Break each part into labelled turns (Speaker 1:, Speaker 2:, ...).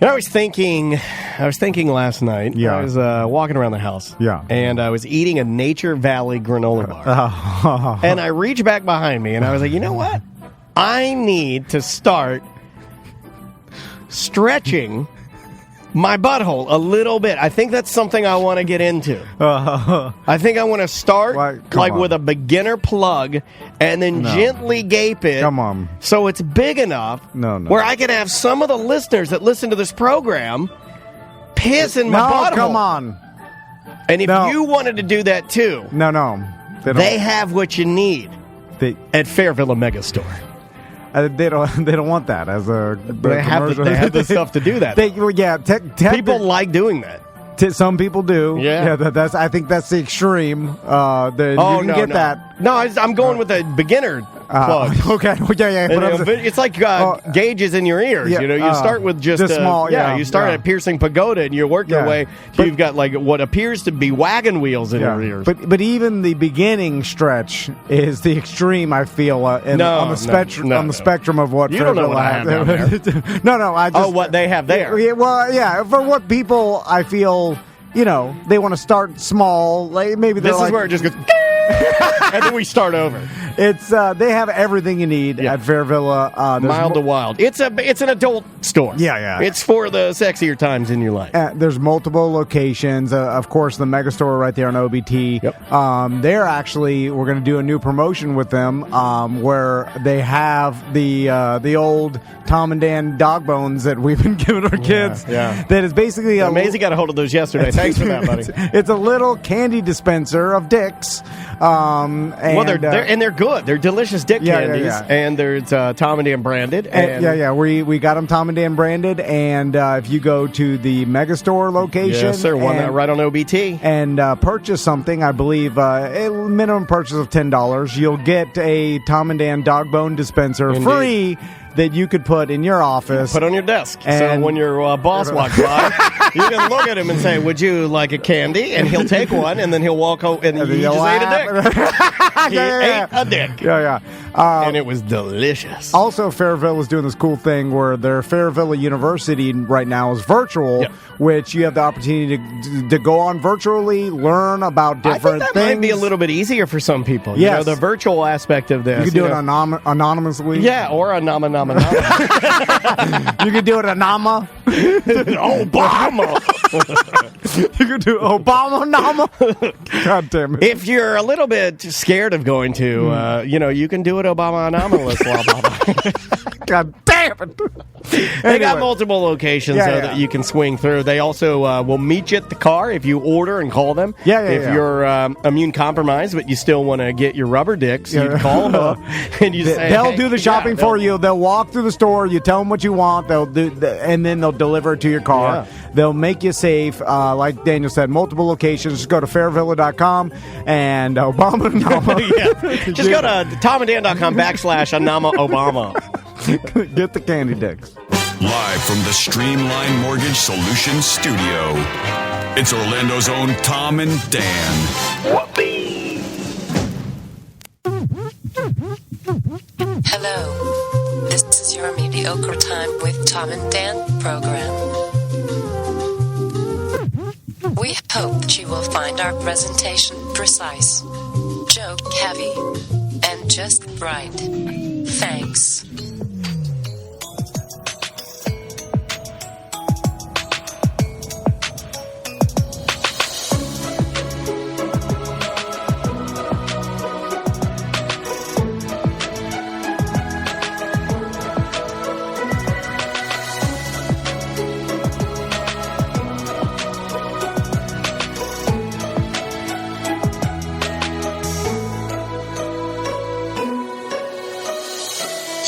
Speaker 1: I was thinking last night.
Speaker 2: Yeah.
Speaker 1: I was walking around the house.
Speaker 2: Yeah.
Speaker 1: And I was eating a Nature Valley granola bar. And I reached back behind me, and I was like, you know what? I need to start stretching my butthole a little bit. I think that's something I want to get into. I think I want to start with a beginner plug and then gently gape it.
Speaker 2: Come on.
Speaker 1: So it's big enough where I can have some of the listeners that listen to this program piss in my butthole.
Speaker 2: Come on.
Speaker 1: And if you wanted to do that too, they have what you need at Fairville Mega Store.
Speaker 2: They don't want that as a.
Speaker 1: They have the stuff to do that.
Speaker 2: People
Speaker 1: like doing that.
Speaker 2: Some people do.
Speaker 1: Yeah.
Speaker 2: I think that's the extreme. You can get that.
Speaker 1: No, I'm going with a beginner plug.
Speaker 2: Okay.
Speaker 1: It's like gauges in your ears.
Speaker 2: Yeah,
Speaker 1: you start with just
Speaker 2: small.
Speaker 1: You start at piercing pagoda, and you work your way. You've got like what appears to be wagon wheels in your ears.
Speaker 2: But even the beginning stretch is the extreme. I feel on the spectrum of what
Speaker 1: you don't know what I have down there.
Speaker 2: No. I just
Speaker 1: what they have there.
Speaker 2: For what people I feel. They want to start small. Like maybe
Speaker 1: this is where it just goes, and then we start over.
Speaker 2: It's they have everything you need at Fairvilla.
Speaker 1: Mild to wild. It's an adult store.
Speaker 2: Yeah.
Speaker 1: It's for the sexier times in your life.
Speaker 2: There's multiple locations. Of course, the mega store right there on OBT.
Speaker 1: Yep.
Speaker 2: We're going to do a new promotion with them where they have the old Tom and Dan dog bones that we've been giving our kids.
Speaker 1: Yeah.
Speaker 2: That is basically
Speaker 1: Maisie got a hold of those yesterday. Thanks for that, buddy.
Speaker 2: It's a little candy dispenser of dicks.
Speaker 1: They're good. They're delicious dick candies, and they're Tom and Dan branded.
Speaker 2: We got them Tom and Dan branded, and if you go to the Mega Store location,
Speaker 1: yes, sir, right on OBT,
Speaker 2: and purchase something, I believe a minimum purchase of $10, you'll get a Tom and Dan dog bone dispenser free. That you could put in your office.
Speaker 1: Put on your desk. So when your boss walks by, you can look at him and say, would you like a candy? And he'll take one, and then he'll walk home, and he just ate a dick. He ate a dick. And it was delicious.
Speaker 2: Also, Fairville is doing this cool thing where their Fairville University right now is virtual, which you have the opportunity to go on virtually, learn about different
Speaker 1: things.
Speaker 2: Might
Speaker 1: be a little bit easier for some people.
Speaker 2: Yes.
Speaker 1: The virtual aspect of this.
Speaker 2: You can do it anonymously.
Speaker 1: Yeah, or anonymous.
Speaker 2: You could do it Anama.
Speaker 1: Obama.
Speaker 2: You could do Obama Nama. God damn it.
Speaker 1: If you're a little bit scared of going to, you can do it Obama anomalous.
Speaker 2: God damn it.
Speaker 1: They got multiple locations that you can swing through. They also will meet you at the car if you order and call them. If you're immune compromised, but you still want to get your rubber dicks, you call them up and you say,
Speaker 2: they'll do the shopping for you. They'll walk through the store. You tell them what you want. They'll do, and then they'll deliver it to your car.
Speaker 1: Yeah.
Speaker 2: They'll make you safe. Like Daniel said, multiple locations. Just go to fairvilla.com and Obama Nama.
Speaker 1: Just go to tomandan.com/Anama Obama.
Speaker 2: Get the candy dicks.
Speaker 3: Live from the Streamline Mortgage Solutions studio, it's Orlando's own Tom and Dan.
Speaker 4: Hello. This is your mediocre time with Tom and Dan program. We hope that you will find our presentation precise, joke heavy, and just right. Thanks.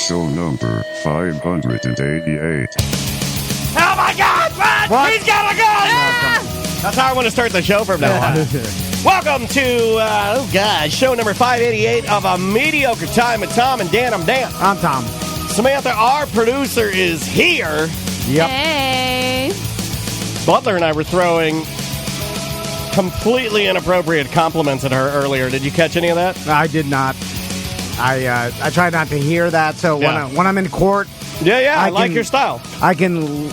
Speaker 5: Show number 588.
Speaker 1: Oh my God! What? He's got a gun! That's how I want to start the show from now on. Welcome to, show number 588 of A Mediocre Time with Tom and Dan. I'm Dan.
Speaker 2: I'm Tom.
Speaker 1: Samantha, our producer, is here.
Speaker 2: Yep.
Speaker 6: Hey.
Speaker 1: Butler and I were throwing completely inappropriate compliments at her earlier. Did you catch any of that?
Speaker 2: I did not. I try not to hear that, so when I'm in court...
Speaker 1: I like your style.
Speaker 2: I can,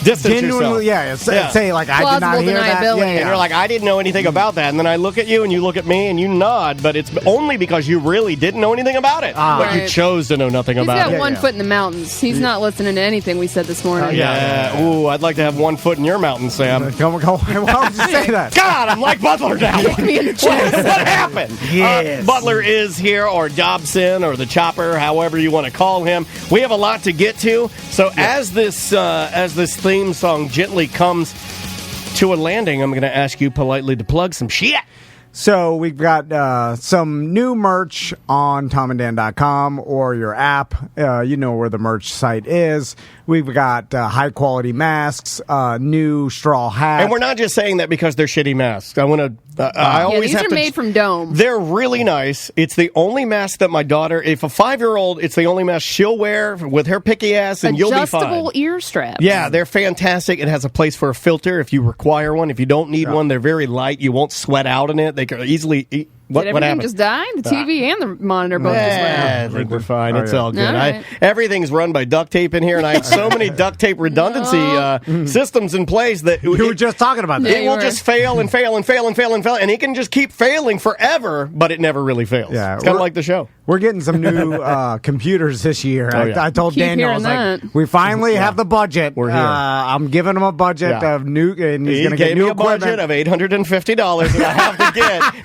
Speaker 1: distance yourself.
Speaker 2: Say like I did not hear that.
Speaker 1: Yeah, and you're like, I didn't know anything about that. And then I look at you and you look at me and you nod, but it's only because you really didn't know anything about it. But you chose to know nothing about it.
Speaker 6: He's got one foot in the mountains. He's not listening to anything we said this morning.
Speaker 1: Ooh, I'd like to have 1 foot in your mountain, Sam.
Speaker 2: Why would you say that?
Speaker 1: God, I'm like Butler now.
Speaker 6: Kick me in the chest.
Speaker 1: What happened?
Speaker 2: Yes.
Speaker 1: Butler is here, or Dobson, or the Chopper, however you want to call him. We have a lot to get to. So as this theme song gently comes to a landing, I'm going to ask you politely to plug some shit.
Speaker 2: So we've got some new merch on TomandDan.com or your app. You know where the merch site is. We've got high-quality masks, new straw hats.
Speaker 1: And we're not just saying that because they're shitty masks. I want to... I always
Speaker 6: these
Speaker 1: have
Speaker 6: are
Speaker 1: to,
Speaker 6: made from Dome.
Speaker 1: They're really nice. It's the only mask that my daughter... If a 5-year-old, it's the only mask she'll wear with her picky ass, and you'll be fine.
Speaker 6: Adjustable ear straps.
Speaker 1: Yeah, they're fantastic. It has a place for a filter if you require one. If you don't need one, they're very light. You won't sweat out in it. They can easily...
Speaker 6: Did everything just die? The TV and the monitor both just went out.
Speaker 1: I think we're fine. It's all good.
Speaker 6: All right.
Speaker 1: Everything's run by duct tape in here, and I have so many duct tape redundancy systems in place that...
Speaker 2: You were just talking about that.
Speaker 1: It will just fail and fail and fail and fail and fail, and it can just keep failing forever, but it never really fails.
Speaker 2: Yeah,
Speaker 1: it's kind of like the show.
Speaker 2: We're getting some new computers this year. I told Daniel, I was like, we finally have the budget.
Speaker 1: We're here.
Speaker 2: I'm giving him a budget of new, and he's going to get new equipment.
Speaker 1: He gave me a budget of $850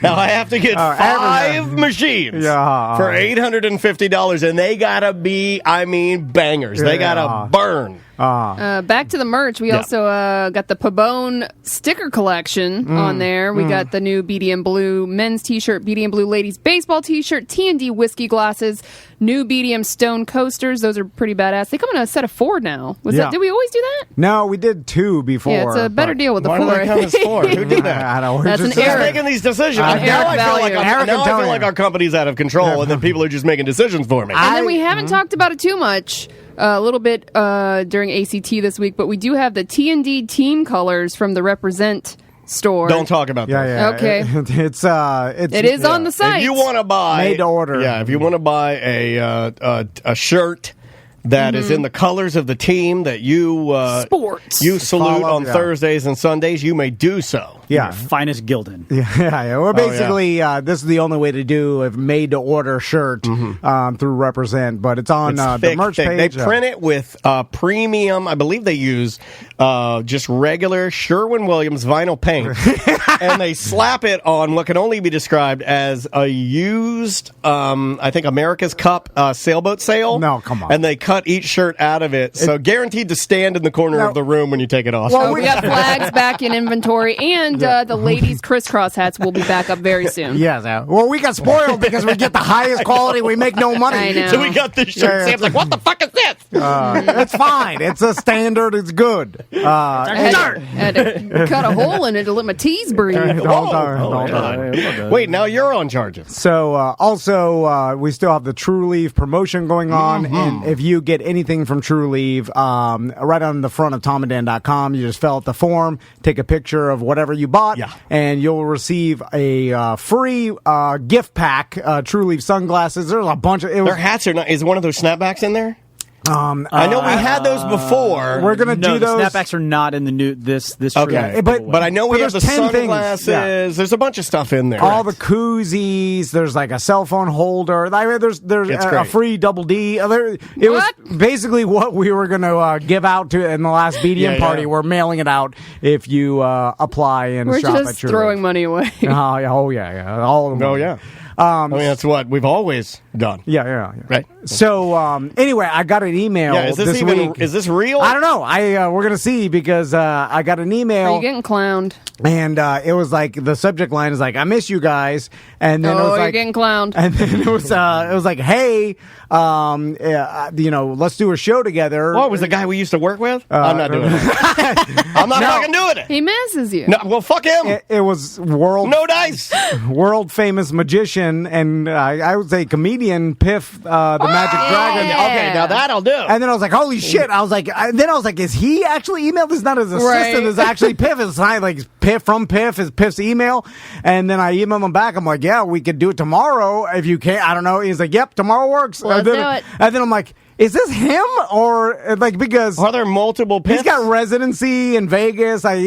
Speaker 1: that I have to get 5 machines for $850, and they gotta be, bangers. They gotta burn.
Speaker 6: Back to the merch. We also got the Pabone sticker collection on there. We got the new BDM Blue men's t-shirt, BDM Blue ladies baseball t-shirt, T&D whiskey glasses, new BDM Stone coasters. Those are pretty badass. They come in a set of 4 now. Did we always do that?
Speaker 2: No, we did 2 before.
Speaker 6: Yeah, it's a better deal with the 4.
Speaker 1: Why do they come as 4? Who did that?
Speaker 2: I don't know.
Speaker 6: That's
Speaker 1: Just making these decisions. Now I feel like our company's out of control, and then people are just making decisions for me.
Speaker 6: And then we haven't talked about it too much. A little bit during ACT this week, but we do have the T&D team colors from the Represent store.
Speaker 1: Don't talk about that.
Speaker 2: Yeah.
Speaker 6: Okay.
Speaker 2: It
Speaker 6: is on the site.
Speaker 1: If you want to buy...
Speaker 2: Made to order.
Speaker 1: Yeah, if you want to buy a shirt that is in the colors of the team that you
Speaker 6: sports
Speaker 1: you salute on Thursdays and Sundays, you may do so.
Speaker 2: Yeah,
Speaker 7: finest Gildan.
Speaker 2: Yeah. We're basically this is the only way to do a made to order shirt through Represent, but it's on the merch page.
Speaker 1: They print it with premium. I believe they use just regular Sherwin-Williams vinyl paint, and they slap it on what can only be described as a used, I think, America's Cup sailboat sail.
Speaker 2: No, come on.
Speaker 1: And they cut each shirt out of it, so guaranteed to stand in the corner of the room when you take it off.
Speaker 6: Well, we got flags back in inventory, and the ladies' crisscross hats will be back up very soon.
Speaker 2: Yes. Well, we got spoiled because we get the highest quality. We make no money.
Speaker 6: I know.
Speaker 1: So we got this shirt. Sam's like, what the fuck is this?
Speaker 2: It's fine. It's a standard. It's good.
Speaker 6: I had to cut a hole in it to let my teas breathe.
Speaker 1: Wait, now you're on charge.
Speaker 2: So, also, we still have the True Leave promotion going on, and if you get anything from True Leave, right on the front of TomandDan.com, you just fill out the form, take a picture of whatever you bought, and you'll receive a free gift pack, True Leave sunglasses. There's a bunch of...
Speaker 1: Their hats are not... Is one of those snapbacks in there? I know we had those before.
Speaker 2: We're gonna do those.
Speaker 7: Snapbacks are not in the new this.
Speaker 1: Okay, but I know we have the sunglasses.
Speaker 2: Yeah.
Speaker 1: There's a bunch of stuff in there.
Speaker 2: All the koozies. There's like a cell phone holder. There's a free double D. It was basically what we were gonna give out to in the last BDM party. We're mailing it out if you apply and shop at True Leave.
Speaker 6: We're just throwing money away.
Speaker 2: All of them.
Speaker 1: Oh yeah. That's what we've always done.
Speaker 2: Yeah.
Speaker 1: Right.
Speaker 2: So anyway, I got an email this week.
Speaker 1: Is this real?
Speaker 2: I don't know. We're gonna see because I got an email.
Speaker 6: Are you getting clowned?
Speaker 2: And it was like the subject line is like, "I miss you guys," and then it was like,
Speaker 6: you're getting clowned.
Speaker 2: And then it was like, "Hey, let's do a show together."
Speaker 1: What was the guy we used to work with? I'm not doing it. I'm not fucking doing it.
Speaker 6: He misses you.
Speaker 1: No, well, fuck him.
Speaker 2: It was no
Speaker 1: dice.
Speaker 2: World famous magician and I would say comedian Piff, the Magic Dragon.
Speaker 1: Okay, now that I'll do.
Speaker 2: And then I was like, "Holy shit!" I was like, "Is he actually emailed? It's not his assistant. It's actually Piff. It's not like Piff from Piff is Piff's email." And then I emailed him back. I'm like, "Yeah, we could do it tomorrow if you can." I don't know. He's like, "Yep, tomorrow works."
Speaker 6: Let's do it.
Speaker 2: And then I'm like, is this him or like because
Speaker 1: are there multiple Piffs?
Speaker 2: He's got residency in Vegas. I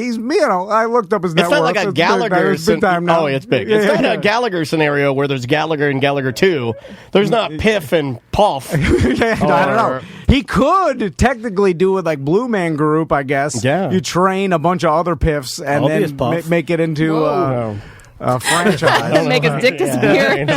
Speaker 2: looked up his net
Speaker 1: It's not
Speaker 2: worth.
Speaker 1: like a Gallagher.
Speaker 2: Big time now.
Speaker 1: Oh, it's big. It's not a Gallagher scenario where there's Gallagher and Gallagher 2. There's not Piff and Puff.
Speaker 2: I don't know. He could technically do it like Blue Man Group, I guess.
Speaker 1: Yeah.
Speaker 2: You train a bunch of other Piffs and then make it into a franchise.
Speaker 6: Make his dick disappear.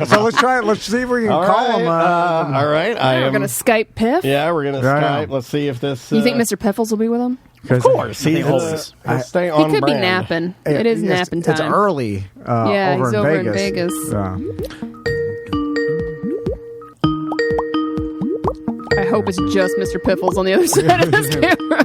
Speaker 2: So let's try it. Let's see if we can call him.
Speaker 1: All right.
Speaker 6: We're going to Skype Piff.
Speaker 1: Yeah, we're going to Skype. Let's see if this...
Speaker 6: You think Mr. Piffles will be with him?
Speaker 1: Of course. He'll stay on
Speaker 6: He could
Speaker 1: brand.
Speaker 6: be napping. It is napping time.
Speaker 2: It's early
Speaker 6: he's over in Vegas. I hope it's just Mr. Piffles on the other side of this camera.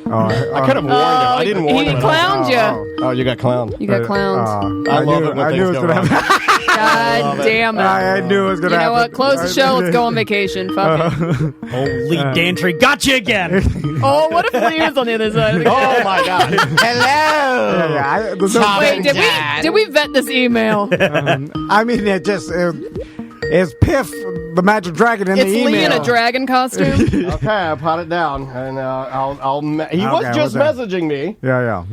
Speaker 1: I could have warned him. I didn't warn him.
Speaker 6: He clowned you.
Speaker 1: Oh, you got clowned.
Speaker 6: You got clowned.
Speaker 1: I love it when things go wrong.
Speaker 6: God damn it.
Speaker 2: I knew it was going to happen.
Speaker 6: You know what? Close the show. Let's go on vacation. Fuck it.
Speaker 7: Lee Dantry got you again.
Speaker 6: Oh, what if Lee was on the other side of the camera?
Speaker 1: Oh, my God. Hello.
Speaker 6: Wait, did we vet this email?
Speaker 2: I mean, it's Piff, the Magic Dragon, in the email.
Speaker 6: It's Lee in a dragon costume.
Speaker 1: Okay, I'll pot it down, and he was just messaging me.
Speaker 2: Yeah.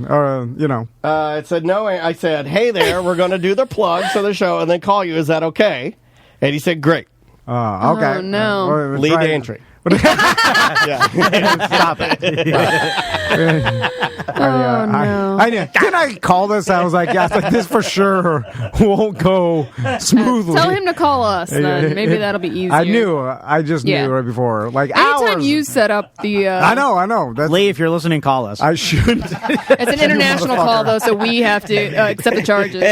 Speaker 1: It said no. I said, hey there, we're going to do the plug for the show, and then call you. Is that okay? And he said, great.
Speaker 2: Okay.
Speaker 6: Oh no.
Speaker 1: Lee Dantry.
Speaker 2: Stop it.
Speaker 6: No.
Speaker 2: I knew. Didn't I call this? I was like, this for sure won't go smoothly.
Speaker 6: Tell him to call us then. Maybe that'll be easier.
Speaker 2: I knew. I just knew right before. Like
Speaker 6: anytime
Speaker 2: hours.
Speaker 6: you set up the...
Speaker 2: I know.
Speaker 7: Lee, if you're listening, call us.
Speaker 2: I should.
Speaker 6: It's an international call, though, so we have to accept the charges.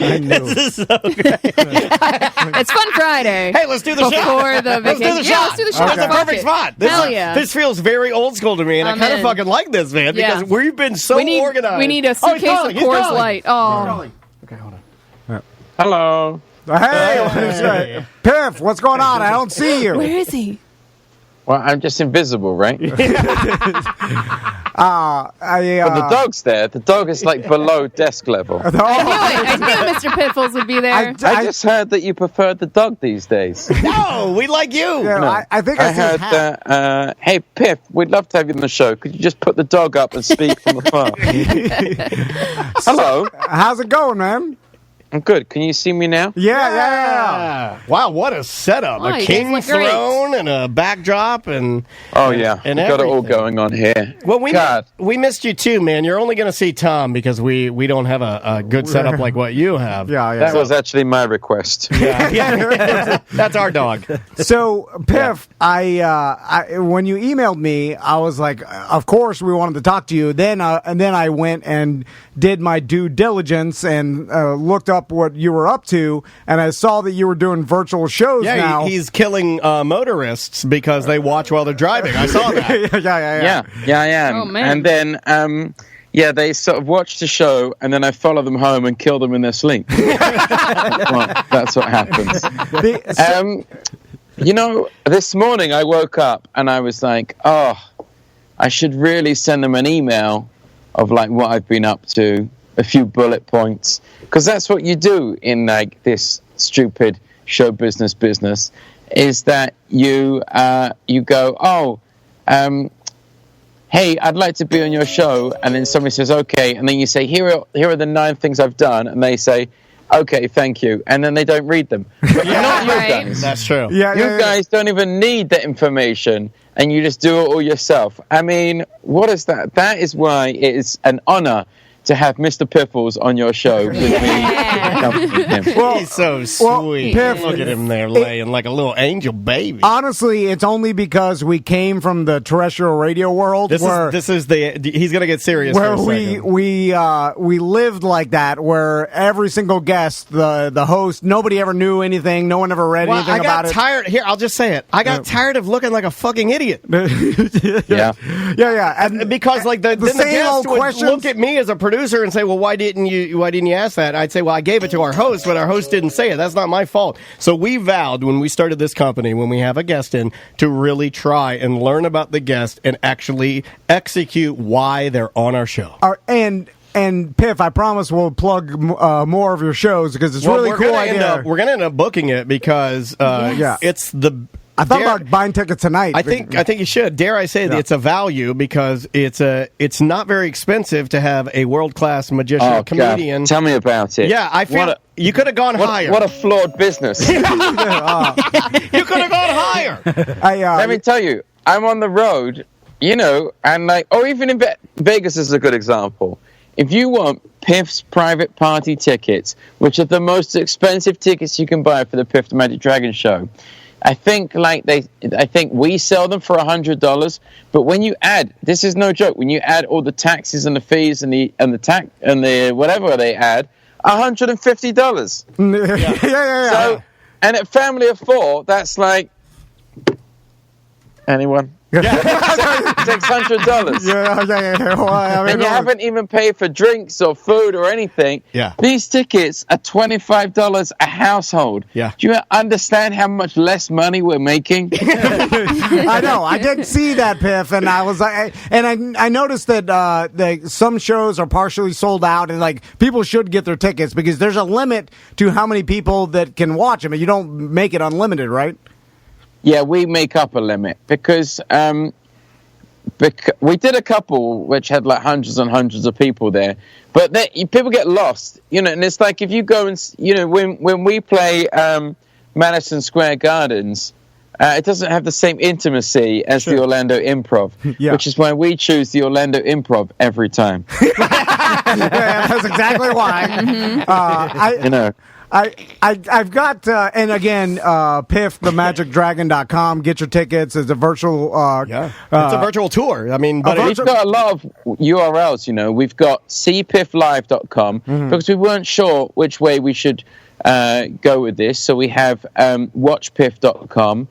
Speaker 2: I knew.
Speaker 1: This is so great.
Speaker 6: It's Fun Friday.
Speaker 1: Hey, let's do the shot.
Speaker 6: Before the vacation.
Speaker 1: Let's do the shot.
Speaker 6: Let's do the shot.
Speaker 1: It's the perfect spot.
Speaker 6: Hell yeah.
Speaker 1: This feels very old school to me, and I kind of fucking like this, man, because we've been so organized.
Speaker 6: We need a suitcase of Coors Light. Oh.
Speaker 1: Okay, hold on.
Speaker 8: Hello.
Speaker 2: Hey, Piff, what's going on? I don't see you.
Speaker 6: Where is he?
Speaker 8: Well, I'm just invisible, right? But the dog's there. The dog is like below desk level.
Speaker 6: I knew Mr. Piffles would be there.
Speaker 8: I just heard that you prefer the dog these days.
Speaker 1: No, we like you.
Speaker 2: Yeah,
Speaker 8: No.
Speaker 2: I think
Speaker 8: I heard that. Hey, Piff, we'd love to have you on the show. Could you just put the dog up and speak from afar? Hello.
Speaker 2: How's it going, man?
Speaker 8: I'm good. Can you see me now?
Speaker 2: Yeah.
Speaker 1: Wow, what a setup.
Speaker 6: Oh,
Speaker 1: A
Speaker 6: you
Speaker 1: king
Speaker 6: guys look great.
Speaker 1: throne and a backdrop and...
Speaker 8: Oh, yeah.
Speaker 1: And
Speaker 8: We've got it all
Speaker 1: everything.
Speaker 8: going on here.
Speaker 1: Well,
Speaker 8: God.
Speaker 1: we missed you too, man. You're only going to see Tom because we don't have a good setup like what you have.
Speaker 2: Yeah.
Speaker 8: That was actually my request.
Speaker 1: That's our dog.
Speaker 2: So, Piff, I when you emailed me, I was like, of course we wanted to talk to you. Then I went and did my due diligence and looked up what you were up to, and I saw that you were doing virtual shows now.
Speaker 1: He's killing motorists because they watch while they're driving. I saw that.
Speaker 8: Yeah, I am.
Speaker 6: Oh, man.
Speaker 8: And then, they sort of watch the show, and then I follow them home and kill them in their sleep. That's what happens. This morning I woke up and I was like, I should really send them an email of like what I've been up to, a few bullet points, because that's what you do in like this stupid show business is that you go, hey, I'd like to be on your show, and then somebody says okay, and then you say here are the 9 things I've done, and they say okay, thank you, and then they don't read them. But not you guys.
Speaker 1: That's true.
Speaker 8: You guys don't even need that information, and you just do it all yourself. I mean, what is that? That is why it is an honor to have Mr. Piffles on your show with me.
Speaker 1: Well, he's so sweet.
Speaker 2: Piff,
Speaker 1: look at him there laying like a little angel baby.
Speaker 2: Honestly, it's only because we came from the terrestrial radio world
Speaker 1: He's going to get serious
Speaker 2: where
Speaker 1: for a second.
Speaker 2: we lived like that, where every single guest, the host, nobody ever knew anything, no one ever read anything about it.
Speaker 1: tired. Here, I'll just say it. I got tired of looking like a fucking idiot.
Speaker 2: Yeah. And
Speaker 1: because like the
Speaker 2: same
Speaker 1: guest
Speaker 2: old
Speaker 1: would
Speaker 2: questions.
Speaker 1: look at me as a producer and say, well, why didn't you ask that? I'd say, well, I gave it to our host, but our host didn't say it. That's not my fault. So we vowed when we started this company, when we have a guest in, to really try and learn about the guest and actually execute why they're on our show.
Speaker 2: And And Piff, I promise we'll plug more of your shows because it's really cool idea.
Speaker 1: We're going to end up booking it because it's the.
Speaker 2: I thought about buying tickets tonight.
Speaker 1: I think you should. Dare I say that it's a value because it's not very expensive to have a world-class magician comedian.
Speaker 8: God. Tell me about it.
Speaker 1: Yeah, I feel you could have gone higher.
Speaker 8: What a flawed business.
Speaker 1: You could have gone higher.
Speaker 8: Let me tell you, I'm on the road, and even in Vegas is a good example. If you want Piff's private party tickets, which are the most expensive tickets you can buy for the Piff the Magic Dragon show, I think we sell them for $100, but when you add, this is no joke, when you add all the taxes and the fees and the whatever they add, $150.
Speaker 2: Yeah.
Speaker 8: So, and at family of 4, that's like anyone. $600.
Speaker 2: Yeah. Well,
Speaker 8: and you haven't even paid for drinks or food or anything.
Speaker 1: Yeah.
Speaker 8: These tickets are $25 a household.
Speaker 1: Yeah.
Speaker 8: Do you understand how much less money we're making?
Speaker 2: I know. I did see that, Piff, and I was like, I noticed that some shows are partially sold out, and like people should get their tickets because there's a limit to how many people that can watch them, and you don't make it unlimited, right?
Speaker 8: Yeah, we make up a limit because we did a couple which had like hundreds and hundreds of people there, but people get lost, and it's like if you go and when we play Madison Square Gardens, it doesn't have the same intimacy as the Orlando Improv, which is why we choose the Orlando Improv every time.
Speaker 2: That's exactly why. I've got, and again, piffthemagicdragon.com. Get your tickets. It's a virtual.
Speaker 1: It's a virtual tour. I mean, but
Speaker 8: we've got a lot of URLs. We've got cpifflive.com because we weren't sure which way we should go with this. So we have watchpiff.com.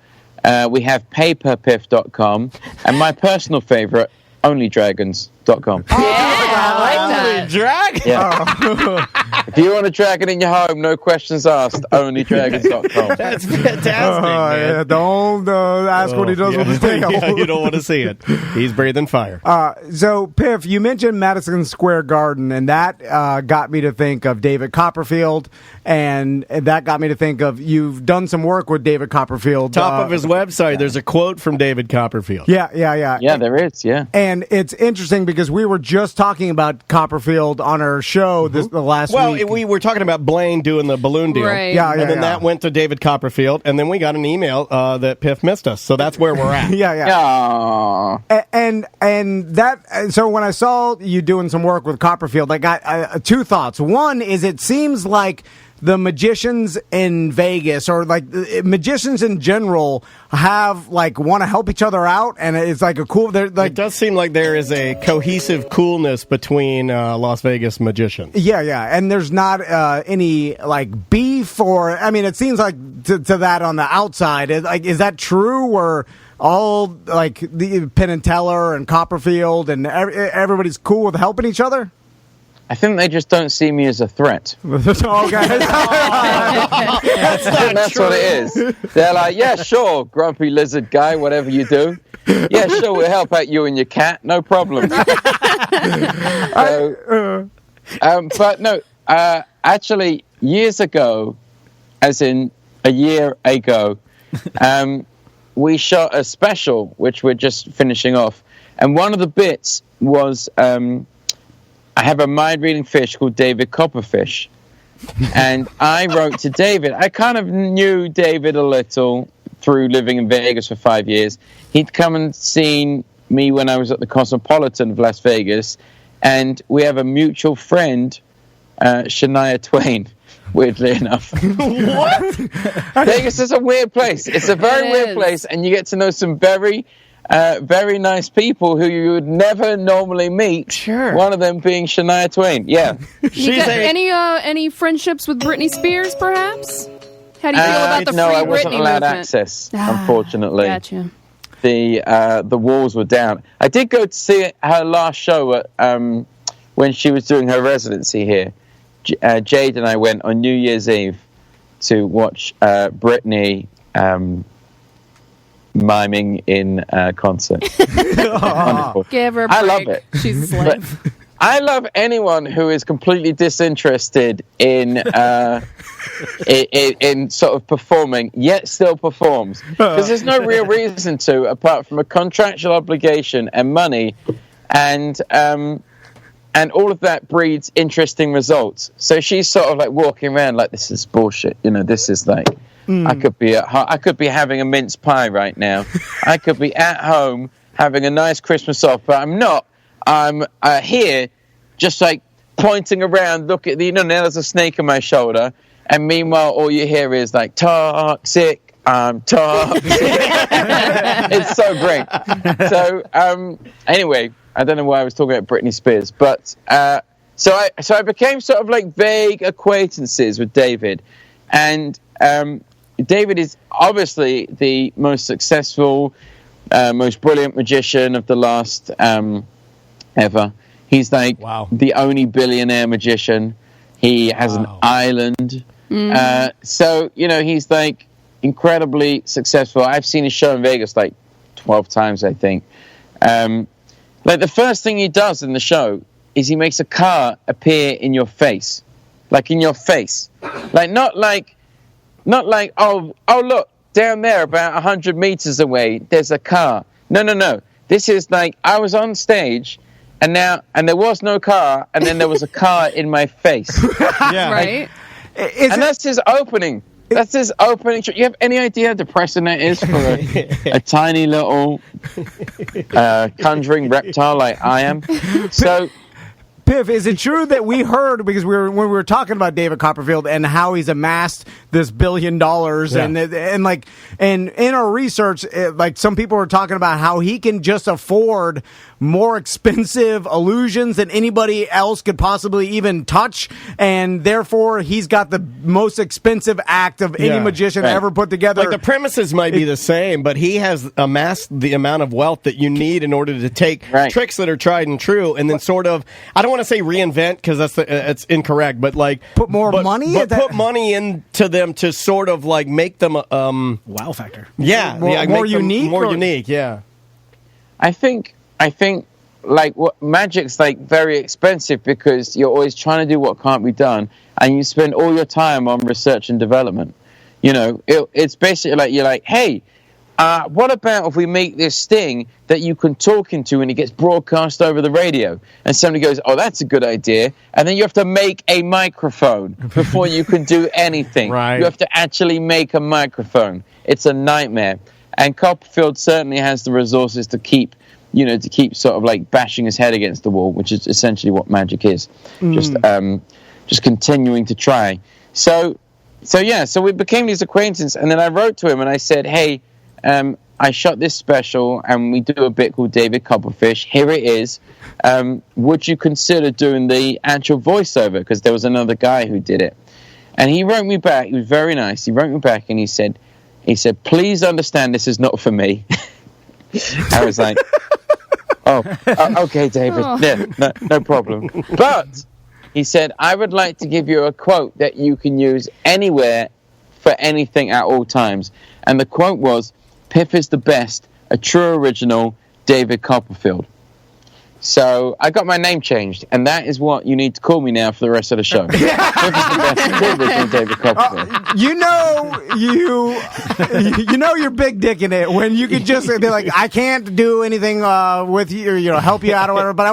Speaker 8: We have paperpiff.com, and my personal favorite, onlydragons.com.
Speaker 6: I like that.
Speaker 1: Dragon.
Speaker 8: Yeah. If you want a dragon in your home, no questions asked. Onlydragons.com.
Speaker 1: That's fantastic, man.
Speaker 2: Yeah, don't ask what he does with his tail.
Speaker 1: Yeah, you don't want to see it. He's breathing fire.
Speaker 2: So, Piff, you mentioned Madison Square Garden, and that got me to think of David Copperfield, and that got me to think of you've done some work with David Copperfield.
Speaker 1: Top of his website, there's a quote from David Copperfield.
Speaker 2: Yeah.
Speaker 8: Yeah, there is, yeah.
Speaker 2: And it's interesting because we were just talking about Copperfield on our show the last week.
Speaker 1: Well, we were talking about Blaine doing the balloon deal.
Speaker 6: Right.
Speaker 2: Yeah,
Speaker 1: and then that went to David Copperfield, and then we got an email that Piff missed us. So that's where we're at.
Speaker 2: Yeah.
Speaker 8: Aww.
Speaker 2: And that, so when I saw you doing some work with Copperfield, I got two thoughts. One is it seems like the magicians in Vegas, or like magicians in general, have want to help each other out, and it's like a cool.
Speaker 1: It does seem like there is a cohesive coolness between Las Vegas magicians.
Speaker 2: Yeah, and there's not any beef, or it seems like to that on the outside. Is that true? Or all the Penn and Teller and Copperfield and everybody's cool with helping each other?
Speaker 8: I think they just don't see me as a threat.
Speaker 2: That's
Speaker 8: what it is. They're like, yeah, sure, grumpy lizard guy, whatever you do. Yeah, sure, we'll help out you and your cat, no problem. But no, actually, years ago, as in a year ago, we shot a special, which we're just finishing off. And one of the bits was... I have a mind-reading fish called David Copperfish, and I wrote to David. I kind of knew David a little through living in Vegas for 5 years. He'd come and seen me when I was at the Cosmopolitan of Las Vegas, and we have a mutual friend, Shania Twain, weirdly enough.
Speaker 1: What?
Speaker 8: Vegas is a weird place. It's a very weird place, and you get to know some very nice people who you would never normally meet.
Speaker 1: Sure.
Speaker 8: One of them being Shania Twain. Yeah.
Speaker 6: You got any friendships with Britney Spears, perhaps? How do you feel about the free
Speaker 8: No, I wasn't
Speaker 6: Britney
Speaker 8: allowed
Speaker 6: movement?
Speaker 8: access, unfortunately.
Speaker 6: Gotcha.
Speaker 8: The walls were down. I did go to see her last show at, when she was doing her residency here. Jade and I went on New Year's Eve to watch Britney miming in concert. Wonderful.
Speaker 6: Give her a break.
Speaker 8: I love it.
Speaker 6: She's a slave.
Speaker 8: I love anyone who is completely disinterested in in sort of performing, yet still performs. Because there's no real reason to, apart from a contractual obligation and money, and all of that breeds interesting results. So she's sort of like walking around like, this is bullshit. This is like, I could be having a mince pie right now. I could be at home having a nice Christmas off, but I'm not. I'm here just like pointing around, look at now there's a snake on my shoulder, and meanwhile all you hear is like, toxic, I'm toxic. It's so great. So anyway, I don't know why I was talking about Britney Spears, but so I became sort of like vague acquaintances with David, and David is obviously the most successful, most brilliant magician of the last ever. He's like the only billionaire magician. He has an island. So, he's like incredibly successful. I've seen his show in Vegas like 12 times, I think. Like the first thing he does in the show is he makes a car appear in your face. Like in your face. Like not like, oh look, down there about 100 meters away, there's a car. No. This is like, I was on stage and there was no car, and then there was a car in my face.
Speaker 6: Yeah. Right?
Speaker 8: That's his opening. That's his opening. You have any idea how depressing that is for a tiny little conjuring reptile like I am? So,
Speaker 2: Piff, is it true that we heard, because when we were talking about David Copperfield and how he's amassed this $1 billion, and in our research, like some people were talking about how he can just afford more expensive illusions than anybody else could possibly even touch, and therefore he's got the most expensive act of any magician ever put together.
Speaker 1: Like the premises might be the same, but he has amassed the amount of wealth that you need in order to take tricks that are tried and true, and then sort of, I don't want to say reinvent because it's incorrect, but like
Speaker 2: put money,
Speaker 1: but put money into them to sort of like make them
Speaker 7: wow factor.
Speaker 2: More unique.
Speaker 1: More unique. Yeah.
Speaker 8: I think like what magic's like very expensive because you're always trying to do what can't be done, and you spend all your time on research and development. It's basically like you're like, hey, what about if we make this thing that you can talk into and it gets broadcast over the radio? And somebody goes, oh, that's a good idea. And then you have to make a microphone before you can do anything.
Speaker 1: Right.
Speaker 8: You have to actually make a microphone. It's a nightmare. And Copperfield certainly has the resources to keep sort of like bashing his head against the wall, which is essentially what magic is. Just continuing to try. So we became these acquaintances. And then I wrote to him and I said, hey, I shot this special and we do a bit called David Copperfish. Here it is. Would you consider doing the actual voiceover? Because there was another guy who did it. And he wrote me back. He was very nice. He wrote me back and he said, please understand this is not for me. I was like, okay, David. Yeah, no problem. But he said, I would like to give you a quote that you can use anywhere for anything at all times. And the quote was, Piff is the best, a true original, David Copperfield. So I got my name changed, and that is what you need to call me now for the rest of the show. Piff is the best, true original, David Copperfield.
Speaker 2: You know you're big dick in it when you could just be like, I can't do anything with you, help you out or whatever, but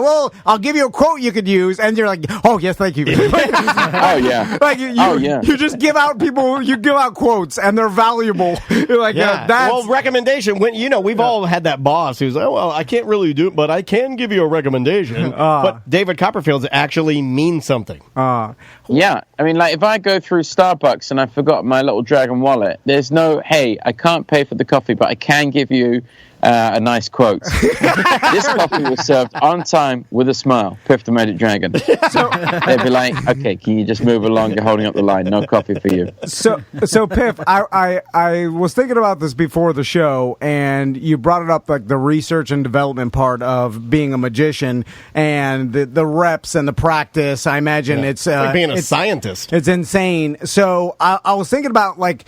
Speaker 2: I'll give you a quote you could use, and you're like, oh yes, thank you.
Speaker 8: Oh yeah.
Speaker 2: Like you just give out quotes, and they're valuable. You're like,
Speaker 1: well, recommendation. When we've all had that boss who's like, oh, well, I can't really do it, but I can give you a recommendation. But David Copperfield's actually means something.
Speaker 8: Yeah, I mean, like if I go through Starbucks and I forgot my little dragon wallet, there's no, hey, I can't pay for the coffee, but I can give you a nice quote. This coffee was served on time with a smile. Piff the Magic Dragon. So they'd be like, okay, can you just move along? You're holding up the line. No coffee for you.
Speaker 2: So Piff, I was thinking about this before the show, and you brought it up, like the research and development part of being a magician and the reps and the practice. I imagine it's
Speaker 1: like being a scientist.
Speaker 2: It's insane. So I was thinking about, like,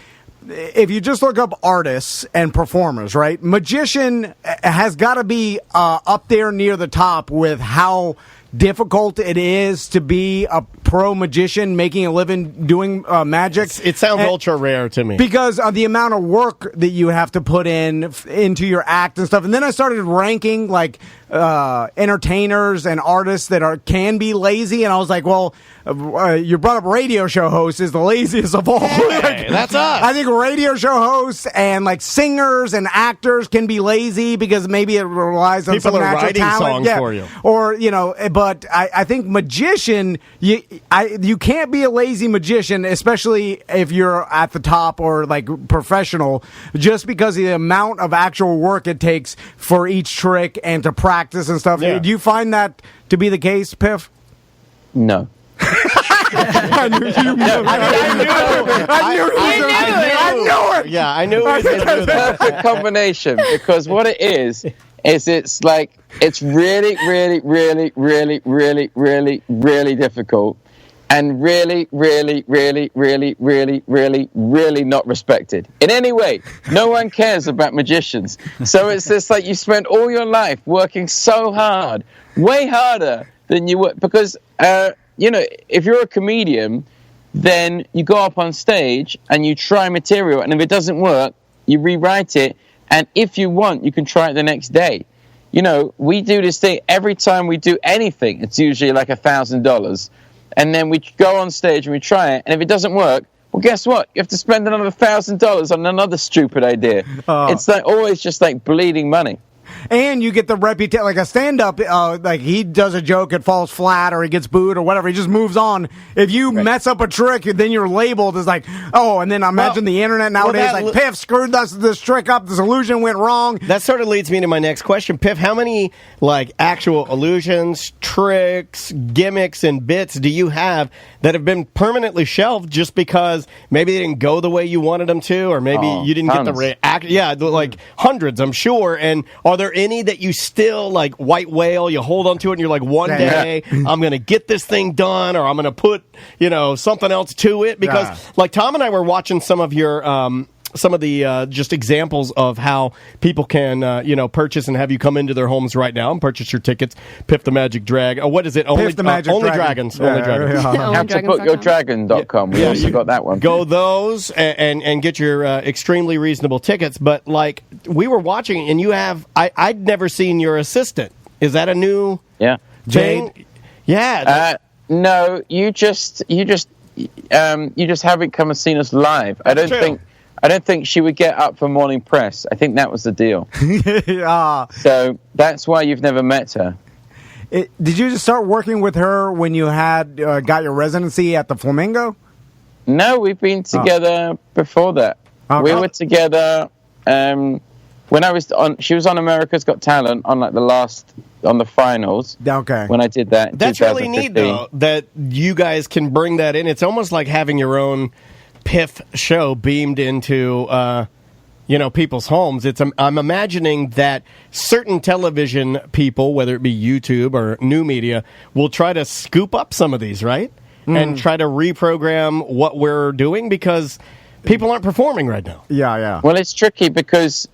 Speaker 2: if you just look up artists and performers, right? Magician has got to be up there near the top with how difficult it is to be a pro magician making a living doing magic.
Speaker 1: It sounds ultra rare to me.
Speaker 2: Because of the amount of work that you have to put into your act and stuff. And then I started ranking like entertainers and artists that can be lazy, and I was like, well, you brought up radio show hosts is the laziest of all.
Speaker 1: Hey, that's us.
Speaker 2: I think radio show hosts and like singers and actors can be lazy because maybe it relies on
Speaker 1: people
Speaker 2: some
Speaker 1: are
Speaker 2: natural
Speaker 1: writing
Speaker 2: talent.
Speaker 1: songs for you,
Speaker 2: or but I think magician, you can't be a lazy magician, especially if you're at the top or like professional, just because of the amount of actual work it takes for each trick and to practice and stuff.
Speaker 1: Yeah.
Speaker 2: Do you find that to be the case, Piff?
Speaker 8: No.
Speaker 2: I knew it.
Speaker 1: Yeah, I knew it.
Speaker 8: It's a perfect combination, because what it is it's like, it's really, really, really, really, really, really, really difficult, and really, really, really, really, really, really, really not respected in any way. No one cares about magicians. So it's just like you spend all your life working so hard, way harder than you would, because, if you're a comedian, then you go up on stage and you try material, and if it doesn't work, you rewrite it, and if you want, you can try it the next day. We do this thing every time we do anything. It's usually like $1,000. And then we go on stage and we try it, and if it doesn't work, well, guess what? You have to spend another $1,000 on another stupid idea. It's like always just like bleeding money.
Speaker 2: And you get the reputation, like a stand-up, like he does a joke, it falls flat, or he gets booed, or whatever, he just moves on. If you mess up a trick, then you're labeled as like, and then imagine the internet nowadays, like, Piff screwed this trick up, this illusion went wrong.
Speaker 1: That sort of leads me to my next question. Piff, how many, like, actual illusions, tricks, gimmicks, and bits do you have that have been permanently shelved just because maybe they didn't go the way you wanted them to, or maybe you didn't get the reaction? Yeah, like hundreds, I'm sure. And are there any that you still, like, white whale, you hold on to it and you're like, one day I'm going to get this thing done, or I'm going to put, something else to it? Because, like, Tom and I were watching some of your some of the just examples of how people can, purchase and have you come into their homes right now and purchase your tickets. Piff the Magic Drag. What is it? Only Dragons. Only Dragons.
Speaker 8: Have to put yourdragon.com. We also got that one.
Speaker 1: Go those and get your extremely reasonable tickets. But, like, we were watching, and you have, I'd never seen your assistant. Is that a new thing?
Speaker 2: Jade?
Speaker 1: Yeah.
Speaker 8: No, you just haven't come and seen us live. I don't think she would get up for morning press. I think that was the deal. So that's why you've never met her.
Speaker 2: Did you just start working with her when you had got your residency at the Flamingo?
Speaker 8: No, we've been together before that. We were together when I was on. She was on America's Got Talent on the finals.
Speaker 2: Okay.
Speaker 8: When I did that,
Speaker 1: that's really neat though that you guys can bring that in. It's almost like having your own Piff show beamed into people's homes. I'm imagining that certain television people, whether it be YouTube or new media, will try to scoop up some of these, right? And try to reprogram what we're doing because people aren't performing right now.
Speaker 2: Yeah.
Speaker 8: Well, it's tricky because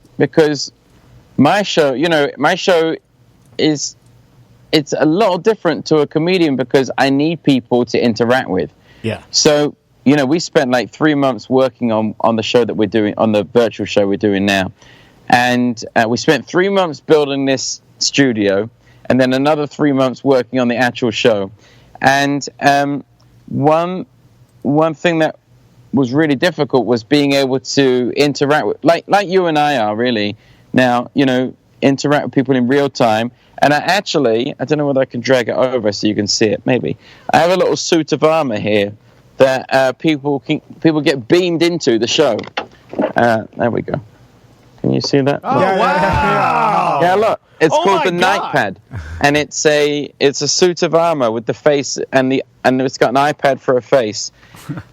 Speaker 8: my show is it's a lot different to a comedian because I need people to interact with.
Speaker 1: Yeah.
Speaker 8: So we spent like 3 months working on the show that we're doing, on the virtual show we're doing now. And we spent 3 months building this studio and then another 3 months working on the actual show. And one thing that was really difficult was being able to interact with, like you and I are really now, interact with people in real time. And I don't know whether I can drag it over so you can see it, maybe. I have a little suit of armor here that people get beamed into the show. There we go. Can you see that?
Speaker 1: Oh, wow!
Speaker 8: Yeah, look. It's called the Nightpad, and it's a suit of armor with the face and it's got an iPad for a face,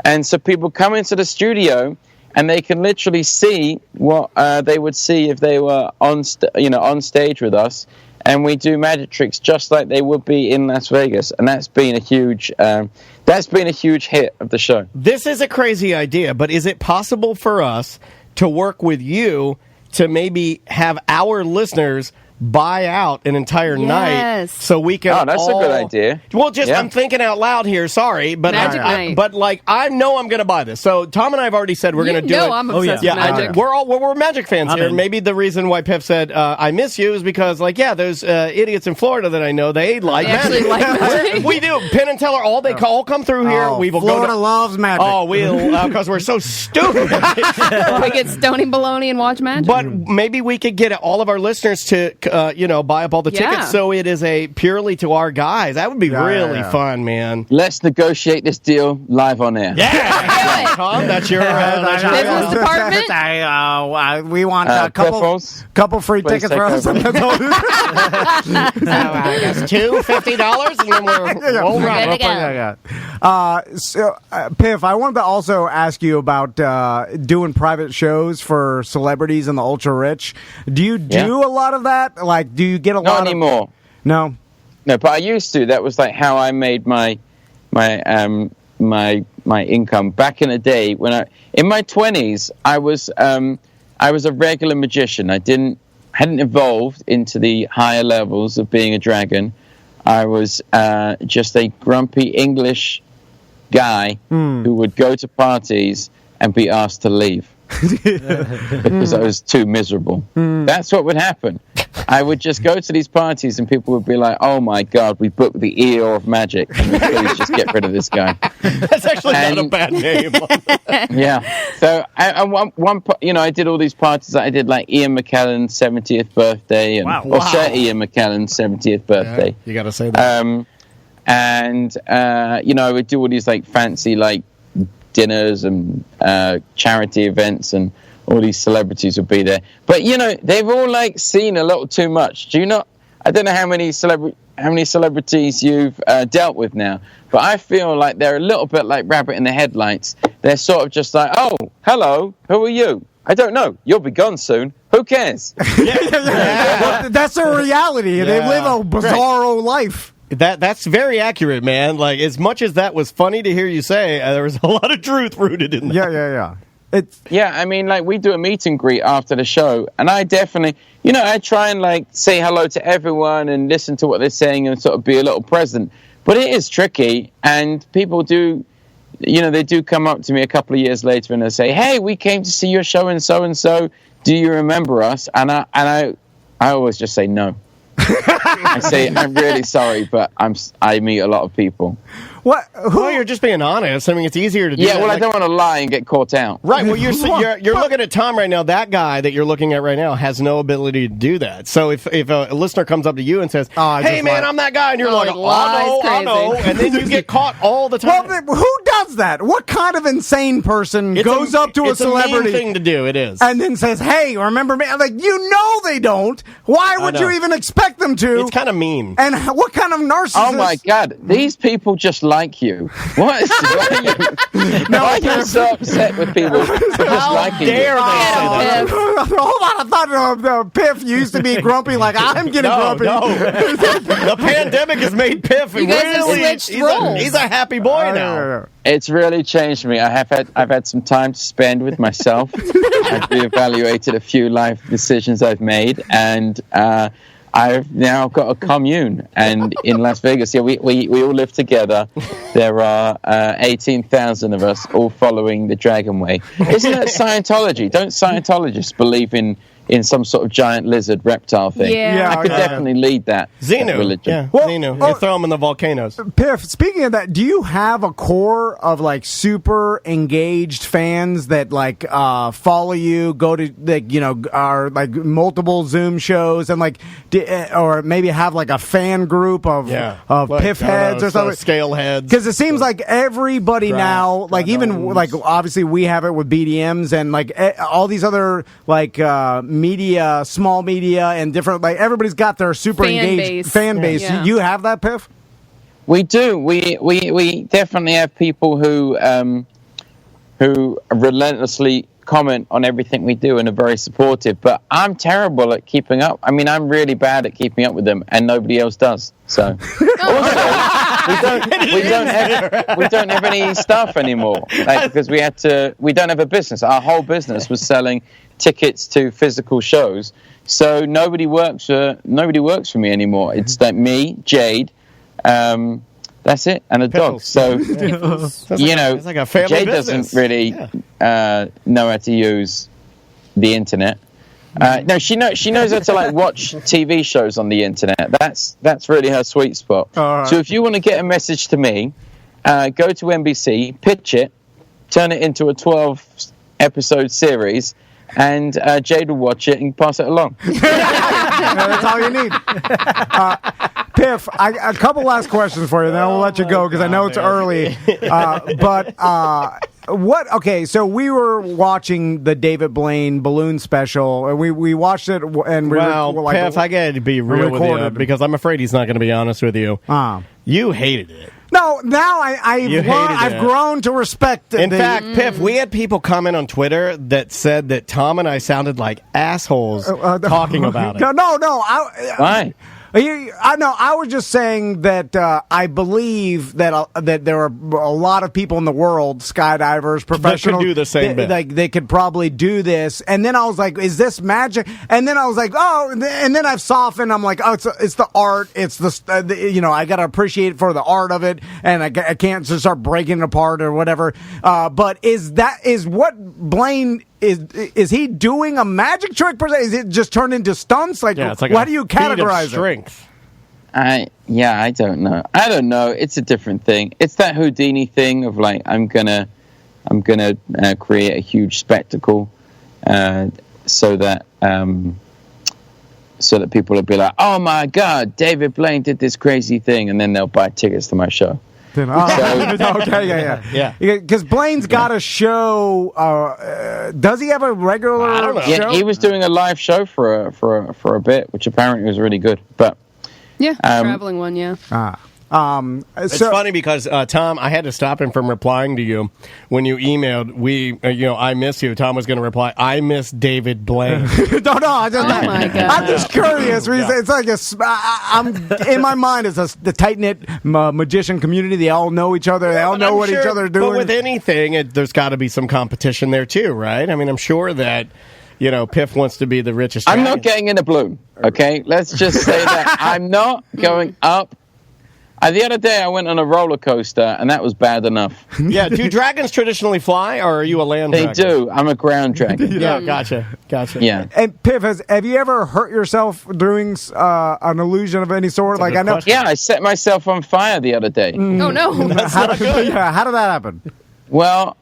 Speaker 8: and so people come into the studio and they can literally see what they would see if they were on stage with us. And we do magic tricks just like they would be in Las Vegas, and that's been a huge hit of the show.
Speaker 1: This is a crazy idea, but is it possible for us to work with you to maybe have our listeners buy out an entire night so we can.
Speaker 8: Oh, that's a good idea.
Speaker 1: Well, I'm thinking out loud here. Sorry, but I know I'm going to buy this. So Tom and I have already said we're going to do it.
Speaker 6: I'm obsessed with Magic.
Speaker 1: We're Magic fans here. Maybe the reason why Piff said I miss you is because those idiots in Florida that I know they like Magic. We do. Penn and Teller all come through here. We will
Speaker 2: Florida loves Magic.
Speaker 1: Oh, we'll because we're so stupid.
Speaker 6: We get Stony Baloney and watch Magic.
Speaker 1: But maybe we could get all of our listeners to buy up all the tickets so it is purely to our guys. That would be really fun, man.
Speaker 8: Let's negotiate this deal live on air.
Speaker 1: Yeah, Tom, that's your
Speaker 6: business department.
Speaker 2: We want a couple free tickets for us.
Speaker 1: I guess $50, and then we'll
Speaker 6: ready to go.
Speaker 2: So, Piff, I wanted to also ask you about doing private shows for celebrities and the ultra rich. Do you do a lot of that? Like, do you get a lot?
Speaker 8: Not anymore.
Speaker 2: No,
Speaker 8: but I used to. That was like how I made my income back in the day. In my 20s, I was a regular magician. I hadn't evolved into the higher levels of being a dragon. I was just a grumpy English guy who would go to parties and be asked to leave because I was too miserable. That's what would happen. I would just go to these parties and people would be like, "Oh my God, we booked the EO of Magic. Please just get rid of this guy."
Speaker 1: That's actually not a bad name.
Speaker 8: Yeah. So I did all these parties. I did like Ian McKellen's 70th birthday or Sir Ian McKellen's 70th birthday.
Speaker 1: Yeah, you got to say that.
Speaker 8: I would do all these like fancy like dinners and charity events, and all these celebrities would be there. But they've all like seen a little too much. Do you not? I don't know how many celebrities you've dealt with now, but I feel like they're a little bit like rabbit in the headlights. They're sort of just like, "Oh, hello, who are you? I don't know. You'll be gone soon. Who cares?"
Speaker 2: Well, that's a reality. Yeah. They live a bizarro life.
Speaker 1: That's very accurate, man. Like, as much as that was funny to hear you say, there was a lot of truth rooted in that.
Speaker 2: Yeah.
Speaker 8: I mean, like, we do a meet and greet after the show, and I definitely, I try and like say hello to everyone and listen to what they're saying and sort of be a little present. But it is tricky, and people do, they do come up to me a couple of years later and they say, "Hey, we came to see your show and so. Do you remember us?" And I always just say no. I say, "I'm really sorry, but I meet a lot of people."
Speaker 2: What?
Speaker 1: Well, you're just being honest. I mean, it's easier to do.
Speaker 8: Yeah, well, I don't want to lie and get caught out.
Speaker 1: Right. Well, you're looking at Tom right now. That guy that you're looking at right now has no ability to do that. So if a listener comes up to you and says, "Hey, man, I'm that guy," and you're like, I know," and then you get caught all the time.
Speaker 2: Well, who does that? What kind of insane person goes up to a celebrity?
Speaker 1: It's a mean thing to do. It is.
Speaker 2: And then says, "Hey, remember me?" I'm like, they don't. Why would you even expect them to?
Speaker 1: It's kind of mean.
Speaker 2: And what kind of narcissist?
Speaker 8: Oh my God, these people just like you. What? Why are you so upset with people for just liking you?
Speaker 1: Dare they say that?
Speaker 2: Hold on, I thought Piff used to be grumpy like I'm getting grumpy.
Speaker 1: No. The pandemic has made Piff he's a happy boy now.
Speaker 8: It's really changed me. I've had some time to spend with myself. I've reevaluated a few life decisions I've made, and I've now got a commune, and in Las Vegas, we all live together. There are 18,000 of us all following the Dragon Way. Isn't that Scientology? Don't Scientologists believe in some sort of giant lizard reptile thing?
Speaker 6: Yeah.
Speaker 8: I could definitely lead that religion.
Speaker 1: Yeah, Xenu. You throw them in the volcanoes.
Speaker 2: Piff, speaking of that, do you have a core of like super engaged fans that like follow you, go to are like multiple Zoom shows, and like or maybe have like a fan group of Piff heads or something,
Speaker 1: scale heads?
Speaker 2: Because it seems like everybody now, like even like obviously we have it with BDMs and like all these other like media, small media, and different, like everybody's got their super engaged fan base. Yeah. You have that, Piff?
Speaker 8: We do. We definitely have people who relentlessly comment on everything we do and are very supportive. But I'm terrible at keeping up. I mean, I'm really bad at keeping up with them, and nobody else does. So also, we don't have any stuff anymore, because we don't have a business. Our whole business was selling tickets to physical shows. So nobody works for me anymore. It's like me, Jade, that's it, and a dog. So
Speaker 1: it's like a family
Speaker 8: Jade
Speaker 1: business.
Speaker 8: doesn't really know how to use the internet. No, she knows how to like watch TV shows on the internet. That's really her sweet spot.
Speaker 2: Right.
Speaker 8: So if you want to get a message to me, go to NBC, pitch it, turn it into a 12-episode series, and Jade will watch it and pass it along.
Speaker 2: That's all you need. Piff, a couple last questions for you, then I'll let you go because I know it's early. Okay, so we were watching the David Blaine balloon special, and we watched it, and
Speaker 1: Piff, I got to be real with you because I'm afraid he's not going to be honest with you. You hated it.
Speaker 2: No, now I've grown to respect it.
Speaker 1: In fact, Piff, we had people comment on Twitter that said that Tom and I sounded like assholes talking about it.
Speaker 2: No.
Speaker 8: Why?
Speaker 2: I was just saying that I believe that there are a lot of people in the world, skydivers, professionals,
Speaker 1: that could do the same bit.
Speaker 2: Like they could probably do this. And then I was like, "Is this magic?" And then I was like, "Oh!" And then I've softened. I'm like, "Oh, it's the art. It's the I got to appreciate it for the art of it, and I can't just start breaking it apart or whatever." But is what Blaine? Is he doing a magic trick per se? Is it just turned into stunts? Like,
Speaker 1: it's like
Speaker 2: how do you categorize
Speaker 1: strength?
Speaker 8: I don't know. I don't know. It's a different thing. It's that Houdini thing of like I'm gonna create a huge spectacle, so that people will be like, oh my God, David Blaine did this crazy thing, and then they'll buy tickets to my show.
Speaker 2: Okay, yeah. Because Blaine's got a show. Does he have a regular?
Speaker 1: I don't know.
Speaker 2: show?
Speaker 8: Yeah, he was doing a live show for a bit, which apparently was really good. But
Speaker 6: traveling one, yeah.
Speaker 1: It's funny because Tom, I had to stop him from replying to you when you emailed. I miss you. Tom was going to reply, I miss David Blaine.
Speaker 2: No,
Speaker 6: my God.
Speaker 2: I'm just curious. It's like I'm in my mind. It's the tight knit magician community. They all know each other. They all know what each other are doing.
Speaker 1: But with anything, there's got to be some competition there too, right? I mean, I'm sure that. Piff wants to be the richest.
Speaker 8: I'm not getting in a balloon, okay? Let's just say that I'm not going up. The other day I went on a roller coaster, and that was bad enough.
Speaker 1: Yeah, do dragons traditionally fly, or are you a land dragon?
Speaker 8: They do. I'm a ground dragon.
Speaker 1: Yeah, gotcha.
Speaker 8: Yeah.
Speaker 2: And Piff, have you ever hurt yourself doing an illusion of any sort?
Speaker 1: That's
Speaker 2: I know.
Speaker 1: question.
Speaker 8: Yeah, I set myself on fire the other day.
Speaker 6: Oh, no.
Speaker 2: How did that happen?
Speaker 8: Well,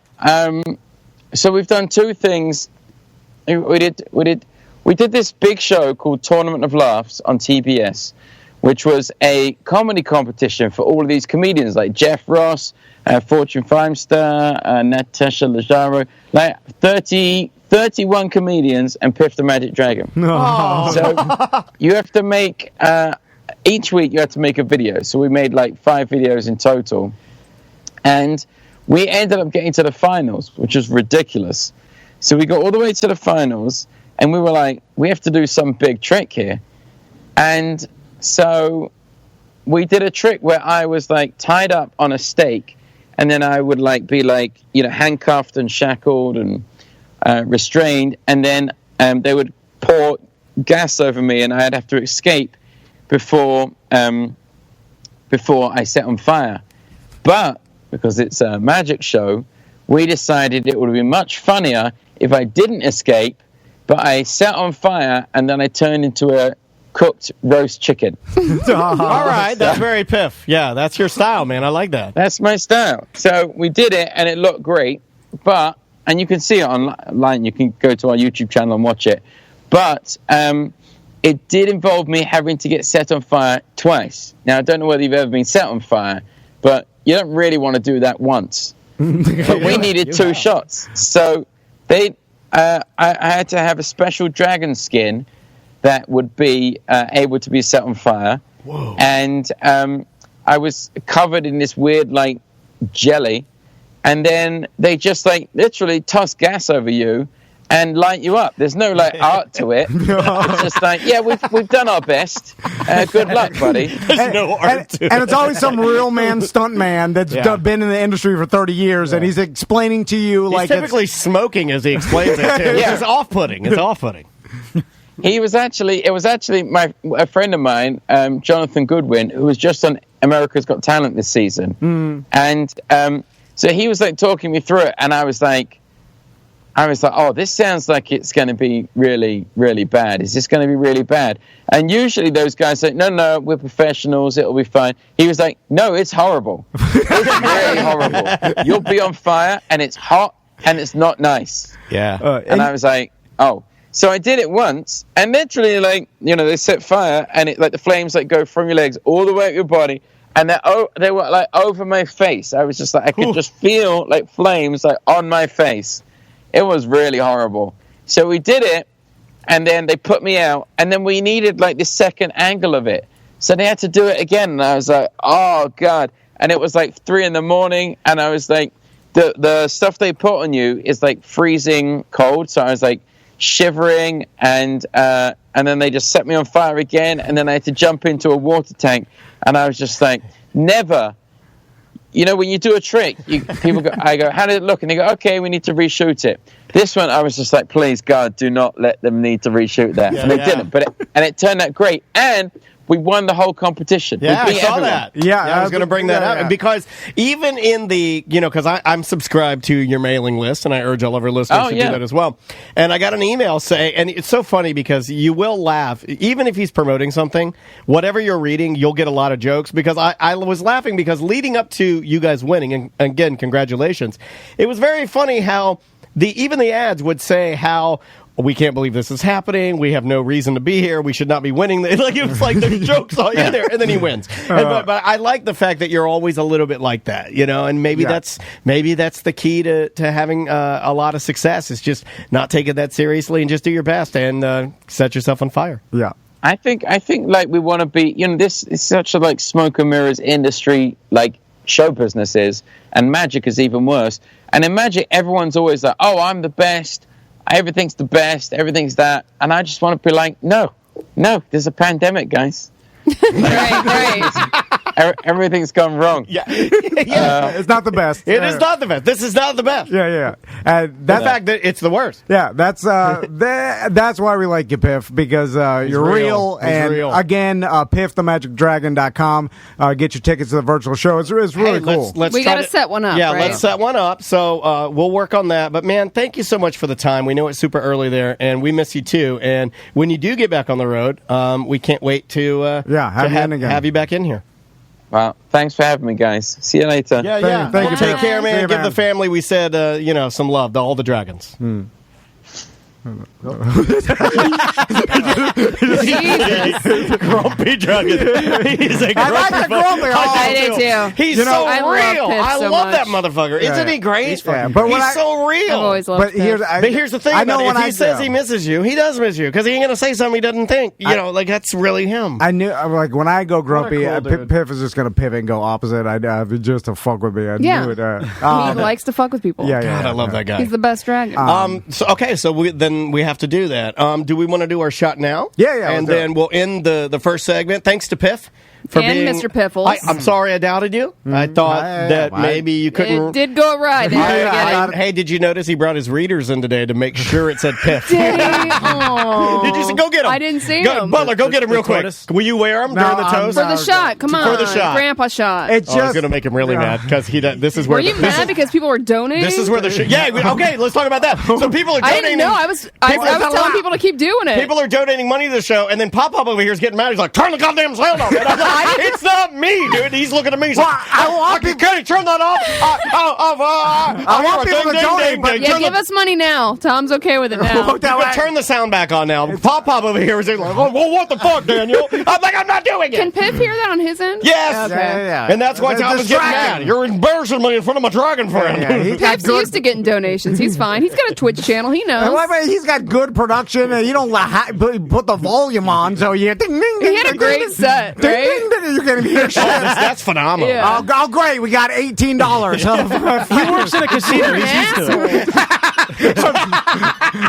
Speaker 8: so we've done two things. We did this big show called Tournament of Laughs on TBS, which was a comedy competition for all of these comedians like Jeff Ross, Fortune Feimster, Natasha Leggero, like 31 comedians and Piff the Magic Dragon.
Speaker 2: Oh.
Speaker 8: So you have to make, each week you have to make a video. So we made like 5 videos in total. And we ended up getting to the finals, which was ridiculous. So we got all the way to the finals, and we were like, we have to do some big trick here. And so we did a trick where I was like tied up on a stake, and then I would like be like, handcuffed and shackled and restrained, and then they would pour gas over me, and I'd have to escape before I set on fire. But because it's a magic show, we decided it would be much funnier if I didn't escape, but I set on fire and then I turned into a cooked roast chicken.
Speaker 1: All right, that's very Piff. Yeah, that's your style, man. I like that.
Speaker 8: That's my style. So we did it and it looked great, and you can see it online. You can go to our YouTube channel and watch it. But it did involve me having to get set on fire twice. Now, I don't know whether you've ever been set on fire, but you don't really want to do that once. But we needed 2 shots. So I had to have a special dragon skin that would be able to be set on fire.
Speaker 1: Whoa.
Speaker 8: And I was covered in this weird like jelly, and then they just like literally toss gas over you and light you up. There's no like art to it. It's just like, yeah, we've done our best. Good luck, buddy.
Speaker 1: There's no art to it.
Speaker 2: And it's always some real man stunt man that's been in the industry for 30 years, and he's explaining to you
Speaker 1: he's
Speaker 2: like
Speaker 1: typically smoking as he explains it too.
Speaker 8: Yeah.
Speaker 1: It's off-putting. It's off-putting.
Speaker 8: It was actually a friend of mine, Jonathan Goodwin, who was just on America's Got Talent this season, and so he was like talking me through it, and I was like, oh, this sounds like it's going to be really, really bad. Is this going to be really bad? And usually those guys say, no, we're professionals, it'll be fine. He was like, no, it's horrible. It's really horrible. You'll be on fire, and it's hot, and it's not nice.
Speaker 1: Yeah.
Speaker 8: And I was like, oh. So I did it once, and literally, like, they set fire, and it, like, the flames, like, go from your legs all the way up your body, and they were, like, over my face. I was just like, I could just feel, like, flames, like, on my face. It was really horrible. So we did it, and then they put me out, and then we needed, like, the second angle of it. So they had to do it again, and I was like, oh, God. And it was, like, 3 a.m, and I was like, the stuff they put on you is, like, freezing cold, so I was, like, shivering, and then they just set me on fire again, and then I had to jump into a water tank, and I was just like, never. When you do a trick, I go, how did it look? And they go, okay, we need to reshoot it. This one, I was just like, please, God, do not let them need to reshoot that. And they didn't, and it turned out great, and we won the whole competition.
Speaker 1: Yeah,
Speaker 8: we beat
Speaker 1: I saw
Speaker 8: everyone.
Speaker 1: that. Yeah, I was going to bring that up.
Speaker 2: Yeah.
Speaker 1: Because even in the, because I'm subscribed to your mailing list, and I urge all of our listeners to do that as well. And I got an email saying, and it's so funny because you will laugh, even if he's promoting something, whatever you're reading, you'll get a lot of jokes. Because I was laughing because leading up to you guys winning, and again, congratulations, it was very funny how even the ads would say how, we can't believe this is happening. We have no reason to be here. We should not be winning. Like, it was like there's jokes all in there, and then he wins. But I like the fact that you're always a little bit like that, and maybe that's the key to having a lot of success. Is just not take it that seriously and just do your best and set yourself on fire.
Speaker 2: Yeah.
Speaker 8: I think like we want to be. This is such a like smoke and mirrors industry, like show business is, and magic is even worse. And in magic, everyone's always like, "Oh, I'm the best. Everything's the best, everything's that," and I just want to be like, no, there's a pandemic, guys.
Speaker 6: Right.
Speaker 8: Everything's gone wrong.
Speaker 1: Yeah.
Speaker 2: It's not the best.
Speaker 1: It is not the best. This is not the best.
Speaker 2: Yeah.
Speaker 1: The fact that it's the worst.
Speaker 2: Yeah, that's that's why we like you, Piff, because you're real. And
Speaker 1: real.
Speaker 2: again, piffthemagicdragon.com. Get your tickets to the virtual show. It's really cool.
Speaker 6: We got to set one up.
Speaker 1: Yeah,
Speaker 6: right?
Speaker 1: let's set one up. So we'll work on that. But man, thank you so much for the time. We know it's super early there, and we miss you too. And when you do get back on the road, we can't wait to have you back in here.
Speaker 8: Well, thanks for having me, guys. See you later.
Speaker 1: Yeah.
Speaker 2: Thank you.
Speaker 1: Take care, man.
Speaker 2: See you,
Speaker 1: Give
Speaker 2: man.
Speaker 1: the family, we said, some love to all the dragons.
Speaker 6: Jesus.
Speaker 1: Grumpy dragon. He's a grumpy.
Speaker 2: I like the grumpy.
Speaker 6: I do too.
Speaker 1: He's so
Speaker 6: I love
Speaker 1: real.
Speaker 6: Piff
Speaker 1: I
Speaker 6: so
Speaker 1: love
Speaker 6: much.
Speaker 1: that motherfucker. Isn't he great?
Speaker 2: He's so
Speaker 1: real.
Speaker 6: I've always loved
Speaker 2: But here's
Speaker 1: the thing about it. If he says he misses you, he does miss you because he ain't going to say something he doesn't think. Like that's really him.
Speaker 2: I knew, like, when I go grumpy,
Speaker 1: cool dude.
Speaker 2: Piff is just going to pivot and go opposite. Just to fuck with me. I knew it.
Speaker 6: He likes to fuck with people.
Speaker 2: Yeah.
Speaker 1: God, I love that guy.
Speaker 6: He's the best dragon.
Speaker 1: So we have to do that. Do we want to do our shot now?
Speaker 2: Yeah.
Speaker 1: And then we'll end the first segment. Thanks to Piff. For
Speaker 6: and
Speaker 1: being,
Speaker 6: Mr. Piffles.
Speaker 1: I'm sorry I doubted you. I thought that maybe you couldn't.
Speaker 6: It did go right.
Speaker 1: Hey, did you notice he brought his readers in today to make sure it said Piff?
Speaker 6: Did he? Oh.
Speaker 1: Did you say, go get him?
Speaker 6: I didn't see him.
Speaker 1: Butler, go get him real quick. Will you wear them during the toast?
Speaker 6: For the shot. Come on.
Speaker 1: For the shot.
Speaker 6: Grandpa shot.
Speaker 2: It's
Speaker 1: I was going to make him really mad because this is where.
Speaker 6: Were you mad because people were donating?
Speaker 1: This is where the okay, let's talk about that. So people are donating.
Speaker 6: I didn't know. I was telling people to keep doing it.
Speaker 1: People are donating money to the show, and then Pop over here is getting mad. He's like, turn the goddamn sound off. And I'm like, it's not me, dude. He's looking at me. He's like, I want people to turn that off.
Speaker 2: I want people to donate, but
Speaker 6: give us money now. Tom's okay with it now.
Speaker 1: Turn the sound back on now. Pop over here is like, well, what the fuck, Daniel? I'm like, I'm not doing it.
Speaker 6: Can Piff hear that on his end?
Speaker 1: Yes.
Speaker 6: Okay.
Speaker 2: Yeah.
Speaker 1: And that's why Tom is getting mad. You're embarrassing me in front of my dragon friend.
Speaker 6: Piff's used to getting donations. He's fine. He's got a Twitch channel. He knows.
Speaker 2: He's got good production, and you don't put the volume on, so you ding ding.
Speaker 6: He had a great set, right?
Speaker 2: You're gonna hear shit.
Speaker 1: That's phenomenal.
Speaker 6: Yeah.
Speaker 2: Oh, great! We got $18.
Speaker 7: He works in a casino. He's used to it.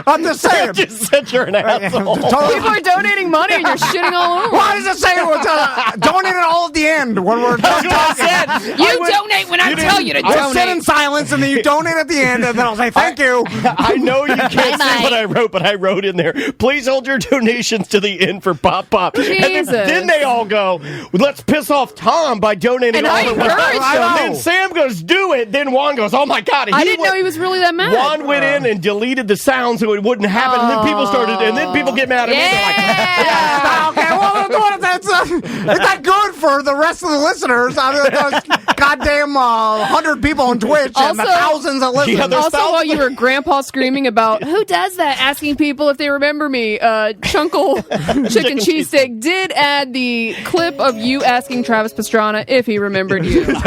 Speaker 2: I'm just saying.
Speaker 1: You just said you're an asshole.
Speaker 6: People are donating money and you're shitting all over.
Speaker 2: Why does it say donated all of the end when we're done talking.
Speaker 6: Donate when I tell you to donate.
Speaker 2: I'll sit in silence, and then you donate at the end, and then I'll say thank you.
Speaker 1: I know you can't see what I wrote, but I wrote in there, please hold your donations to the end for Pop Pop.
Speaker 6: Jesus.
Speaker 1: And then they all go, let's piss off Tom by donating
Speaker 6: And
Speaker 1: all
Speaker 6: I
Speaker 1: the way.
Speaker 6: encouraged him.
Speaker 1: And then Sam goes, do it. Then Juan goes, oh my God. And
Speaker 6: I didn't know he was really that mad.
Speaker 1: Juan went in and deleted the sound so it wouldn't happen. And then people started, and then people get mad at me. They're like,
Speaker 2: Okay, well, it's not good for the rest of the listeners. I mean, those goddamn 100 people on Twitch and the thousands that listen.
Speaker 6: Also, while you were grandpa screaming about who does that, asking people if they remember me, Chunkle Chicken Cheesesteak did add the clip of you asking Travis Pastrana if he remembered you. So,
Speaker 2: okay.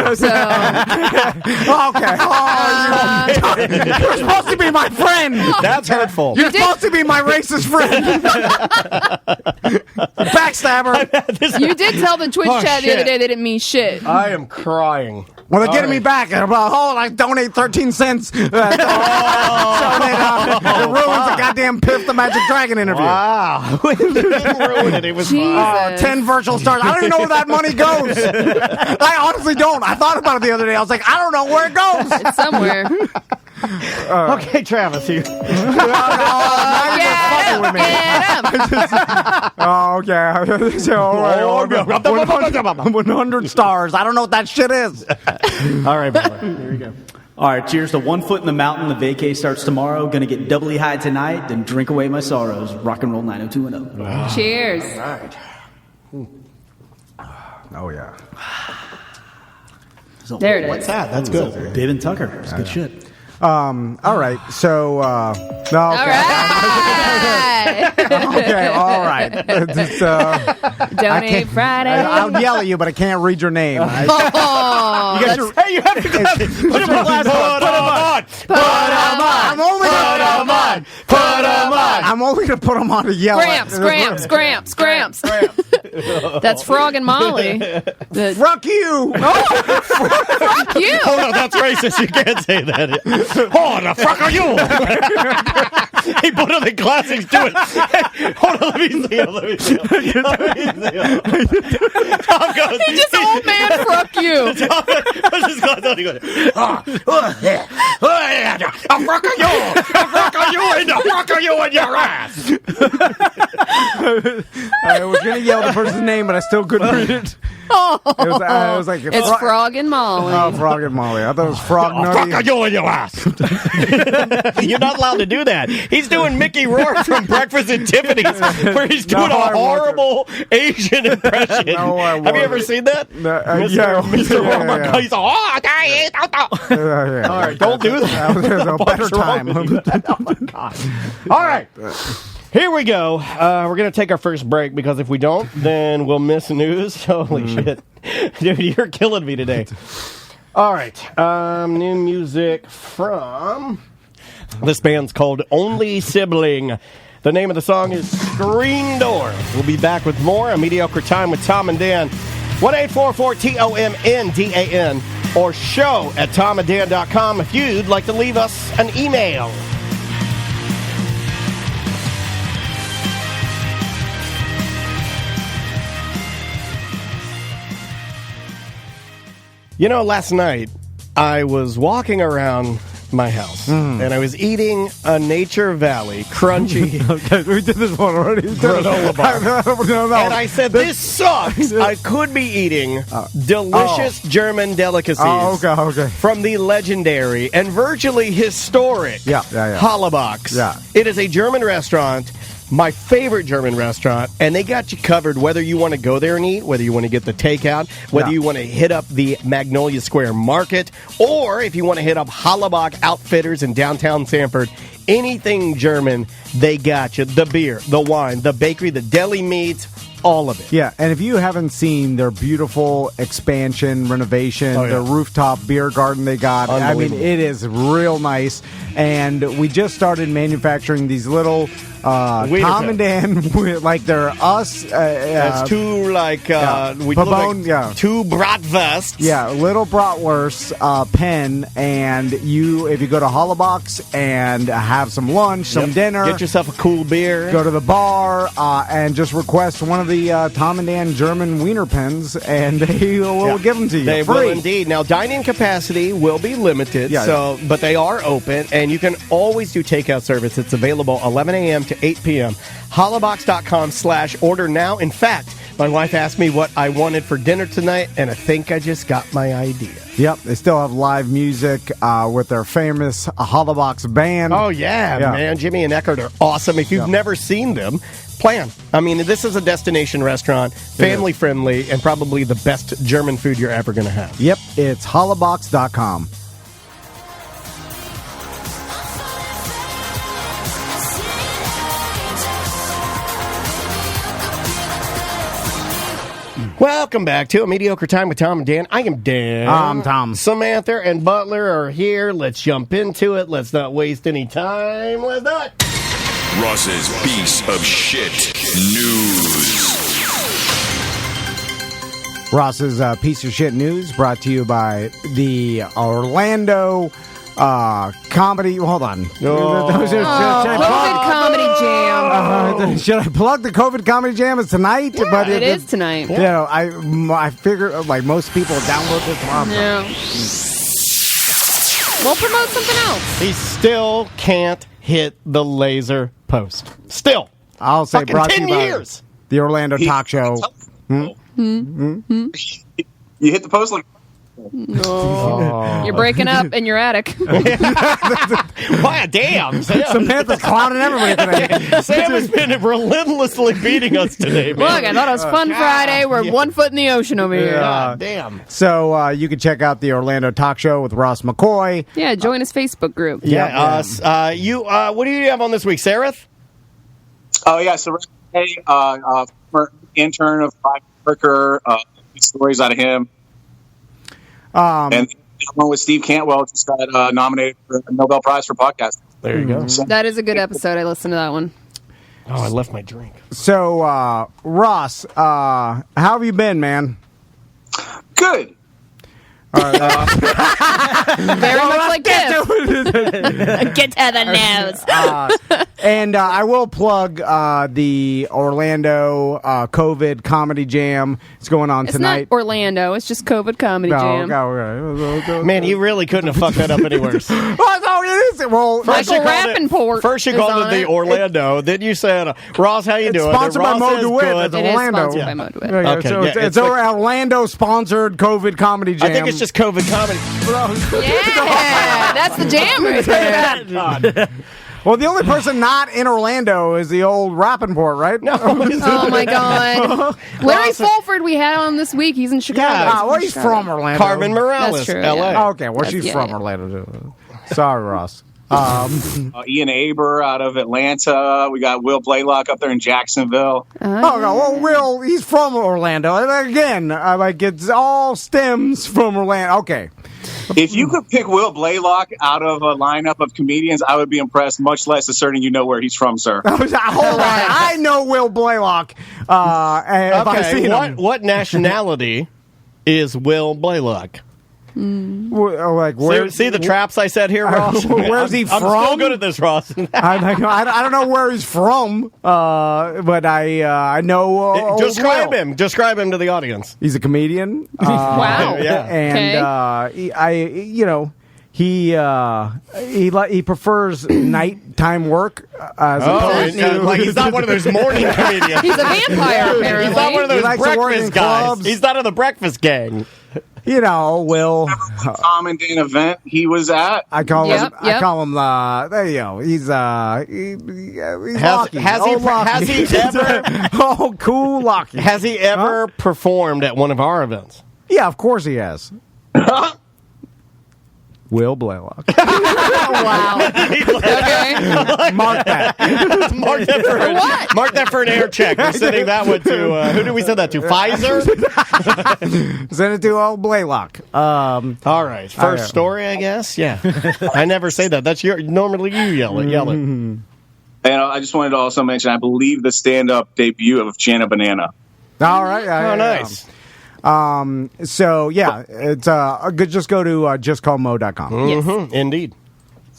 Speaker 2: You're supposed to be my friend.
Speaker 1: that's hurtful.
Speaker 2: You're supposed to be my racist friend. Backstabber.
Speaker 6: you did tell the Twitch chat the other day they didn't mean shit.
Speaker 1: I am crying.
Speaker 2: Well, they're getting me back. They're about, I donate 13 cents. So it ruins the goddamn Piff the Magic Dragon interview.
Speaker 1: Wow. It didn't ruin it. It was fun.
Speaker 2: 10 virtual stars. I don't even know where that money goes. I honestly don't. I thought about it the other day. I was like, I don't know where it goes.
Speaker 6: It's somewhere.
Speaker 1: Okay, Travis, you.
Speaker 2: Okay. So, all right. 100 stars. I don't know what that shit is.
Speaker 1: All right, Butler. Here we go.
Speaker 7: All right, cheers to 1 Foot in the Mountain. The vacay starts tomorrow. Gonna get doubly high tonight, then drink away my sorrows. Rock and roll 90210.
Speaker 1: Wow.
Speaker 6: Cheers.
Speaker 1: All right.
Speaker 2: Oh, yeah.
Speaker 6: There it is.
Speaker 1: What's that? That's good.
Speaker 7: Bibb and Tucker. It's good shit.
Speaker 2: All right. So,
Speaker 6: All right.
Speaker 2: Okay, all right.
Speaker 6: Donate Friday.
Speaker 2: I'll yell at you, but I can't read your name.
Speaker 1: Hey, you have to put them on.
Speaker 2: I'm only going to put them on to yell at.
Speaker 6: Scramps. That's Frog and Molly.
Speaker 2: Fruck You!
Speaker 6: Fruck You!
Speaker 1: Oh, no, that's racist. You can't say that. Oh, the fuck are you? He put on the classics to it. Hey, hold on, let me see him. Tom goes.
Speaker 6: He just old man Fruck You.
Speaker 1: Tom puts his glass on. He goes, fuck are you? Fuck are you in the fuck are you in your ass?
Speaker 2: I was going to yell the person's name, but I still couldn't read it. It was like
Speaker 6: It's Frog and Molly.
Speaker 2: Oh, Frog and Molly. I thought it was Frog Nutty.
Speaker 1: Fuck are you in your ass? You're not allowed to do that. He's doing Mickey Rourke from Breakfast at Tiffany's, where he's doing a horrible Asian impression.
Speaker 2: No, I
Speaker 1: Have you ever seen that? Mr. Rourke. He's all right, don't do that.
Speaker 2: That was a better time.
Speaker 1: Oh, my God. All right. Here we go. We're going to take our first break because if we don't, then we'll miss news. Holy shit. Dude, you're killing me today. All right. New music from... This band's called Only Sibling. The name of the song is Screen Door. We'll be back with more. A Mediocre Time with Tom and Dan. 1-844-TOMNDAN or show at tomandan.com if you'd like to leave us an email. You know, last night I was walking around my house and I was eating a Nature Valley crunchy
Speaker 2: We did this one already.
Speaker 1: granola bar.
Speaker 2: No.
Speaker 1: And I said, this sucks. I could be eating delicious German delicacies
Speaker 2: okay.
Speaker 1: from the legendary and virtually historic Hollabox.
Speaker 2: Yeah.
Speaker 1: It is a German restaurant. My favorite German restaurant, and they got you covered whether you want to go there and eat, whether you want to get the takeout, whether you want to hit up the Magnolia Square Market, or if you want to hit up Hollabach Outfitters in downtown Sanford. Anything German, they got you. The beer, the wine, the bakery, the deli meats, all of it.
Speaker 2: Yeah, and if you haven't seen their beautiful expansion, renovation, their rooftop beer garden they got, I mean, it is real nice. And we just started manufacturing these little Tom and Dan, like they're us.
Speaker 1: That's two, like, we look like two bratwursts.
Speaker 2: Yeah, little bratwurst pen, and if you go to Hollabox and have some lunch, some dinner.
Speaker 1: Get yourself a cool beer.
Speaker 2: Go to the bar and just request one of the Tom and Dan German wiener pens, and they will give them to you.
Speaker 1: They
Speaker 2: free.
Speaker 1: will indeed. Now, dining capacity will be limited, but they are open, and you can always do takeout service. It's available 11 a.m. to 8 p.m. Hollabox.com/order now. In fact, my wife asked me what I wanted for dinner tonight, and I think I just got my idea.
Speaker 2: Yep, they still have live music with their famous Hollabox band.
Speaker 1: Oh, yeah, man. Jimmy and Eckert are awesome. If you've never seen them, plan. I mean, this is a destination restaurant, family-friendly, and probably the best German food you're ever going to have.
Speaker 2: Yep, it's Hollabox.com.
Speaker 1: Welcome back to A Mediocre Time with Tom and Dan. I am Dan.
Speaker 2: I'm Tom.
Speaker 1: Samantha and Butler are here. Let's jump into it. Let's not waste any time. Let's do it.
Speaker 3: Ross's Piece of Shit News.
Speaker 2: Ross's Piece of Shit News brought to you by the Orlando comedy. Hold on.
Speaker 6: COVID Comedy Jam.
Speaker 2: Should I plug the COVID Comedy Jam? It's tonight, but
Speaker 6: it is tonight.
Speaker 2: You know, I figure like most people download this tomorrow.
Speaker 6: No. We'll promote something else.
Speaker 1: He still can't hit the laser post. Still.
Speaker 2: I'll say
Speaker 1: Fucking
Speaker 2: brought
Speaker 1: 10
Speaker 2: to you by
Speaker 1: years.
Speaker 2: the Orlando Talk Show.
Speaker 9: You hit the post like.
Speaker 6: No. You're breaking up in your attic.
Speaker 1: Why, damn.
Speaker 2: Samantha's clowning everybody today.
Speaker 1: Sam has been relentlessly beating us today, man.
Speaker 6: Look, I thought it was Fun Friday. We're 1 foot in the ocean over here.
Speaker 1: God damn.
Speaker 2: So you can check out the Orlando Talk Show with Ross McCoy.
Speaker 6: Yeah, join his Facebook group.
Speaker 1: What do you have on this week, Sarah?
Speaker 9: Oh, yeah. So, former intern of Private Worker, stories out of him. And one with Steve Cantwell just got nominated for a Nobel Prize for podcasting.
Speaker 1: There you go.
Speaker 6: That is a good episode. I listened to that one.
Speaker 1: Oh, I left my drink.
Speaker 2: So, Ross, how have you been, man?
Speaker 9: Good.
Speaker 2: All right,
Speaker 6: very much like Piff. Get to the nose.
Speaker 2: And I will plug the Orlando COVID Comedy Jam. It's going on tonight.
Speaker 6: It's not Orlando. It's just COVID Comedy Jam.
Speaker 1: Man, you really couldn't have fucked that up anywhere.
Speaker 2: Well,
Speaker 6: Michael Rappaport.
Speaker 1: First you called it the Orlando. Then you said, Ross, how you doing?
Speaker 2: Sponsored by Mo DeWitt.
Speaker 6: It is sponsored by Mo DeWitt.
Speaker 2: Okay, so it's Orlando-sponsored COVID Comedy Jam.
Speaker 1: I think it's just COVID comedy.
Speaker 6: Yeah, that's the jam right there.
Speaker 2: Well, the only person not in Orlando is the old Rappaport, right?
Speaker 1: No.
Speaker 6: Oh, my God. Larry Fulford we had on this week. He's in Chicago.
Speaker 2: Well, he's from Orlando.
Speaker 1: Carmen Morales,
Speaker 6: That's true,
Speaker 1: L.A.
Speaker 6: yeah.
Speaker 2: Okay, well, she's from Orlando, too. Sorry, Ross.
Speaker 9: Ian Aber out of Atlanta. We got Will Blaylock up there in Jacksonville.
Speaker 2: No, well, Will, he's from Orlando. And again, it all stems from Orlando. Okay.
Speaker 9: If you could pick Will Blaylock out of a lineup of comedians, I would be impressed, much less asserting you know where he's from, sir.
Speaker 2: Hold on. I know Will Blaylock. If I see him.
Speaker 1: What nationality is Will Blaylock? See the traps I set here, Ross?
Speaker 2: Where's he from?
Speaker 1: I'm still good at this, Ross.
Speaker 2: I don't know where he's from, but I know.
Speaker 1: Describe him. Describe him to the audience.
Speaker 2: He's a comedian.
Speaker 6: Wow.
Speaker 1: Yeah.
Speaker 2: And he prefers nighttime work.
Speaker 1: He's not one of those morning comedians.
Speaker 6: He's a vampire, apparently.
Speaker 1: He's not one of those breakfast guys.
Speaker 2: Clubs.
Speaker 1: He's not in the breakfast gang.
Speaker 2: You know, Will.
Speaker 9: Tom and Dan event he was at.
Speaker 2: I call him.
Speaker 1: Has he ever?
Speaker 2: Oh, cool, Lockie.
Speaker 1: Has he ever performed at one of our events?
Speaker 2: Yeah, of course he has. Will Blaylock.
Speaker 6: Wow. Okay.
Speaker 2: Mark that.
Speaker 1: Mark that for an air check. We're sending that one to who did we send that to? Pfizer.
Speaker 2: Send it to old Blaylock.
Speaker 1: All right. First story, I guess. Yeah. I never say that. That's normally you yell it.
Speaker 9: And I just wanted to also mention, I believe the stand-up debut of Jana Banana.
Speaker 2: All right.
Speaker 1: Nice.
Speaker 2: So yeah, it's good. Just go to justcallmo.com.
Speaker 1: Mm-hmm. Indeed.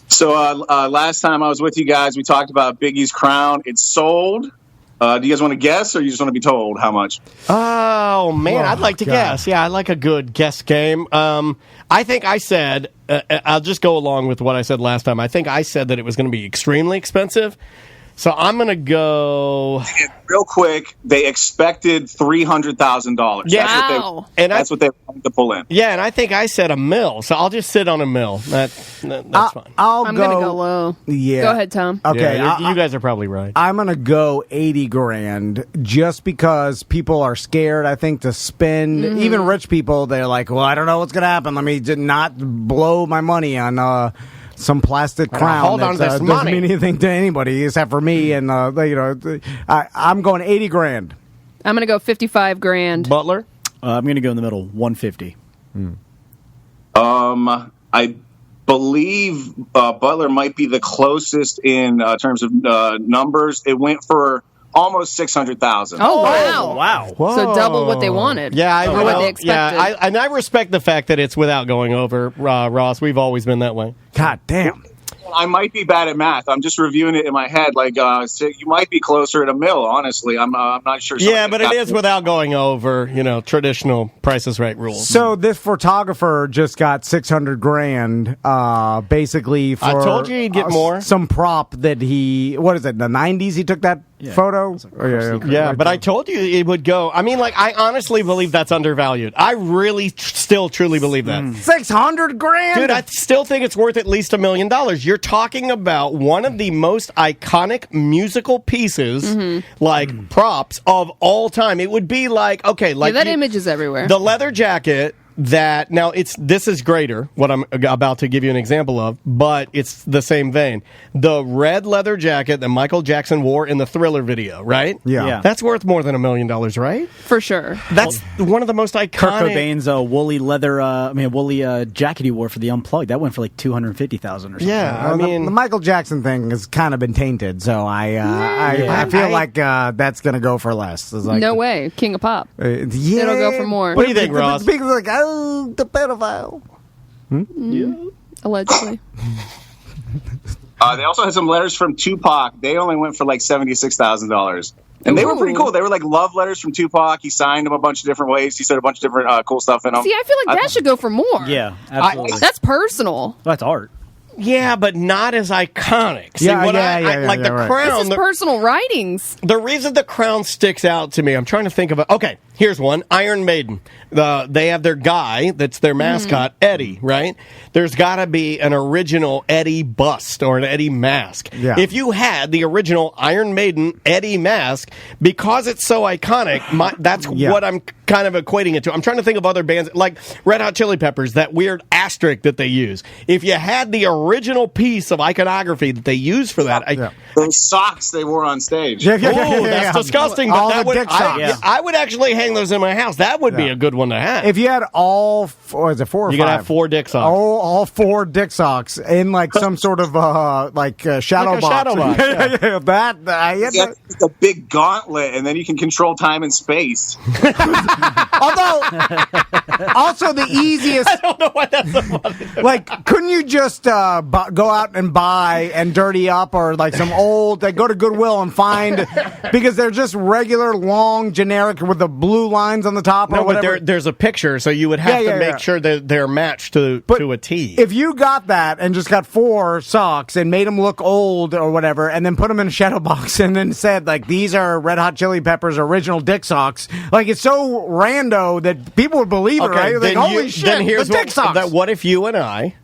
Speaker 9: So last time I was with you guys, we talked about Biggie's crown. It's sold. Do you guys want to guess, or you just want to be told how much?
Speaker 1: Oh, man, I'd like to guess. Yeah, I like a good guess game. I think I said, I'll just go along with what I said last time. I think I said that it was going to be extremely expensive. So I'm going to go...
Speaker 9: Real quick, they expected $300,000.
Speaker 6: Yeah.
Speaker 9: That's what they wanted to pull in.
Speaker 1: Yeah, and I think I said $1 million, so I'll just sit on $1 million. That's fine.
Speaker 6: I'm going to go low.
Speaker 2: Yeah.
Speaker 6: Go ahead, Tom.
Speaker 2: Okay,
Speaker 1: yeah, you guys are probably right.
Speaker 2: I'm going to go $80,000 just because people are scared, I think, to spend. Even rich people, they're like, well, I don't know what's going to happen. Let me not blow my money on... some plastic crown.
Speaker 1: Hold on to this
Speaker 2: doesn't
Speaker 1: money.
Speaker 2: mean anything to anybody except for me. And I'm going $80,000.
Speaker 6: I'm going to go $55,000.
Speaker 1: Butler?
Speaker 7: I'm going to go in the middle, $150.
Speaker 9: I believe Butler might be the closest in terms of numbers. It went for almost $600,000.
Speaker 6: Oh, wow.
Speaker 7: Wow.
Speaker 2: Whoa.
Speaker 6: So double what they wanted.
Speaker 1: Yeah,
Speaker 6: or what they expected.
Speaker 1: Yeah, and I respect the fact that it's without going over, Ross. We've always been that way.
Speaker 2: God damn.
Speaker 9: I might be bad at math. I'm just reviewing it in my head. Like, so you might be closer at $1 million, honestly. I'm not sure.
Speaker 1: Yeah, but it is without going over, traditional Price is Right rules.
Speaker 2: So this photographer just got $600,000, basically for.
Speaker 1: I told you he'd get more.
Speaker 2: Some prop that what is it? The 90s he took that photo.
Speaker 1: But I told you it would go. I mean, I honestly believe that's undervalued. I really still truly believe that.
Speaker 2: $600,000,
Speaker 1: dude. I still think it's worth at least $1 million. You're talking about one of the most iconic musical pieces, props of all time. It would be that
Speaker 6: image is everywhere.
Speaker 1: The leather jacket. That now this is greater, what I'm about to give you an example of, but it's the same vein. The red leather jacket that Michael Jackson wore in the Thriller video, right?
Speaker 2: Yeah.
Speaker 1: That's worth more than $1 million, right?
Speaker 6: For sure.
Speaker 1: That's one of the most iconic.
Speaker 7: Kurt Cobain's woolly jacket he wore for the Unplugged. That went for like $250,000 or something.
Speaker 1: Yeah,
Speaker 2: the Michael Jackson thing has kind of been tainted, so I feel like that's going to go for less.
Speaker 6: No way. King of Pop. It'll go for more.
Speaker 1: What do you think, Ross?
Speaker 2: People are like, oh, the pedophile.
Speaker 6: Yeah. Allegedly.
Speaker 9: They also had some letters from Tupac. They only went for like $76,000. And they were pretty cool. They were like love letters from Tupac. He signed them a bunch of different ways. He said a bunch of different cool stuff in them.
Speaker 6: See, I feel like that should go for more.
Speaker 7: Yeah, absolutely.
Speaker 6: That's personal.
Speaker 7: That's art.
Speaker 1: Yeah, but not as iconic. See, the crown.
Speaker 6: This is personal writings.
Speaker 1: The reason the crown sticks out to me, I'm trying to think of it. Okay, here's one. Iron Maiden. They have their guy that's their mascot, Eddie, right? There's got to be an original Eddie bust or an Eddie mask.
Speaker 2: Yeah.
Speaker 1: If you had the original Iron Maiden Eddie mask, because it's so iconic, that's what I'm kind of equating it to. I'm trying to think of other bands, like Red Hot Chili Peppers, that weird asterisk that they use. If you had the original piece of iconography that they use for that.
Speaker 9: Those socks they wore on stage.
Speaker 1: That's disgusting. But
Speaker 2: all the dick socks.
Speaker 1: I would actually hang those in my house. That would be a good one to have.
Speaker 2: If you had all, is it 4 or 5?
Speaker 1: You could have 4 dick socks.
Speaker 2: All 4 dick socks in some sort of shadow box.
Speaker 1: Shadow box.
Speaker 9: It's a big gauntlet, and then you can control time and space.
Speaker 2: Although, also the easiest.
Speaker 1: I don't know why that's so funny.
Speaker 2: Couldn't you just go out and buy and dirty up, or some old? Go to Goodwill and find, because they're just regular, long, generic with the blue lines on the top.
Speaker 1: No,
Speaker 2: or whatever.
Speaker 1: But there's a picture, so you would have to make sure that they're matched to a T.
Speaker 2: If you got that and just got 4 socks and made them look old or whatever, and then put them in a shadow box and then said these are Red Hot Chili Peppers original dick socks, it's so rando that people would believe it, right? Holy shit!
Speaker 1: Then here's
Speaker 2: the dick socks.
Speaker 1: What if you and I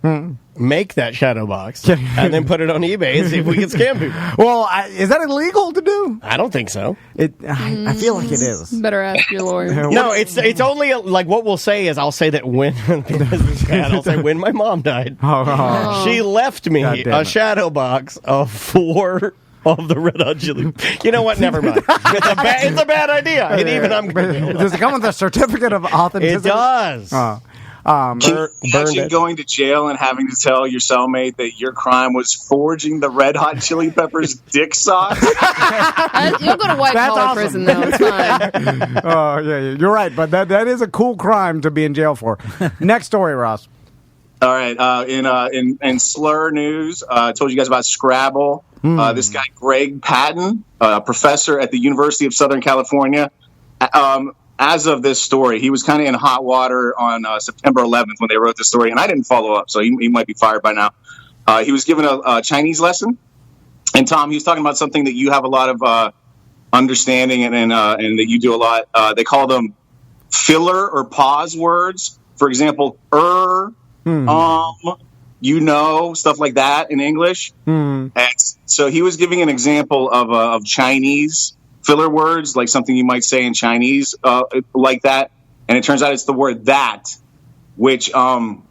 Speaker 1: make that shadow box and then put it on eBay and see if we can scam people?
Speaker 2: Well, is that illegal to do?
Speaker 1: I don't think so.
Speaker 2: I feel like it is.
Speaker 6: Better ask your lawyer.
Speaker 1: No, it's only what we'll say is I'll say that when my mom died, she left me a shadow box of 4 of the Red Hot Chili. You know what? Never mind. It's a bad idea. And even I'm.
Speaker 2: Does it come with a certificate of authenticity?
Speaker 1: It does.
Speaker 9: Can you imagine going to jail and having to tell your cellmate that your crime was forging the Red Hot Chili Peppers dick socks?
Speaker 6: You'll go to white-collar prison, though. It's fine.
Speaker 2: Oh, yeah, you're right. But that is a cool crime to be in jail for. Next story, Ross.
Speaker 9: All right. In slur news, I told you guys about Scrabble. This guy, Greg Patton, professor at the University of Southern California. As of this story, he was kind of in hot water on September 11th when they wrote the story, and I didn't follow up, so he might be fired by now. He was given a Chinese lesson, and Tom, he was talking about something that you have a lot of understanding and that you do a lot. They call them filler or pause words. For example, stuff like that in English. And so he was giving an example of Chinese filler words, like something you might say in Chinese like that. And it turns out it's the word that, which when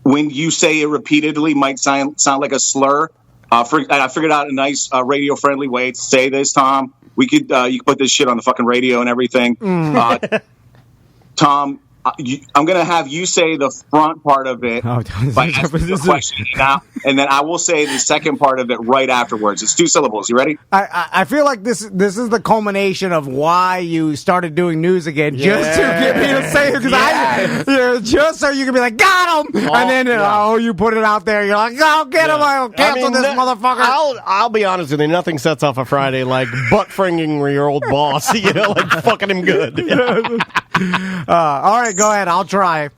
Speaker 9: you say it repeatedly might sound like a slur. I figured out a nice radio-friendly way to say this, Tom. You could put this shit on the fucking radio and everything. Tom, I'm going to have you say the front part of it by asking the question now, and then I will say the second part of it right afterwards. It's 2 syllables. You ready?
Speaker 2: I feel like this is the culmination of why you started doing news again, just to get me to say it, because just so you can be like, got him, and then you put it out there. You're like, oh, get him! I'll cancel this motherfucker.
Speaker 1: I'll be honest with you. Nothing sets off a Friday like butt-fringing your old boss. Like fucking him good.
Speaker 2: All right, go ahead. I'll try.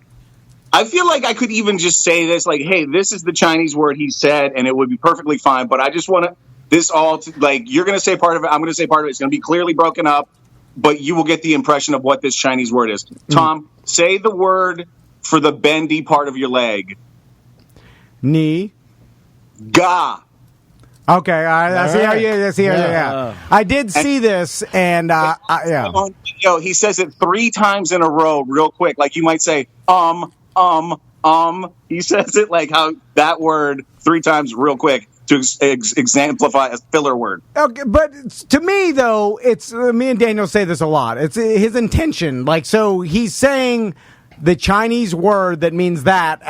Speaker 9: I feel like I could even just say this, like, hey, this is the Chinese word he said, and it would be perfectly fine. But I just want this all to, like, you're going to say part of it. I'm going to say part of it. It's going to be clearly broken up, but you will get the impression of what this Chinese word is. Tom, say the word for the bendy part of your leg.
Speaker 2: Knee.
Speaker 9: Ga.
Speaker 2: Okay, I see how you see. I did see this, and
Speaker 9: he says it 3 times in a row, real quick. Like you might say, He says it like how that word 3 times, real quick, to exemplify a filler word. Okay,
Speaker 2: but to me, though, it's me and Daniel say this a lot. It's his intention. Like, so he's saying the Chinese word that means that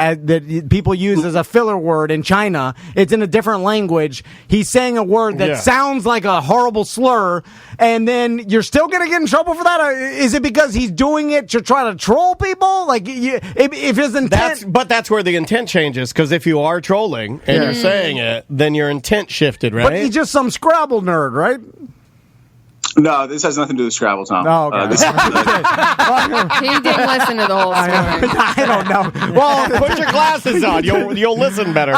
Speaker 2: people use as a filler word in China, it's in a different language. He's saying a word that sounds like a horrible slur, and then you're still going to get in trouble for that? Is it because he's doing it to try to troll people? Like, if his intent...
Speaker 1: But that's where the intent changes, because if you are trolling and you're saying it, then your intent shifted, right?
Speaker 2: But he's just some Scrabble nerd, right?
Speaker 9: No, this has nothing to do with Scrabble, Tom.
Speaker 2: Oh, okay.
Speaker 6: He didn't listen to the whole story.
Speaker 2: I don't know.
Speaker 1: Well, put your glasses on. You'll listen better.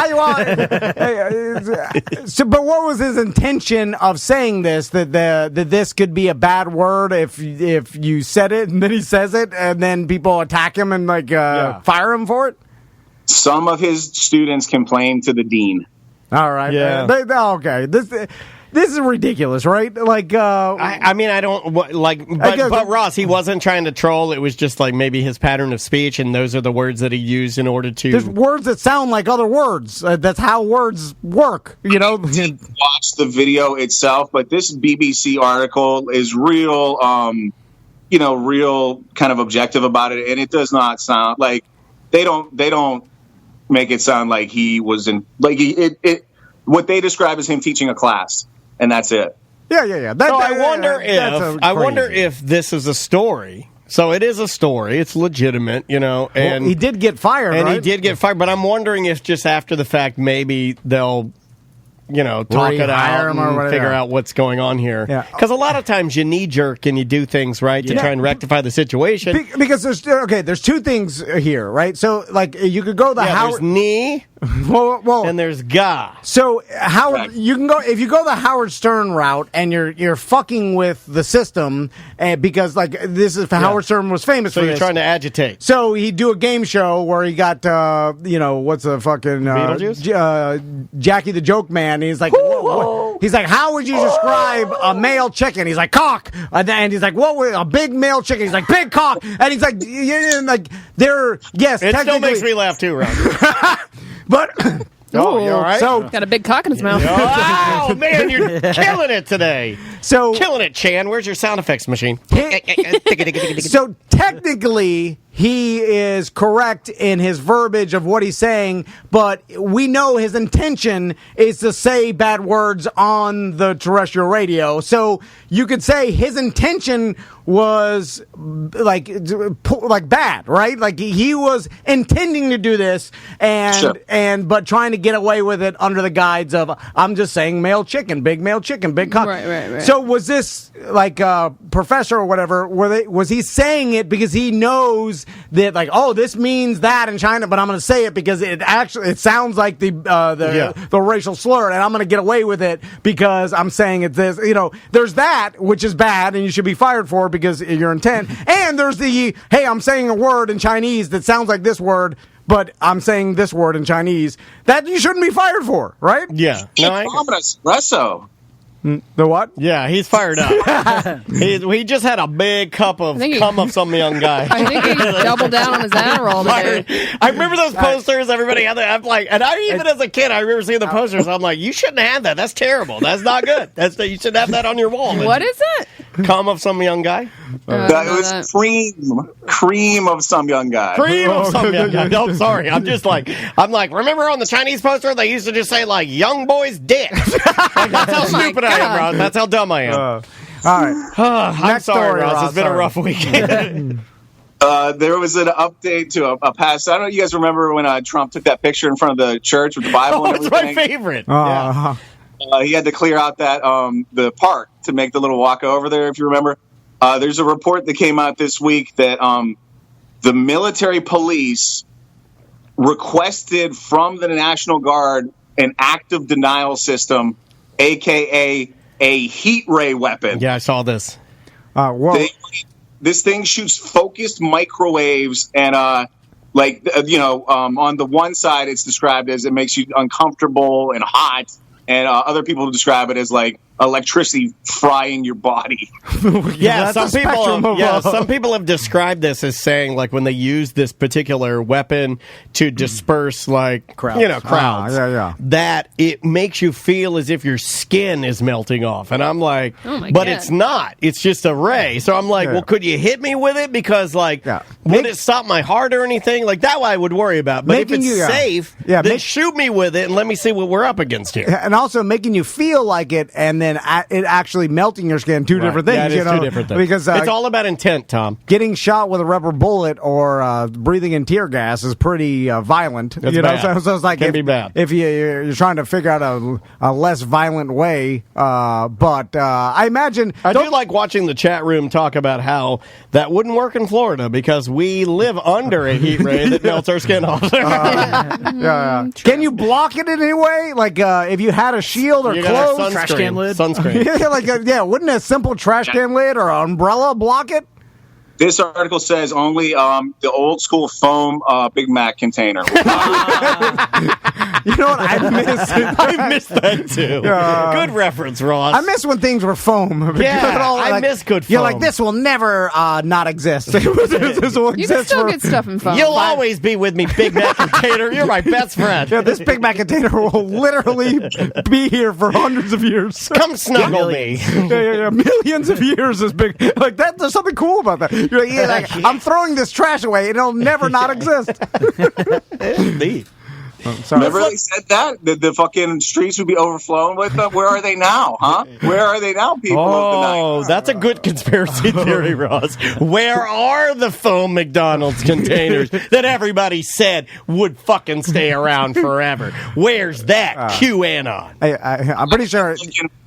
Speaker 2: So, but what was his intention of saying this? That this could be a bad word if you said it, and then he says it, and then people attack him and fire him for it?
Speaker 9: Some of his students complained to the dean.
Speaker 2: All right. Yeah. Okay. This is ridiculous, right? Like,
Speaker 1: I don't like, but Ross, he wasn't trying to troll. It was just like maybe his pattern of speech, and those are the words that he used in order to.
Speaker 2: There's words that sound like other words. That's how words work, you know.
Speaker 9: I didn't watch the video itself, but this BBC article is real, real kind of objective about it, and it does not sound like they don't make it sound like he was in what they describe as him teaching a class. And that's it.
Speaker 2: Yeah.
Speaker 1: I wonder if this is a story. So it is a story. It's legitimate, And
Speaker 2: he did get fired,
Speaker 1: and
Speaker 2: right?
Speaker 1: he did get fired. But I'm wondering if just after the fact, maybe they'll, talk it out and figure out what's going on here. Because a lot of times you knee jerk and you do things right to try and rectify the situation.
Speaker 2: Because there's 2 things here, right? So like you could go Howard
Speaker 1: there's knee.
Speaker 2: Well,
Speaker 1: and there's ga.
Speaker 2: So Howard, you can go if you go the Howard Stern route, and you're fucking with the system, because like this is Howard Stern was famous for.
Speaker 1: So you're trying to agitate.
Speaker 2: So he'd do a game show where he got what's the fucking Jackie the Joke Man. And he's like, whoa. He's like, how would you describe a male chicken? He's like, cock. And he's like, what? A big male chicken? He's like, big cock. And he's like,
Speaker 1: It still makes me laugh too, Rob.
Speaker 2: But
Speaker 1: you all right?
Speaker 6: So got a big cock in his mouth.
Speaker 1: Oh man, you're killing it today.
Speaker 2: So
Speaker 1: killing it, Chan. Where's your sound effects machine?
Speaker 2: So technically, he is correct in his verbiage of what he's saying, but we know his intention is to say bad words on the terrestrial radio. So you could say his intention was like bad, right? Like he was intending to do this but trying to get away with it under the guise of I'm just saying male chicken, big cock.
Speaker 6: Right.
Speaker 2: So was this like professor or whatever? Was he saying it because he knows that like, oh, this means that in China, but I'm going to say it because it sounds like the racial slur, and I'm going to get away with it because I'm saying it's this. You know, there's that, which is bad, and you should be fired for because your intent. And there's the, hey, I'm saying a word in Chinese that sounds like this word, but I'm saying this word in Chinese that you shouldn't be fired for, right?
Speaker 1: Yeah.
Speaker 9: No, espresso.
Speaker 2: The what?
Speaker 1: Yeah, he's fired up. he just had a big cup of cum of some young guy.
Speaker 6: I think he doubled down on his Adderall today.
Speaker 1: I remember those posters. Everybody had that. I'm like, and even as a kid, I remember seeing the posters. I'm like, you shouldn't have that. That's terrible. That's not good. You should have that on your wall.
Speaker 6: What is it?
Speaker 1: Cum of some young guy.
Speaker 9: It was cream of some young guy.
Speaker 1: Cream of some young guy. No, sorry. I'm like, remember on the Chinese poster they used to just say like "young boy's dick." Like, that's how stupid I am, Ross. That's how dumb I am.
Speaker 2: All right.
Speaker 1: I'm sorry, Ross. It's been a rough week.
Speaker 9: There was an update to a past. I don't know if you guys remember when Trump took that picture in front of the church with the Bible and everything.
Speaker 1: It's my favorite. Yeah.
Speaker 9: He had to clear out that the park to make the little walk over there, if you remember. There's a report that came out this week that the military police requested from the National Guard an active denial system, a.k.a. a heat ray weapon.
Speaker 1: Yeah, I saw this.
Speaker 9: This thing shoots focused microwaves and on the one side it's described as it makes you uncomfortable and hot, and other people describe it as like electricity frying your body.
Speaker 1: Some people have described this as saying like when they use this particular weapon to disperse like crowds, that it makes you feel as if your skin is melting off. And I'm like, but it's not. It's just a ray. So I'm like, well, could you hit me with it? Because like, would it stop my heart or anything? Like that I would worry about. But if it's safe, then shoot me with it and let me see what we're up against here.
Speaker 2: And also making you feel like it, and then it actually melting your skin. Two different things.
Speaker 1: Yeah, it is two different things. Because it's all about intent, Tom.
Speaker 2: Getting shot with a rubber bullet or breathing in tear gas is pretty violent.
Speaker 1: It's bad.
Speaker 2: So it's like
Speaker 1: can be bad.
Speaker 2: If you're trying to figure out a less violent way. But I imagine
Speaker 1: I do like watching the chat room talk about how that wouldn't work in Florida because we live under a heat ray that melts our skin off.
Speaker 2: Can you block it in any way? Like if you had a shield or clothes,
Speaker 1: trash can lid, sunscreen.
Speaker 2: Wouldn't a simple trash can lid or an umbrella block it?
Speaker 9: This article says only the old school foam Big Mac container.
Speaker 2: You know what?
Speaker 1: I miss that too. Good reference, Ross.
Speaker 2: I miss when things were foam.
Speaker 1: I miss good foam.
Speaker 2: You're like, this will never not exist. This will
Speaker 6: you can still get stuff in foam.
Speaker 1: You'll always be with me, Big Mac container. You're my best friend.
Speaker 2: Yeah, this Big Mac container will literally be here for hundreds of years.
Speaker 1: Come snuggle me.
Speaker 2: Millions of years is big. Like that. There's something cool about that. You're like, I'm throwing this trash away, and it'll never not exist.
Speaker 1: Indeed.
Speaker 9: Remember they said that? The fucking streets would be overflowing with them? Where are they now, huh? Where are they now, people of the night?
Speaker 1: Oh, that's a good conspiracy theory, Ross. Where are the foam McDonald's containers that everybody said would fucking stay around forever? Where's that QAnon?
Speaker 2: I'm pretty sure...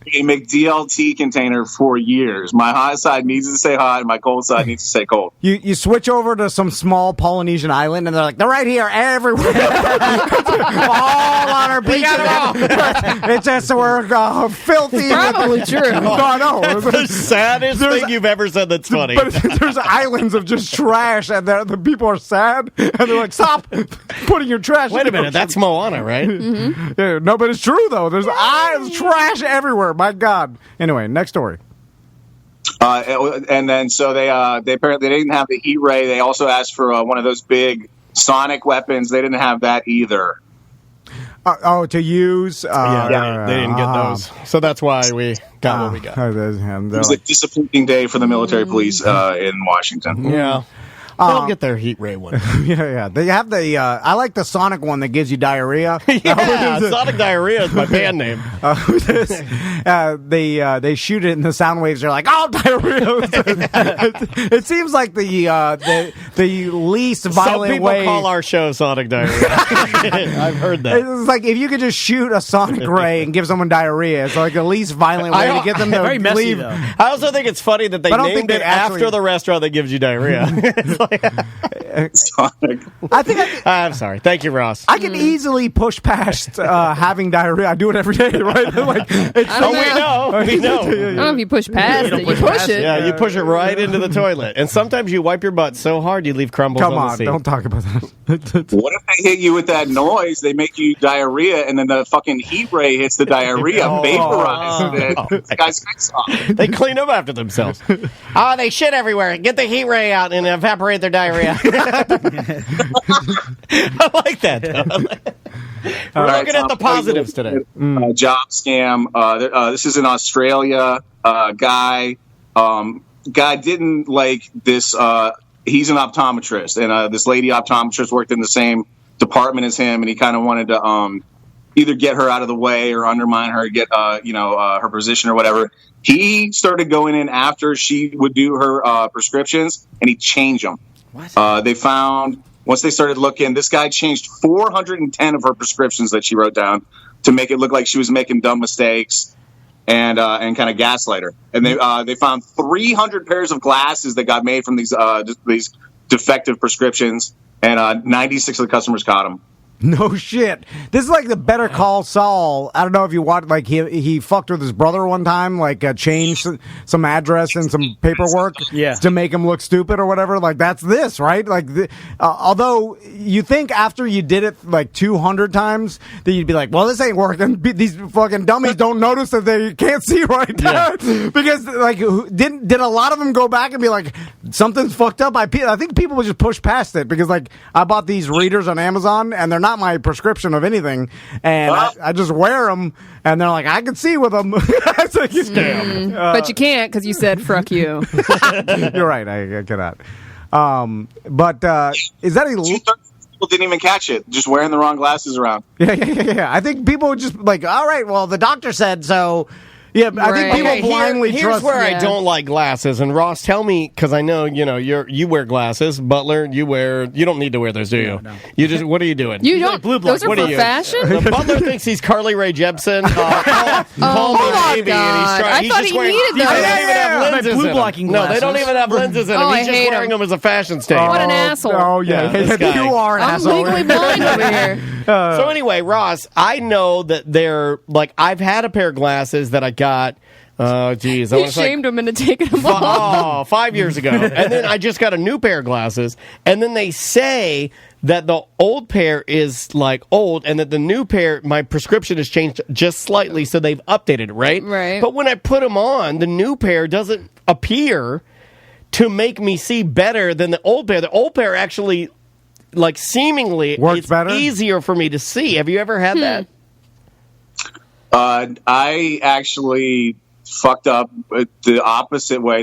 Speaker 9: A McDLT container for years. My hot side needs to stay hot, and my cold side needs to stay cold.
Speaker 2: You switch over to some small Polynesian island, and they're like, they're right here everywhere. All on our beaches. It's just we're filthy.
Speaker 6: Probably true.
Speaker 2: I know.
Speaker 1: The saddest thing you've ever said that's funny.
Speaker 2: But there's islands of just trash, and the people are sad, and they're like, stop putting your trash.
Speaker 1: Wait a minute, that's Moana, right?
Speaker 6: Mm-hmm.
Speaker 2: Yeah, no, but it's true, though. There's trash everywhere. My God. Anyway, next story.
Speaker 9: And then so they apparently didn't have the heat ray. They also asked for one of those big sonic weapons. They didn't have that either.
Speaker 2: To use?
Speaker 1: They didn't get those. So that's why we got what we got.
Speaker 9: It was a disappointing day for the military police in Washington.
Speaker 1: Yeah. They'll get their heat ray one.
Speaker 2: Yeah. They have the. I like the Sonic one that gives you diarrhea.
Speaker 1: Yeah, Sonic Diarrhea is my band name.
Speaker 2: They shoot it, and the sound waves are like, "Oh, diarrhea!" It seems like the least violent
Speaker 1: Some people
Speaker 2: way.
Speaker 1: call our show Sonic Diarrhea. I've heard that.
Speaker 2: It's like if you could just shoot a Sonic ray and give someone diarrhea, it's like the least violent way to get them to
Speaker 7: very messy,
Speaker 2: leave.
Speaker 7: though.
Speaker 1: I also think it's funny that they
Speaker 2: But I don't
Speaker 1: named
Speaker 2: think
Speaker 1: it
Speaker 2: they actually-
Speaker 1: after the restaurant that gives you diarrhea. It's like-
Speaker 9: Sonic.
Speaker 2: I think
Speaker 1: I'm sorry. Thank you, Ross.
Speaker 2: I can easily push past having diarrhea. I do it every day, right? Like, it's
Speaker 6: I don't know.
Speaker 1: We know.
Speaker 6: I don't know if you push past it. You push it.
Speaker 1: Yeah, you push it right into the toilet. And sometimes you wipe your butt so hard you leave crumbles
Speaker 2: Come
Speaker 1: on the
Speaker 2: on,
Speaker 1: seat.
Speaker 2: don't talk about that.
Speaker 9: What if they hit you with that noise? They make you diarrhea, and then the fucking heat ray hits the diarrhea, vaporizes it. The guy's face off.
Speaker 1: They clean up after themselves. Oh, they shit everywhere. Get the heat ray out and evaporate their diarrhea. I like that. We're looking at the positives today.
Speaker 9: Job scam. This is in Australia. Guy didn't like this. He's an optometrist, and this lady optometrist worked in the same department as him, and he kind of wanted to either get her out of the way or undermine her, get her position or whatever. He started going in after she would do her prescriptions, and he changed them. What? They found, once they started looking, this guy changed 410 of her prescriptions that she wrote down to make it look like she was making dumb mistakes and kind of gaslight her. And they found 300 pairs of glasses that got made from these defective prescriptions, and 96 of the customers caught them.
Speaker 2: No shit. This is like the Better Call Saul. I don't know if you watched, like he fucked with his brother one time, like changed some address and some paperwork to make him look stupid or whatever. Like that's this, right? Like, although you think after you did it like 200 times that you'd be like, well, this ain't working. These fucking dummies don't notice that they can't see right now. Because like, did a lot of them go back and be like, something's fucked up? I think people would just push past it because like I bought these readers on Amazon and they're not my prescription of anything, and I just wear them, and they're like, I can see with them. It's like, scam.
Speaker 6: But you can't because you said "Fruck you."
Speaker 2: You're right. I cannot. But is that illegal?
Speaker 9: People didn't even catch it, just wearing the wrong glasses around.
Speaker 2: Yeah. I think people would just like, all right, well, the doctor said so. Yeah, I think people blindly
Speaker 1: here's
Speaker 2: trust.
Speaker 1: Where I don't like glasses, and Ross, tell me, because I know you wear glasses. Butler, you don't need to wear those, do you? No. You just what are you doing?
Speaker 6: You don't. Those are
Speaker 1: what
Speaker 6: for
Speaker 1: are you?
Speaker 6: fashion.
Speaker 1: Butler thinks he's Carly Rae Jepsen.
Speaker 6: Oh my God! I thought he needed those.
Speaker 1: They don't even have lenses
Speaker 7: blue
Speaker 1: in
Speaker 7: blocking
Speaker 1: them. No,
Speaker 7: glasses.
Speaker 1: they don't even have lenses in them.
Speaker 6: Oh,
Speaker 1: He's just wearing them as a fashion statement.
Speaker 6: What an asshole!
Speaker 2: Oh yeah,
Speaker 1: this guy.
Speaker 2: you are an
Speaker 6: I'm
Speaker 2: asshole.
Speaker 6: legally blind over here.
Speaker 1: So anyway, Ross, I know that they're like I've had a pair of glasses that I got. Oh, geez.
Speaker 6: He shamed him into taking them off.
Speaker 1: 5 years ago. And then I just got a new pair of glasses. And then they say that the old pair is like old and that the new pair, my prescription has changed just slightly. So they've updated it, right?
Speaker 6: Right.
Speaker 1: But when I put them on, the new pair doesn't appear to make me see better than the old pair. The old pair actually, like seemingly,
Speaker 2: works better?
Speaker 1: Easier for me to see. Have you ever had that?
Speaker 9: I actually fucked up the opposite way.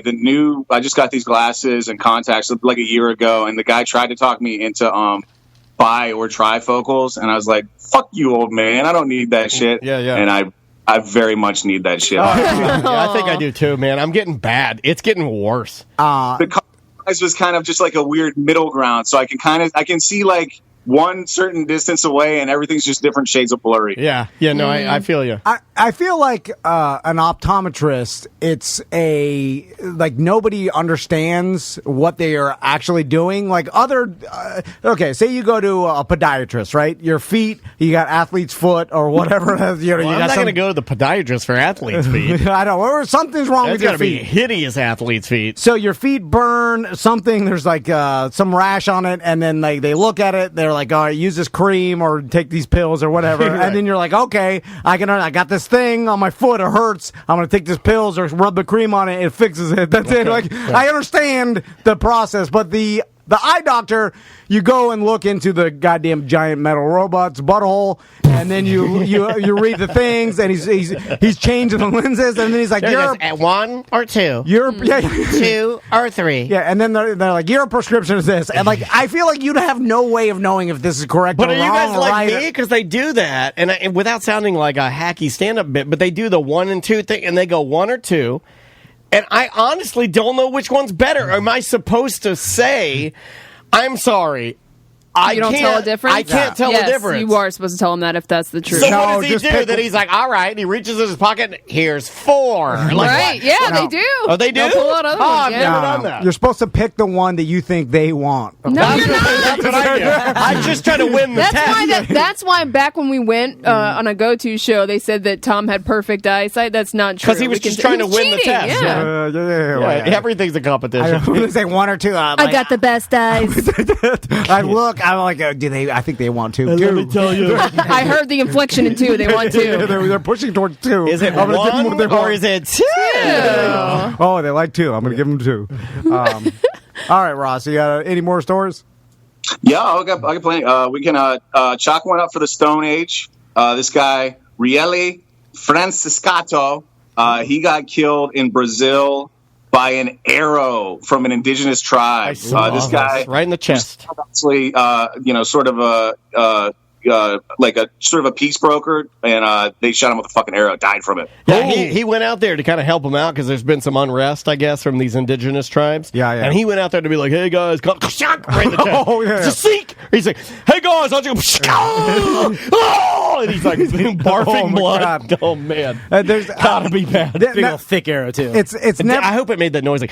Speaker 9: I just got these glasses and contacts like a year ago, and the guy tried to talk me into buy or trifocals, and I was like, fuck you, old man, I don't need that shit.
Speaker 1: Yeah.
Speaker 9: And I very much need that shit.
Speaker 1: Yeah, I think I do too, man. I'm getting bad. It's getting worse.
Speaker 9: The compromise was kind of just like a weird middle ground, so I can see like one certain distance away, and everything's just different shades of blurry.
Speaker 1: Yeah. No, I feel you.
Speaker 2: I feel like an optometrist, it's like nobody understands what they are actually doing. Like okay, say you go to a podiatrist, right? Your feet, you got athlete's foot or whatever.
Speaker 1: I'm not going to go to the podiatrist for athlete's feet.
Speaker 2: I know, or something's wrong with your feet.
Speaker 1: Be hideous athlete's feet.
Speaker 2: So your feet burn something. There's like some rash on it, and then they look at it. They're like, all right, use this cream or take these pills or whatever. Right. And then you're like, okay, I got this thing on my foot. It hurts. I'm going to take these pills or rub the cream on it. It fixes it. That's it. Like, I understand the process, but the The eye doctor, you go and look into the goddamn giant metal robot's butthole, and then you read the things, and he's changing the lenses, and then he's like, "You're
Speaker 1: at 1 or 2,
Speaker 2: you're
Speaker 1: 2 or 3."
Speaker 2: Yeah, and then they're like, "Your prescription is this," and like I feel like you'd have no way of knowing if this is correct
Speaker 1: But
Speaker 2: or
Speaker 1: are you
Speaker 2: wrong
Speaker 1: guys
Speaker 2: or
Speaker 1: like
Speaker 2: right.
Speaker 1: me? Because they do that, and without sounding like a hacky stand-up bit, but they do the 1 and 2 thing, and they go 1 or 2, and I honestly don't know which one's better. Am I supposed to say, "I'm sorry"?
Speaker 6: You don't tell a difference?
Speaker 1: I can't tell the difference.
Speaker 6: You are supposed to tell him that if that's the truth.
Speaker 1: So what does he do? Then he's like, all right, and he reaches in his pocket, and here's 4. Like,
Speaker 6: right,
Speaker 1: what?
Speaker 6: yeah, they do.
Speaker 1: Oh, they do?
Speaker 6: They'll pull out other ones,
Speaker 1: I've
Speaker 6: yeah.
Speaker 1: never done that.
Speaker 2: You're supposed to pick the one that you think they want.
Speaker 6: No, you're not.
Speaker 1: That's what I do. I just try to win the test.
Speaker 6: That's why back when we went on a go-to show, they said that Tom had perfect eyesight. That's not true.
Speaker 1: Because he was just trying to win the test.
Speaker 2: Yeah.
Speaker 1: Everything's a competition.
Speaker 2: I'm gonna say 1 or 2.
Speaker 6: I got the best eyes.
Speaker 2: I'm like, I think they want 2.
Speaker 1: Let me tell you.
Speaker 6: I heard the inflection in 2. They want 2.
Speaker 2: They're pushing towards 2.
Speaker 1: Is it
Speaker 2: I'm gonna give them
Speaker 1: 1
Speaker 2: what they want.
Speaker 1: or is it 2?
Speaker 2: Oh, they like 2. I'm going to give them 2. All right, Ross, you got any more stories?
Speaker 9: Yeah, I got plenty. We can chalk one up for the Stone Age. This guy, Riele Franciscato, he got killed in Brazil by an arrow from an indigenous tribe. This guy,
Speaker 1: right in the chest.
Speaker 9: Actually, sort of a peace broker, and they shot him with a fucking arrow. Died from it.
Speaker 1: Yeah, he went out there to kind of help him out because there's been some unrest, I guess, from these indigenous tribes.
Speaker 2: Yeah.
Speaker 1: And he went out there to be like, "Hey guys, come right in the chest."
Speaker 2: Oh, yeah.
Speaker 1: It's a Sikh. He's like, "Hey guys, I'll just go." Oh! And he's like barfing blood.
Speaker 2: God.
Speaker 1: Oh man,
Speaker 2: There's
Speaker 1: gotta be bad.
Speaker 7: Big old thick arrow too.
Speaker 2: It's never.
Speaker 1: I hope it made that noise like.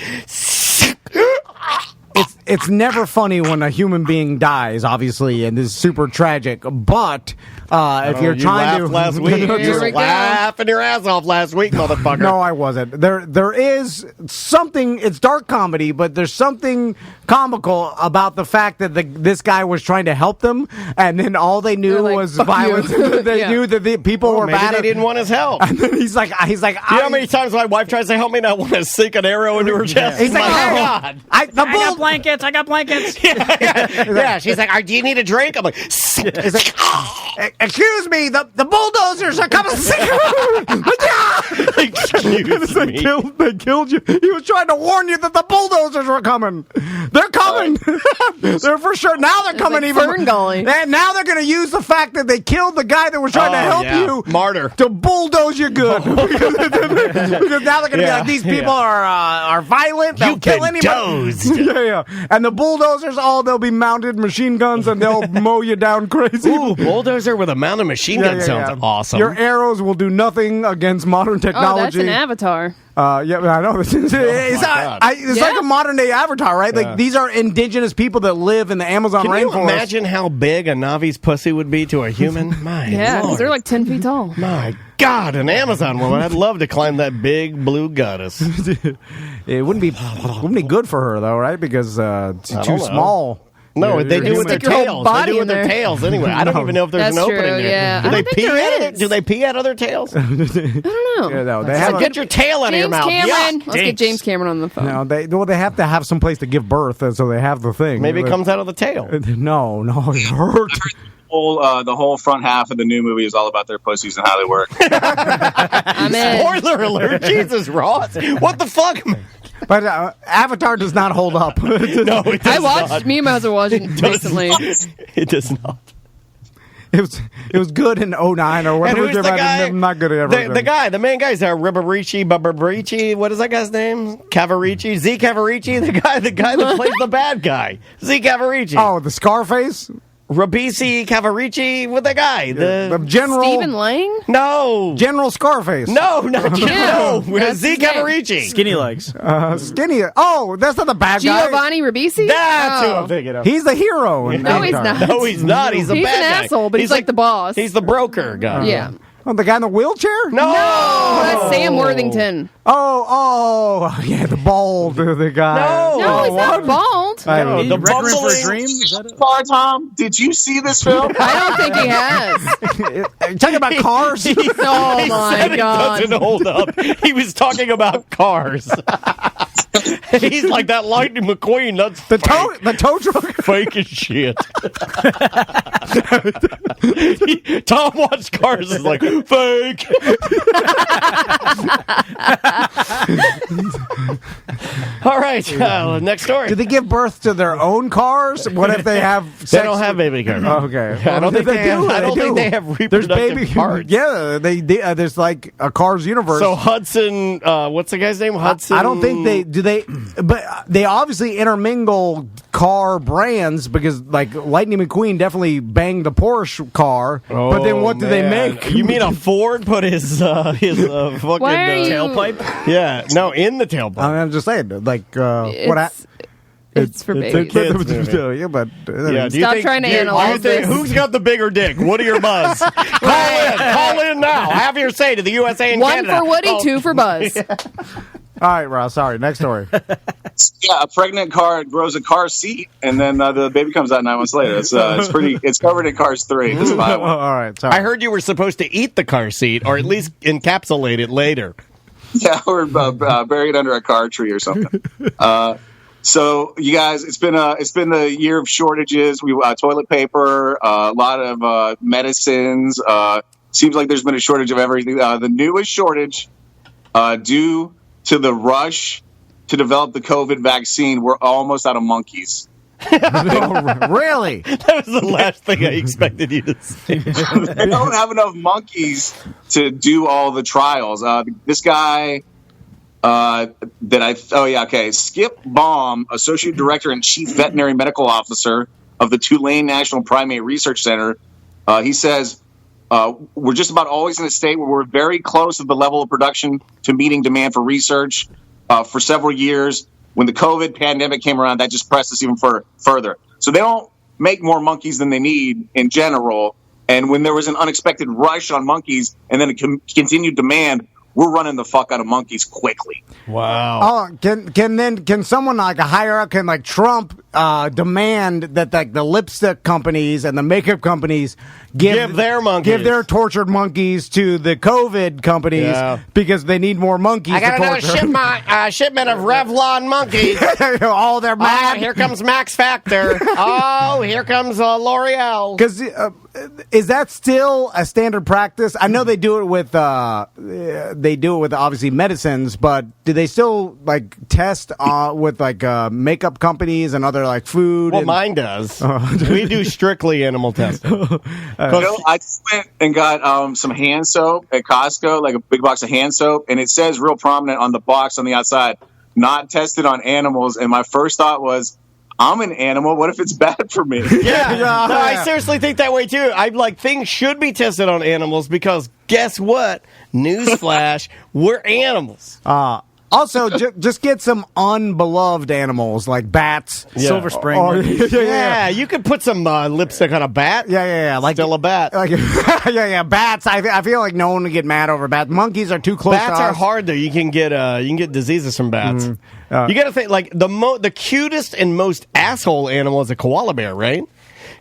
Speaker 2: It's never funny when a human being dies, obviously, and this is super tragic. But if you're trying to
Speaker 1: last week, you were laughing your ass off last week, motherfucker.
Speaker 2: No, I wasn't. There is something. It's dark comedy, but there's something comical about the fact that this guy was trying to help them, and then all they knew was violence. They knew that the people were
Speaker 1: maybe
Speaker 2: bad.
Speaker 1: They didn't want his help.
Speaker 2: And then he's like,
Speaker 1: you know how many times my wife tries to help me and I want to sink an arrow into her chest?
Speaker 2: He's like,
Speaker 1: God.
Speaker 7: I got blankets.
Speaker 1: Yeah, she's like, "Do you need a drink?" I'm like,
Speaker 2: he's like, excuse me, the bulldozers are coming. They killed you. He was trying to warn you that the bulldozers were coming. They're coming. They're for sure. Now they're coming
Speaker 6: like
Speaker 2: even.
Speaker 6: Ferngully.
Speaker 2: And now they're going to use the fact that they killed the guy that was trying to help you.
Speaker 1: Martyr.
Speaker 2: To bulldoze you good. Because now they're going to be like, these people are violent. They'll kill anybody. Yeah. And the bulldozers, they'll be mounted machine guns and they'll mow you down crazy.
Speaker 1: Ooh, bulldozer with a mounted machine gun sounds awesome.
Speaker 2: Your arrows will do nothing against modern technology.
Speaker 6: Oh, that's an Avatar.
Speaker 2: Yeah, I know. It's like a modern day Avatar, right? Like these are indigenous people that live in the Amazon rainforest.
Speaker 1: Can you imagine how big a Navi's pussy would be to a human? My
Speaker 6: Yeah, because
Speaker 1: Lord.
Speaker 6: they're like 10 feet tall.
Speaker 1: My God, an Amazon woman. I'd love to climb that big blue goddess.
Speaker 2: It wouldn't be good for her though, right? Because it's too small.
Speaker 1: No, they do with their
Speaker 6: Stick your whole
Speaker 1: tails. They
Speaker 6: body
Speaker 1: do with
Speaker 6: in
Speaker 1: their
Speaker 6: there.
Speaker 1: tails anyway. I don't even know if there's
Speaker 6: That's
Speaker 1: an opening
Speaker 6: true,
Speaker 1: there.
Speaker 6: yeah.
Speaker 1: Do
Speaker 6: I
Speaker 1: they
Speaker 6: don't think
Speaker 1: pee
Speaker 6: there
Speaker 1: at it?
Speaker 6: is.
Speaker 1: Do they pee at other tails?
Speaker 6: I don't know.
Speaker 2: Yeah, no, they have
Speaker 1: Get your tail out of your
Speaker 6: James
Speaker 1: mouth.
Speaker 6: Cameron.
Speaker 1: Yeah.
Speaker 6: Let's get James Cameron on the phone.
Speaker 2: No, they have to have some place to give birth, and so they have the thing.
Speaker 1: Maybe it comes out of the tail.
Speaker 2: No, it hurt.
Speaker 9: The whole front half of the new movie is all about their pussies and how they work.
Speaker 6: I'm in.
Speaker 1: Spoiler alert. Jesus, Ross. What the fuck, man?
Speaker 2: But Avatar does not hold up.
Speaker 1: No, it does
Speaker 6: I watched.
Speaker 1: not.
Speaker 6: Me and Mouse are watching recently.
Speaker 1: It does not.
Speaker 2: It was good in 09 or whatever.
Speaker 1: And who's the guy?
Speaker 2: Not good at everything.
Speaker 1: The main guy's Babarici. What is that guy's name? Cavarici? Z Cavarici? The guy that plays the bad guy. Z Cavarici.
Speaker 2: Oh, the Scarface?
Speaker 1: Rabisi Cavarici with the guy.
Speaker 2: The General.
Speaker 6: Stephen Lang?
Speaker 1: No.
Speaker 2: General Scarface.
Speaker 1: No, not General.
Speaker 6: that's
Speaker 1: Z
Speaker 6: his name.
Speaker 1: Cavarici.
Speaker 7: Skinny legs.
Speaker 2: Skinny. Oh, that's not the bad guy.
Speaker 6: Giovanni Ribisi?
Speaker 1: That's who
Speaker 6: Oh.
Speaker 1: I'm thinking of.
Speaker 2: He's the hero. In
Speaker 6: No, he's
Speaker 2: Avatar.
Speaker 6: not.
Speaker 1: No, he's not. He's a
Speaker 6: He's
Speaker 1: bad
Speaker 6: an
Speaker 1: guy.
Speaker 6: asshole, but he's like the boss.
Speaker 1: He's the broker guy.
Speaker 6: Yeah.
Speaker 2: Oh, the guy in the wheelchair?
Speaker 1: No.
Speaker 6: Oh, that's Sam Worthington.
Speaker 2: Oh, yeah, the bald the guy.
Speaker 6: No, he's not bald.
Speaker 2: I don't know.
Speaker 1: The
Speaker 7: Red Room for a
Speaker 1: bumbling-
Speaker 7: Dream? Is that it?
Speaker 9: Far, Tom, did you see this film?
Speaker 6: I don't think he has.
Speaker 2: Talking about cars?
Speaker 6: Oh,
Speaker 1: He
Speaker 6: my
Speaker 1: said
Speaker 6: God.
Speaker 1: It doesn't hold up. He was talking about cars. He's like that Lightning McQueen. That's
Speaker 2: the tow truck.
Speaker 1: Fake as shit. Tom watched Cars is like fake. All right, next story.
Speaker 2: Do they give birth to their own cars? What if they have?
Speaker 1: They don't have baby cars.
Speaker 2: Oh, okay,
Speaker 1: I don't think they have. I don't think they have reproductive
Speaker 2: There's baby
Speaker 1: parts.
Speaker 2: Yeah, they there's like a Cars universe.
Speaker 1: So Hudson, what's the guy's name? Hudson.
Speaker 2: I don't think they do. But they obviously intermingle car brands because like Lightning McQueen definitely banged the Porsche car.
Speaker 1: Oh,
Speaker 2: but then what do they make?
Speaker 1: You mean a Ford put his fucking
Speaker 7: tailpipe?
Speaker 1: Yeah, no, in the tailpipe.
Speaker 2: I'm just saying, like what?
Speaker 6: It's for babies.
Speaker 2: Yeah, but
Speaker 6: Stop trying to analyze this.
Speaker 1: Who's got the bigger dick, Woody or Buzz? Call in now. Have your say to the USA and Canada.
Speaker 6: One for Woody, two for Buzz.
Speaker 2: All right, Ross. Sorry. Next story.
Speaker 9: Yeah, a pregnant car grows a car seat, and then the baby comes out 9 months later. It's pretty. It's covered in Cars 3. This is what I want.
Speaker 2: All right. Sorry.
Speaker 1: I heard you were supposed to eat the car seat, or at least encapsulate it later.
Speaker 9: Yeah, or bury it under a car tree or something. So, you guys, it's been the year of shortages. We toilet paper, a lot of medicines. Seems like there's been a shortage of everything. The newest shortage, due to the rush to develop the COVID vaccine, we're almost out of monkeys.
Speaker 2: Really?
Speaker 1: That was the last thing I expected you to say.
Speaker 9: They don't have enough monkeys to do all the trials. This guy Skip Baum, Associate Director and Chief Veterinary Medical Officer of the Tulane National Primate Research Center, he says, we're just about always in a state where we're very close to the level of production to meeting demand for research. For several years, when the COVID pandemic came around, that just pressed us even further. So they don't make more monkeys than they need in general. And when there was an unexpected rush on monkeys and then a continued demand, we're running the fuck out of monkeys quickly.
Speaker 1: Wow.
Speaker 2: Oh, can someone like a higher up, can like Trump demand that like the lipstick companies and the makeup companies give their tortured monkeys to the COVID companies because they need more monkeys?
Speaker 1: I got another shipment of Revlon monkeys.
Speaker 2: Oh, they're mad.
Speaker 1: Here comes Max Factor. Oh, here comes L'Oreal.
Speaker 2: Because is that still a standard practice? I know they do it with obviously medicines, but do they still like test with like makeup companies and other like food?
Speaker 1: Well, mine does. We do strictly animal testing.
Speaker 9: I just went and got some hand soap at Costco, like a big box of hand soap, and it says real prominent on the box on the outside, not tested on animals. And my first thought was, I'm an animal. What if it's bad for me?
Speaker 1: I seriously think that way too. I'm like, things should be tested on animals because guess what? Newsflash, we're animals.
Speaker 2: Also, just get some unbeloved animals like bats,
Speaker 7: Silver Spring.
Speaker 1: Yeah, you could put some lipstick on a bat.
Speaker 2: Yeah. Like
Speaker 1: still a bat.
Speaker 2: Like, bats. I feel like no one would get mad over bats. Monkeys are too close.
Speaker 1: Bats
Speaker 2: to
Speaker 1: are
Speaker 2: us.
Speaker 1: hard though. You can get diseases from bats. You got to think like the cutest and most asshole animal is a koala bear, right?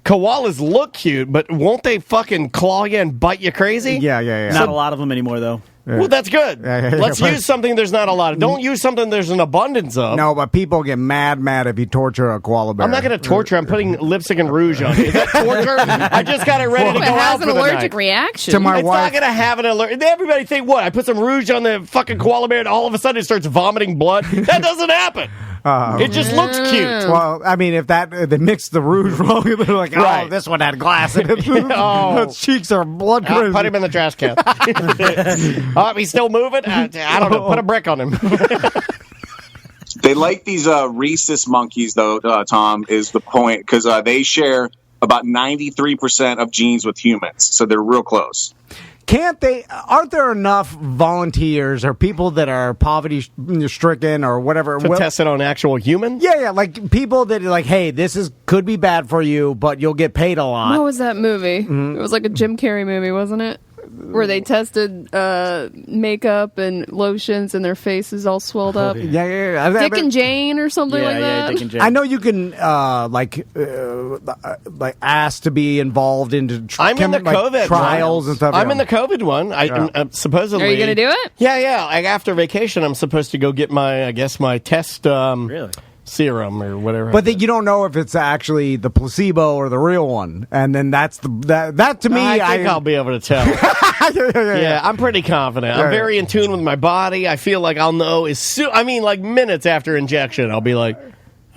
Speaker 1: Koalas look cute, but won't they fucking claw you and bite you crazy?
Speaker 2: Yeah.
Speaker 7: Not a lot of them anymore, though.
Speaker 2: Yeah.
Speaker 1: Well, that's good. Let's use something there's not a lot of. Don't use something there's an abundance of.
Speaker 2: No, but people get mad if you torture a koala bear.
Speaker 1: I'm not going to torture. I'm putting lipstick and rouge on. Is that torture? I just got it ready to go out for the night.
Speaker 6: It has an allergic reaction.
Speaker 2: To my
Speaker 1: it's
Speaker 2: wife.
Speaker 1: not going to have an allergic. Everybody think what? I put some rouge on the fucking koala bear and all of a sudden it starts vomiting blood? That doesn't happen. It just looks cute.
Speaker 2: Well, I mean, if they mix the rouge wrong, they're like, oh, this one had glass in it. His cheeks are blood crazy.
Speaker 1: Put him in the trash can. He's still moving? I don't know. Put a brick on him.
Speaker 9: They like these rhesus monkeys, though, Tom, is the point, because they share about 93% of genes with humans, so they're real close.
Speaker 2: Aren't there enough volunteers or people that are poverty-stricken or whatever?
Speaker 1: To test it on actual humans?
Speaker 2: Yeah, like people that are like, hey, could be bad for you, but you'll get paid a lot.
Speaker 6: What was that movie? It was like a Jim Carrey movie, wasn't it? Where they tested makeup and lotions and their faces all swelled up.
Speaker 2: Yeah.
Speaker 6: Dick and Jane or something like that.
Speaker 7: Dick and Jane.
Speaker 2: I know you can like ask to be involved into
Speaker 1: I'm in the COVID
Speaker 2: trials and stuff.
Speaker 1: I'm in the COVID one. I'm supposedly.
Speaker 6: Are you going to do it?
Speaker 1: Yeah. Like after vacation, I'm supposed to go get my test
Speaker 7: Really?
Speaker 1: serum or whatever.
Speaker 2: But you don't know if it's actually the placebo or the real one, and then that's that to me.
Speaker 1: I think I'll be able to tell. Yeah, I'm pretty confident. I'm very in tune with my body. I feel like I'll know as soon. I mean, like minutes after injection, I'll be like,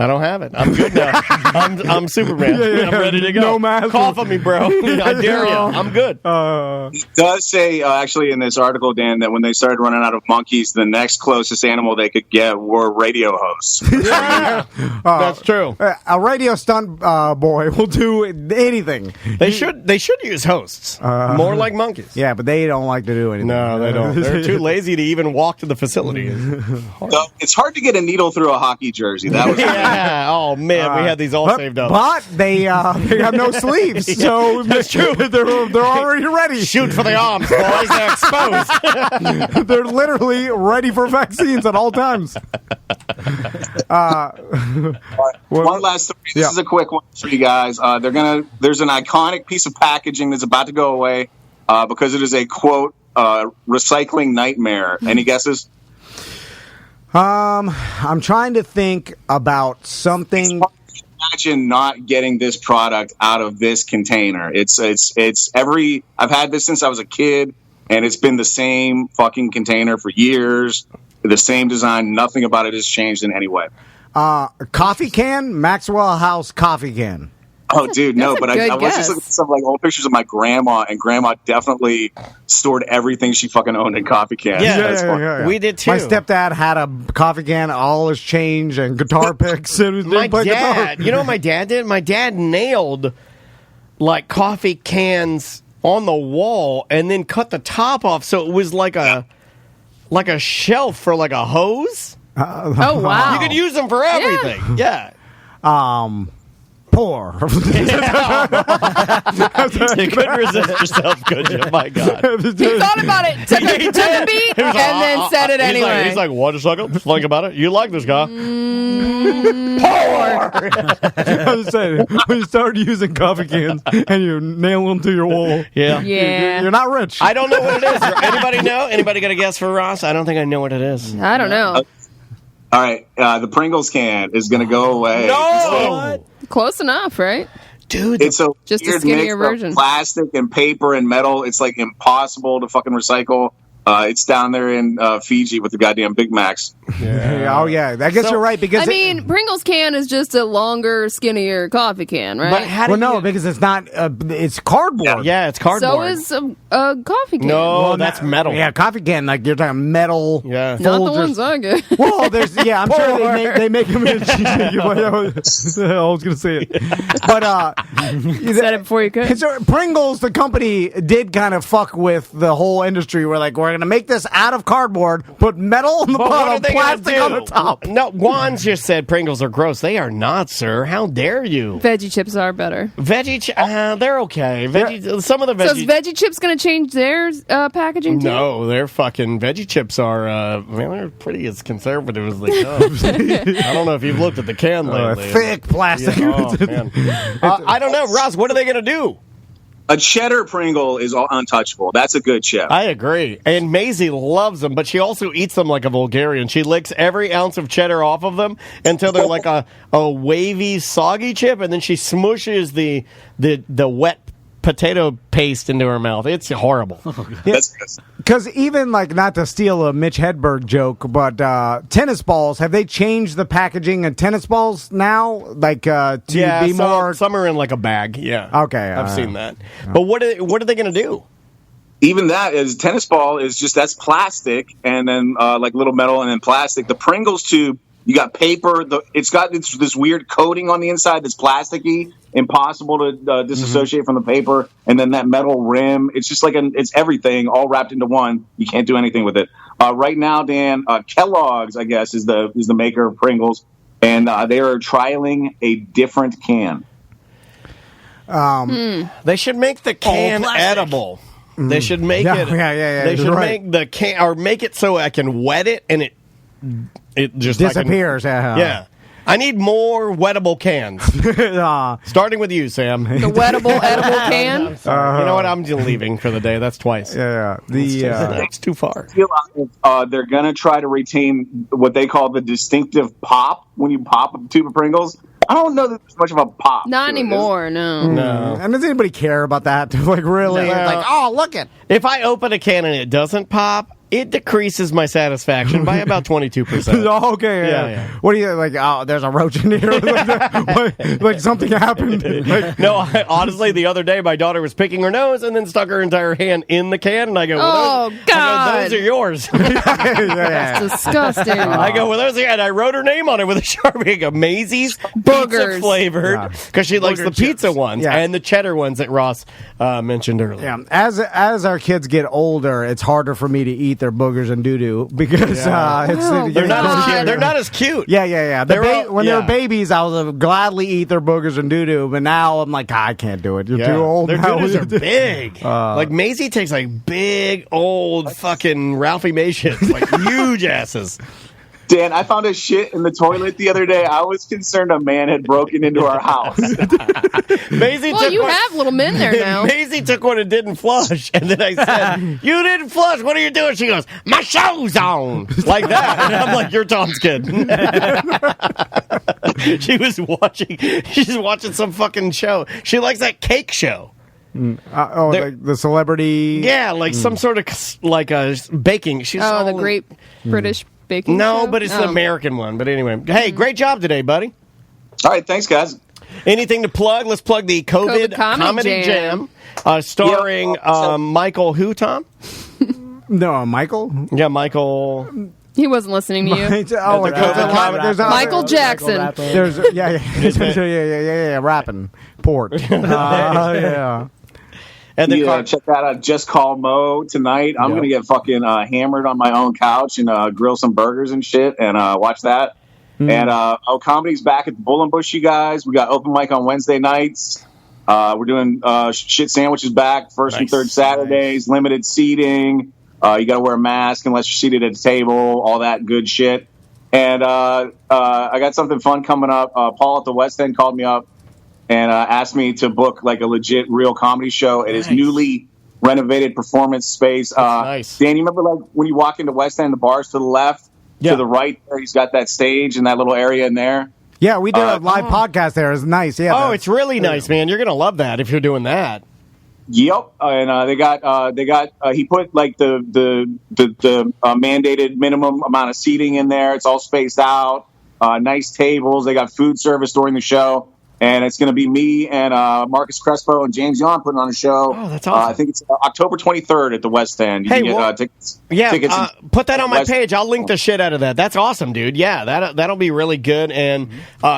Speaker 1: I don't have it. I'm good now. I'm Superman. I'm ready to go.
Speaker 2: No mask.
Speaker 1: Cough on me, bro. I dare you. I'm good.
Speaker 9: It does say, actually, in this article, Dan, that when they started running out of monkeys, the next closest animal they could get were radio hosts.
Speaker 1: Yeah. That's true.
Speaker 2: A radio stunt boy will do anything.
Speaker 1: They should use hosts. More like monkeys.
Speaker 2: Yeah, but they don't like to do anything.
Speaker 1: No, they don't. They're too lazy to even walk to the facility.
Speaker 9: So it's hard to get a needle through a hockey jersey. That was
Speaker 1: Yeah. Oh man, we had these all saved up.
Speaker 2: But they have no sleeves, so
Speaker 1: that's true.
Speaker 2: They're already ready.
Speaker 1: Shoot for the arms, boys. They're exposed.
Speaker 2: They're literally ready for vaccines at all times.
Speaker 9: One last story. This is a quick one for you guys. There's an iconic piece of packaging that's about to go away because it is a quote recycling nightmare. Any guesses?
Speaker 2: I'm trying to think about something.
Speaker 9: Imagine not getting this product out of this container. It's I've had this since I was a kid, and it's been the same fucking container for years. The same design. Nothing about it has changed in any way.
Speaker 2: Coffee can, Maxwell House coffee can.
Speaker 9: Oh, dude, no, but I was
Speaker 6: guess.
Speaker 9: just looking at some like old pictures of my grandma, and grandma definitely stored everything she fucking owned in coffee cans.
Speaker 2: Yeah.
Speaker 1: We did too.
Speaker 2: My stepdad had a coffee can, all his change and guitar picks. And
Speaker 1: my dad, you know what my dad did? My dad nailed like coffee cans on the wall and then cut the top off so it was like a shelf for like a hose.
Speaker 6: Oh wow!
Speaker 1: You could use them for everything. Yeah.
Speaker 2: Poor.
Speaker 1: You couldn't resist yourself, could you? My God.
Speaker 6: He thought about it, took a beat, and then said it anyway.
Speaker 1: He's like, what a second? Think about it. You like this guy.
Speaker 2: I was saying, when you start using coffee cans and you nail them to your wall,
Speaker 1: Yeah.
Speaker 2: you're not rich.
Speaker 1: I don't know what it is. Anybody know? Anybody got a guess for Ross? I don't think I know what it is.
Speaker 6: I don't know.
Speaker 9: All right, the Pringles can is going to go away.
Speaker 1: No!
Speaker 6: Close enough, right?
Speaker 1: Dude,
Speaker 9: It's a
Speaker 6: Just a
Speaker 9: weird
Speaker 6: skinnier
Speaker 9: mix
Speaker 6: version.
Speaker 9: of plastic and paper and metal. It's like impossible to fucking recycle. It's down there in Fiji with the goddamn Big Macs.
Speaker 2: Oh, yeah. I guess you're right. Because
Speaker 6: I mean, Pringles can is just a longer, skinnier coffee can, right?
Speaker 1: but how do
Speaker 2: because it's not, it's cardboard.
Speaker 1: Yeah, it's cardboard.
Speaker 6: So is a coffee can.
Speaker 1: No, that's metal.
Speaker 2: Yeah, coffee can, like you're talking metal.
Speaker 1: Yeah.
Speaker 6: Not the
Speaker 2: Folgers.
Speaker 6: ones I get.
Speaker 2: Well, I'm sure they make them in I was going to say it. But,
Speaker 6: You said it before you could.
Speaker 2: so Pringles, the company, did kind of fuck with the whole industry. We're like, we're going to make this out of cardboard, put metal on the
Speaker 1: But what are
Speaker 2: bottom,
Speaker 1: they gonna
Speaker 2: plastic
Speaker 1: do?
Speaker 2: on the top.
Speaker 1: No, Juan just said Pringles are gross. They are not, sir. How dare you?
Speaker 6: Veggie chips are better.
Speaker 1: They're okay. Some of the
Speaker 6: So
Speaker 1: veggie.
Speaker 6: is Veggie Chips going to change their packaging too?
Speaker 1: No, they're fucking veggie chips are. They're pretty as conservative as they come. I don't know if you've looked at the can lately.
Speaker 2: Thick plastic.
Speaker 1: Yeah, oh, man. I don't know, Ross. What are they going to do?
Speaker 9: A cheddar Pringle is all untouchable. That's a good chip.
Speaker 1: I agree. And Maisie loves them, but she also eats them like a Bulgarian. She licks every ounce of cheddar off of them until they're like a wavy, soggy chip, and then she smushes the wet potato paste into her mouth. It's horrible.
Speaker 9: That's good.
Speaker 2: Because even, like, not to steal a Mitch Hedberg joke, but tennis balls, have they changed the packaging of tennis balls now? Like, to be more...
Speaker 1: Some are in like a bag, yeah.
Speaker 2: Okay.
Speaker 1: I've seen that. But what are they going to do?
Speaker 9: Even that is tennis ball is just that's plastic and then like little metal and then plastic. The Pringles tube, you got paper. It's got this weird coating on the inside that's plasticky, impossible to disassociate from the paper. And then that metal rim. It's just like it's everything all wrapped into one. You can't do anything with it. Right now, Dan, Kellogg's, I guess, is the maker of Pringles, and they are trialing a different can.
Speaker 1: They should make the can edible. They should make it.
Speaker 2: Yeah.
Speaker 1: They should
Speaker 2: right.
Speaker 1: make the can or make it so I can wet it and it just
Speaker 2: disappears.
Speaker 1: Yeah. I need more wettable cans. Starting with you, Sam.
Speaker 6: The wettable, edible can?
Speaker 1: You know what? I'm leaving for the day. That's twice.
Speaker 2: Yeah.
Speaker 1: It's too far.
Speaker 9: I feel like, they're going to try to retain what they call the distinctive pop when you pop a tube of Pringles. I don't know that there's much of a pop.
Speaker 6: Not anymore, no.
Speaker 2: And does anybody care about that? Like, really?
Speaker 1: No.
Speaker 2: It's like, oh, look it.
Speaker 1: If I open a can and it doesn't pop, it decreases my satisfaction by about 22%.
Speaker 2: Okay,
Speaker 1: Yeah.
Speaker 2: What do you like? Oh, there's a roach in here. like something happened.
Speaker 1: No, honestly, the other day my daughter was picking her nose and then stuck her entire hand in the can, and I go,
Speaker 6: "Oh God,
Speaker 1: those are yours."
Speaker 6: That's disgusting.
Speaker 1: I go, "Well, those are," and I wrote her name on it with a Sharpie. I go, "Maisie's
Speaker 6: Boogers
Speaker 1: pizza flavored," because she likes the pizza ones and the cheddar ones that Ross mentioned earlier.
Speaker 2: Yeah, as our kids get older, it's harder for me to eat their boogers and doo-doo because
Speaker 1: they're not as cute.
Speaker 2: Yeah. When they were babies, I would gladly eat their boogers and doo-doo, but now I'm like, I can't do it. You're too old.
Speaker 1: Their
Speaker 2: now.
Speaker 1: doo-doos are big. Like Maisie takes like big old fucking Ralphie May shits, like huge asses.
Speaker 9: Dan, I found a shit in the toilet the other day. I was concerned a man had broken into our house.
Speaker 1: Maisie
Speaker 6: well, you have little men there now.
Speaker 1: Maisie took one and didn't flush. And then I said, "You didn't flush. What are you doing?" She goes, "My show's on." Like that. And I'm like, "You're Tom's kid." She's watching some fucking show. She likes that cake show.
Speaker 2: Like the celebrity.
Speaker 1: Yeah, like some sort of like a baking.
Speaker 6: The Great British Baking
Speaker 1: No,
Speaker 6: show?
Speaker 1: but it's the American one. But anyway, hey, great job today, buddy.
Speaker 9: All right, thanks, guys.
Speaker 1: Anything to plug? Let's plug the COVID Comedy Jam. Starring Michael who, Tom?
Speaker 2: No, Michael?
Speaker 1: Yeah, Michael.
Speaker 6: He wasn't listening to you.
Speaker 2: There's
Speaker 6: Michael Jackson.
Speaker 2: There's rapping port. Yeah.
Speaker 1: And then
Speaker 9: check that out. Just Call Mo tonight. I'm going to get fucking hammered on my own couch and grill some burgers and shit and watch that. And comedy's back at the Bull and Bush, you guys. We got open mic on Wednesday nights. We're doing shit sandwiches back first and third Saturdays. Limited seating. You got to wear a mask unless you're seated at a table. All that good shit. And I got something fun coming up. Paul at the West End called me up and asked me to book like a legit real comedy show at his newly renovated performance space.
Speaker 1: Nice.
Speaker 9: Dan, you remember like when you walk into West End, the bar's to the left, to the right there, he's got that stage and that little area in there.
Speaker 2: Yeah, we did a live podcast there. It's nice. Yeah.
Speaker 1: It's really nice, man. You're gonna love that if you're doing that.
Speaker 9: Yep, and they got. He put like the mandated minimum amount of seating in there. It's all spaced out. Nice tables. They got food service during the show. And it's going to be me and Marcus Crespo and James Yon putting on a show.
Speaker 1: Oh, that's awesome.
Speaker 9: I think it's October 23rd at the West End. You can get tickets.
Speaker 1: Yeah,
Speaker 9: tickets
Speaker 1: put that on my page. I'll link the shit out of that. That's awesome, dude. Yeah, that'll be really good. And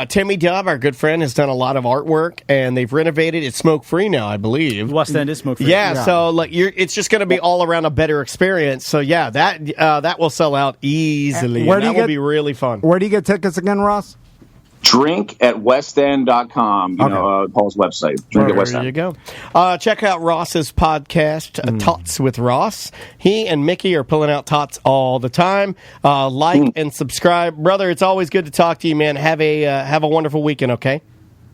Speaker 1: Timmy Dub, our good friend, has done a lot of artwork, and they've renovated. It's smoke-free now, I believe.
Speaker 7: West End is smoke-free.
Speaker 1: Yeah, so like it's just going to be all around a better experience. So yeah, that will sell out easily. That will be really fun.
Speaker 2: Where do you get tickets again, Ross?
Speaker 9: Drink at westend.com, Paul's website. Drink at West End.
Speaker 1: There you go. Check out Ross's podcast, Tots with Ross. He and Mickey are pulling out tots all the time. Like and subscribe. Brother, it's always good to talk to you, man. Have a wonderful weekend, okay?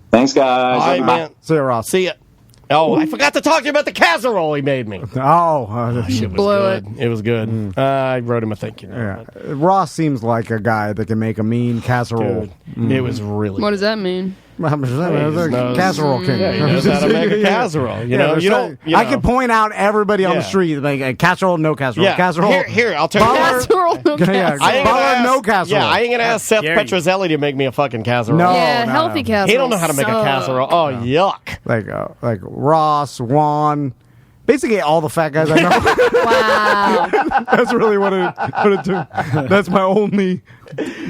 Speaker 9: Thanks, guys.
Speaker 1: All right, man.
Speaker 2: See you, Ross.
Speaker 1: See ya. Oh, I forgot to talk to you about the casserole he made me.
Speaker 2: Shit
Speaker 1: was good. It was good. I wrote him a thank you.
Speaker 2: Yeah. Ross seems like a guy that can make a mean casserole.
Speaker 1: It was really
Speaker 6: What does that mean?
Speaker 2: Casserole king.
Speaker 1: Yeah, he knows how to make a casserole. You know,
Speaker 2: I can point out everybody on the street like a casserole, no casserole. Casserole.
Speaker 1: Here, I'll tell you.
Speaker 6: Casserole, no casserole.
Speaker 2: Butler, no casserole.
Speaker 1: Yeah, I ain't gonna ask Seth Petrozelli to make me a fucking casserole.
Speaker 2: No,
Speaker 6: healthy casserole.
Speaker 1: He don't know how to make a casserole. Oh, yuck.
Speaker 2: Like Ross, Juan. Basically, all the fat guys I know.
Speaker 6: Wow.
Speaker 2: That's really what it took. That's my only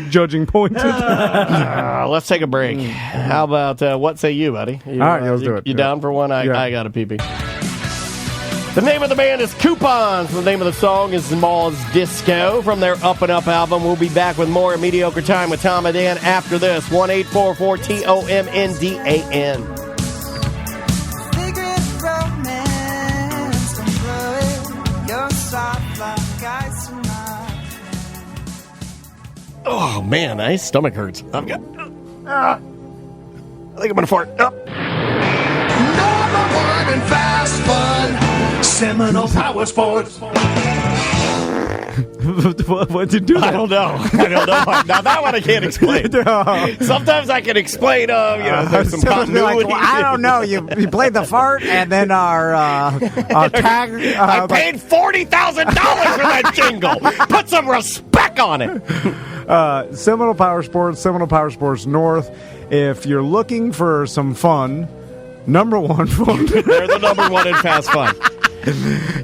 Speaker 2: judging point.
Speaker 1: Let's take a break. How about what say you, buddy?
Speaker 2: All right, let's do it.
Speaker 1: You down for one? I got a pee-pee. The name of the band is Coupons. The name of the song is Mall's Disco from their Up and Up album. We'll be back with more Mediocre Time with Tom and Dan after this. 1-844-TOMNDAN. Oh, man, my stomach hurts. I think I'm going to fart. Oh.
Speaker 10: Number one in fast fun, Seminole Power Sports.
Speaker 2: What'd you do?
Speaker 1: I don't know. Now that one I can't explain.
Speaker 2: No.
Speaker 1: Sometimes I can explain. There's some continuity.
Speaker 2: Like, well, I don't know. You played the fart, and then our tag.
Speaker 1: I paid $40,000 for that jingle. Put some respect on it.
Speaker 2: Seminole Power Sports, Seminole Power Sports North. If you're looking for some fun, number one fun.
Speaker 1: They're the number one in fast fun.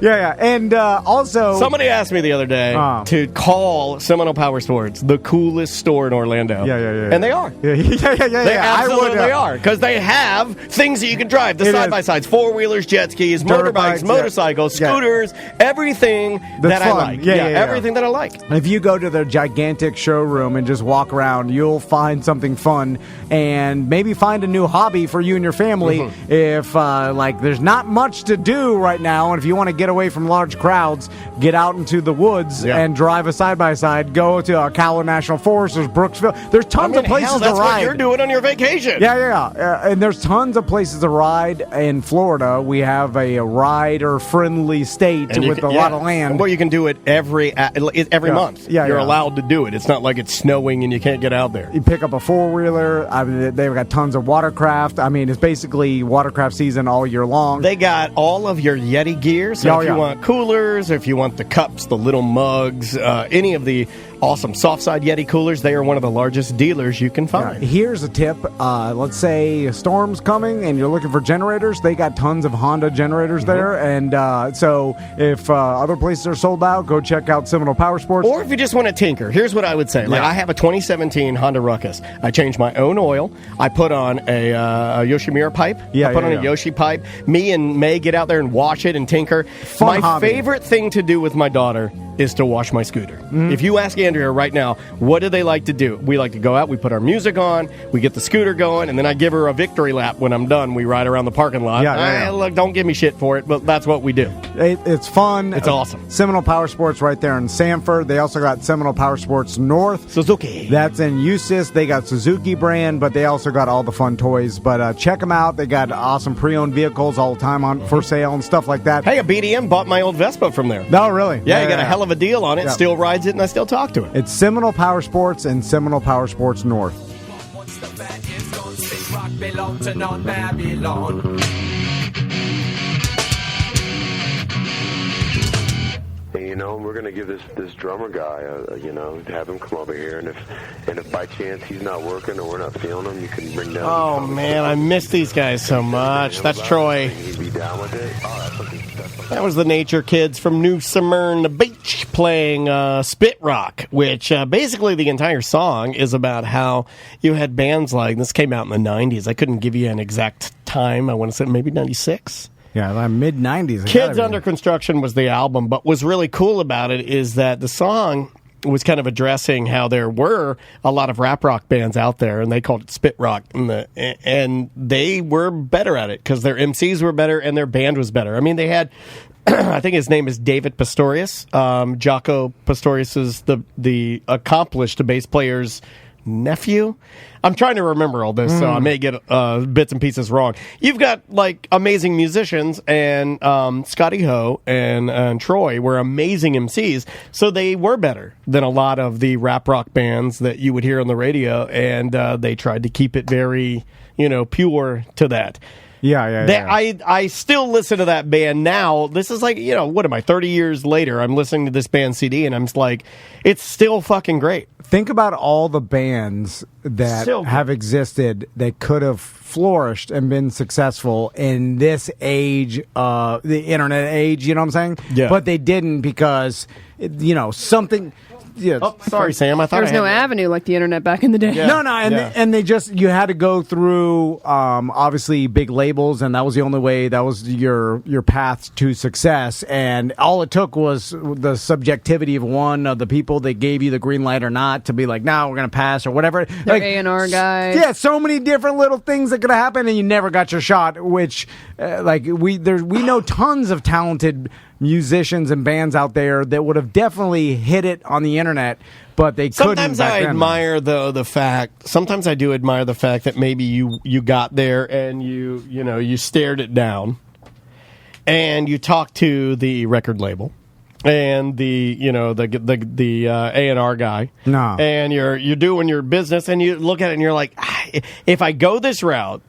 Speaker 2: Yeah. And also...
Speaker 1: Somebody asked me the other day to call Seminole Power Sports the coolest store in Orlando.
Speaker 2: Yeah.
Speaker 1: And they are.
Speaker 2: Yeah.
Speaker 1: They absolutely are. Because they have things that you can drive. The side-by-sides, four-wheelers, jet skis, motorbikes, motorcycles, scooters, everything that I like. Everything that I like.
Speaker 2: If you go to their gigantic showroom and just walk around, you'll find something fun and maybe find a new hobby for you and your family. Mm-hmm. If, there's not much to do right now, and if you want to get away from large crowds, get out into the woods and drive a side-by-side. Go to Ocala National Forest. There's Brooksville. There's tons of places to ride.
Speaker 1: That's what you're doing on your vacation.
Speaker 2: Yeah. And there's tons of places to ride in Florida. We have a rider-friendly state with a lot of land.
Speaker 1: Well, you can do it every month. You're allowed to do it. It's not like it's snowing and you can't get out there.
Speaker 2: You pick up a four-wheeler. They've got tons of watercraft. I mean, it's basically watercraft season all year long.
Speaker 1: They got all of your Yeti gear. So if you want coolers, if you want the cups, the little mugs, any of the awesome soft side Yeti coolers, they are one of the largest dealers you can find.
Speaker 2: Here's a tip. Let's say a storm's coming and you're looking for generators. They got tons of Honda generators there. And so if other places are sold out, go check out Seminole Power Sports.
Speaker 1: Or if you just want to tinker, here's what I would say. I have a 2017 Honda Ruckus. I changed my own oil. I put on a Yoshimura pipe. I put on a Yoshi pipe. Me and May get out there and wash it and tinker.
Speaker 2: Fun hobby.
Speaker 1: Favorite thing to do with my daughter is to wash my scooter. Mm-hmm. If you ask Andrea right now, what do they like to do? We like to go out, we put our music on, we get the scooter going, and then I give her a victory lap when I'm done. We ride around the parking lot. Look, don't give me shit for it, but that's what we do.
Speaker 2: It's fun.
Speaker 1: It's awesome.
Speaker 2: Seminole Power Sports right there in Sanford. They also got Seminole Power Sports North.
Speaker 1: Suzuki.
Speaker 2: That's in Eustis. They got Suzuki brand, but they also got all the fun toys. But check them out. They got awesome pre-owned vehicles all the time on for sale and stuff like that.
Speaker 1: Hey, a BDM bought my old Vespa from there.
Speaker 2: No, really?
Speaker 1: Yeah, you got a hell of a deal on it. Still rides it, and I still talk to it.
Speaker 2: It's Seminole Power Sports and Seminole Power Sports North.
Speaker 11: You know, we're going to give this drummer guy, have him come over here, and if by chance he's not working or we're not feeling him, you can bring down.
Speaker 1: Oh man, I miss these guys so much. That's Troy.
Speaker 11: He'd be down with it.
Speaker 1: That was the Nature Kids from New Smyrna Beach playing Spit Rock, which basically the entire song is about how you had bands like this came out in the 90s. I couldn't give you an exact time. I want to say maybe 96.
Speaker 2: Yeah, mid-90s.
Speaker 1: Kids Under Construction was the album, but what's really cool about it is that the song was kind of addressing how there were a lot of rap rock bands out there, and they called it Spit Rock, and they were better at it because their MCs were better and their band was better. I mean, they had, I think his name is David Pastorius. Jaco Pastorius is the accomplished bass player's nephew. I'm trying to remember all this, so I may get bits and pieces wrong. You've got like amazing musicians, and Scotty Ho and Troy were amazing MCs, so they were better than a lot of the rap rock bands that you would hear on the radio, and they tried to keep it very, pure to that.
Speaker 2: Yeah.
Speaker 1: I still listen to that band now. This is like, what am I, 30 years later, I'm listening to this band CD, and I'm just like, it's still fucking great.
Speaker 2: Think about all the bands that have existed that could have flourished and been successful in this age, the internet age, you know what I'm saying?
Speaker 1: Yeah.
Speaker 2: But they didn't because, something... Yeah.
Speaker 1: Oh, sorry, Sam. I thought
Speaker 6: there was no avenue like the internet back in the day.
Speaker 2: Yeah. No, and they just, you had to go through obviously big labels, and that was the only way. That was your path to success, and all it took was the subjectivity of one of the people that gave you the green light or not to be like, no, we're gonna pass or whatever.
Speaker 6: Their A&R guys.
Speaker 2: Yeah, so many different little things that could have happened, and you never got your shot. Which, we know tons of talented musicians and bands out there that would have definitely hit it on the internet, but they couldn't.
Speaker 1: Sometimes I admire the fact. Sometimes I do admire the fact that maybe you got there and you stared it down, and you talked to the record label and the A&R guy.
Speaker 2: No.
Speaker 1: And you're doing your business, and you look at it and you're like, if I go this route,